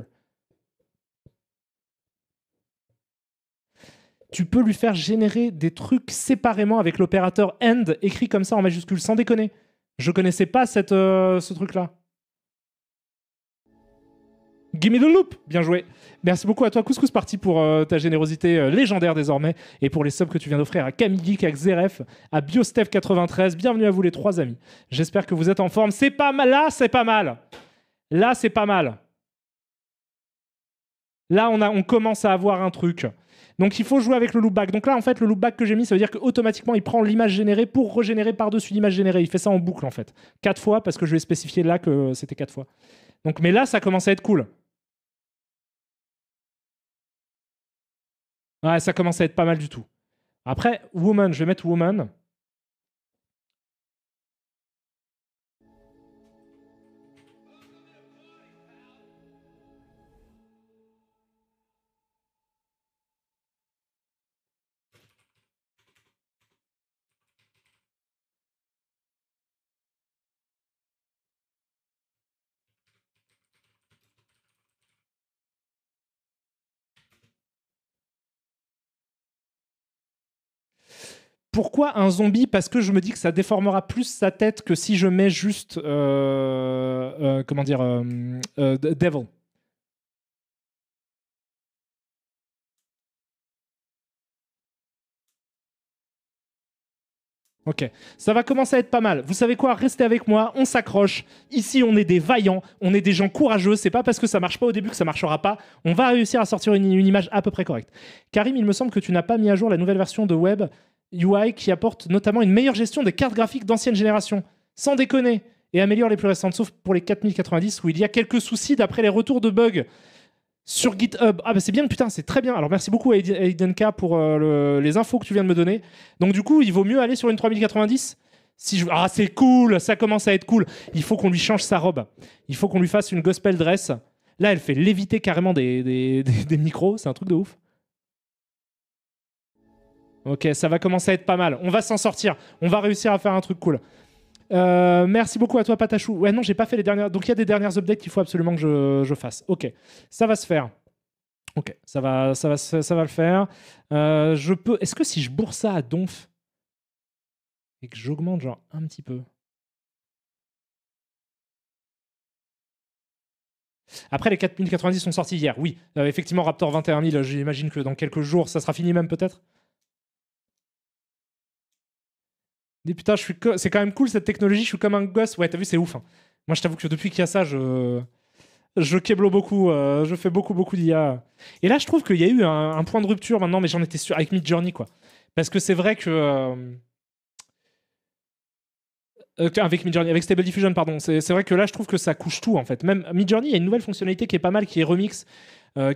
Tu peux lui faire générer des trucs séparément avec l'opérateur AND écrit comme ça en majuscule, sans déconner. Je connaissais pas ce truc-là. Gimme the loop. Bien joué. Merci beaucoup à toi, Couscous Party, pour ta générosité légendaire désormais et pour les subs que tu viens d'offrir à Camille Geek, à Xeref, à BioStev93. Bienvenue à vous les trois amis. J'espère que vous êtes en forme. C'est pas mal. Là, c'est pas mal. Là, c'est pas mal. Là, on commence à avoir un truc. Donc, il faut jouer avec le loopback. Donc là, en fait, le loopback que j'ai mis, ça veut dire qu'automatiquement, il prend l'image générée pour régénérer par-dessus l'image générée. Il fait ça en boucle, en fait. 4 fois, parce que je lui ai spécifié là que c'était 4 fois. Donc, mais là, ça commence à être cool. Ouais, ça commence à être pas mal du tout. Après, woman, je vais mettre woman. Pourquoi un zombie? Parce que je me dis que ça déformera plus sa tête que si je mets juste comment dire Devil. Ok, ça va commencer à être pas mal. Vous savez quoi? Restez avec moi, on s'accroche. Ici, on est des vaillants, on est des gens courageux. C'est pas parce que ça marche pas au début que ça marchera pas. On va réussir à sortir une image à peu près correcte. Karim, il me semble que tu n'as pas mis à jour la nouvelle version de Web UI qui apporte notamment une meilleure gestion des cartes graphiques d'ancienne génération. Sans déconner. Et améliore les plus récentes, sauf pour les 4090 où il y a quelques soucis d'après les retours de bugs sur GitHub. Ah bah c'est bien, putain, c'est très bien. Alors merci beaucoup à Aidenka pour les infos que tu viens de me donner. Donc du coup, il vaut mieux aller sur une 3090 si je... Ah c'est cool, ça commence à être cool. Il faut qu'on lui change sa robe. Il faut qu'on lui fasse une gospel dress. Là, elle fait léviter carrément des micros, c'est un truc de ouf. Ok, ça va commencer à être pas mal. On va s'en sortir. On va réussir à faire un truc cool. Merci beaucoup à toi, Patachou. Ouais, non, j'ai pas fait les dernières. Donc, il y a des dernières updates qu'il faut absolument que je fasse. Ok, ça va se faire. Ok, ça va le faire. Je peux. Est-ce que si je bourre ça à donf et que j'augmente genre un petit peu. Après, les 4090 sont sortis hier. Oui, effectivement, Raptor 21000, j'imagine que dans quelques jours, ça sera fini même peut-être. Dis putain, c'est quand même cool cette technologie, je suis comme un gosse. Ouais, t'as vu, c'est ouf, hein. Moi, je t'avoue que depuis qu'il y a ça, je keblo beaucoup, je fais beaucoup d'IA. Et là, je trouve qu'il y a eu un point de rupture maintenant, mais j'en étais sûr, avec Midjourney, quoi. Parce que c'est vrai que... avec Midjourney, avec Stable Diffusion, pardon. C'est vrai que là, je trouve que ça couche tout, en fait. Même Midjourney, il y a une nouvelle fonctionnalité qui est pas mal, qui est Remix,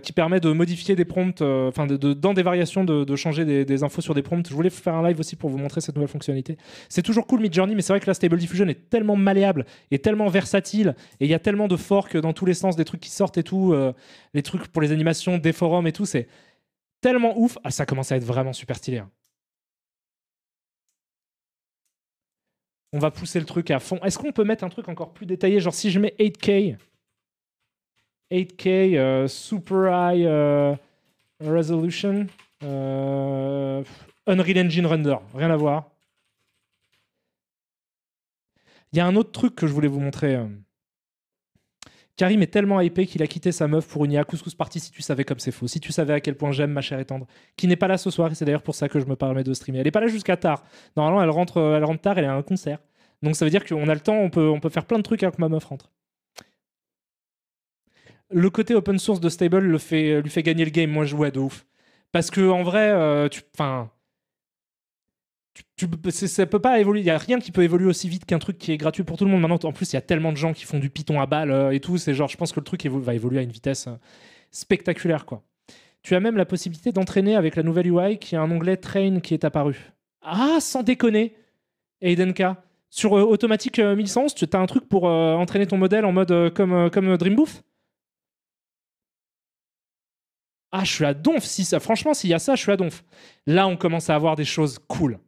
qui permet de modifier des prompts, enfin, dans des variations, de changer des infos sur des prompts. Je voulais faire un live aussi pour vous montrer cette nouvelle fonctionnalité. C'est toujours cool, Midjourney, mais c'est vrai que la Stable Diffusion est tellement malléable et tellement versatile, et il y a tellement de forks dans tous les sens, des trucs qui sortent et tout, les trucs pour les animations, des forums et tout, c'est tellement ouf. Ah, ça commence à être vraiment super stylé, hein. On va pousser le truc à fond. Est-ce qu'on peut mettre un truc encore plus détaillé? Genre si je mets 8K, 8K Super High Resolution, Unreal Engine Render, rien à voir. Il y a un autre truc que je voulais vous montrer. Karim est tellement hypé qu'il a quitté sa meuf pour une IA couscous party. Si tu savais comme c'est faux, si tu savais à quel point j'aime ma chère et tendre, qui n'est pas là ce soir, et c'est d'ailleurs pour ça que je me permets de streamer. Elle n'est pas là jusqu'à tard. Normalement, elle rentre tard, elle est à un concert. Donc ça veut dire qu'on a le temps, on peut faire plein de trucs avant que ma meuf rentre. Le côté open source de Stable lui fait gagner le game. Moi, je jouais de ouf. Parce que en vrai, ça peut pas évoluer. Il y a rien qui peut évoluer aussi vite qu'un truc qui est gratuit pour tout le monde. Maintenant, en plus, il y a tellement de gens qui font du Python à balles et tout. C'est genre, je pense que le truc va évoluer à une vitesse spectaculaire, quoi. Tu as même la possibilité d'entraîner avec la nouvelle UI qui a un onglet Train qui est apparu. Ah, sans déconner, Aidenka. Sur Automatic 1111, tu as un truc pour entraîner ton modèle en mode comme Dream Booth. Ah, je suis à donf. Franchement, s'il y a ça, je suis à donf. Là, on commence à avoir des choses cool.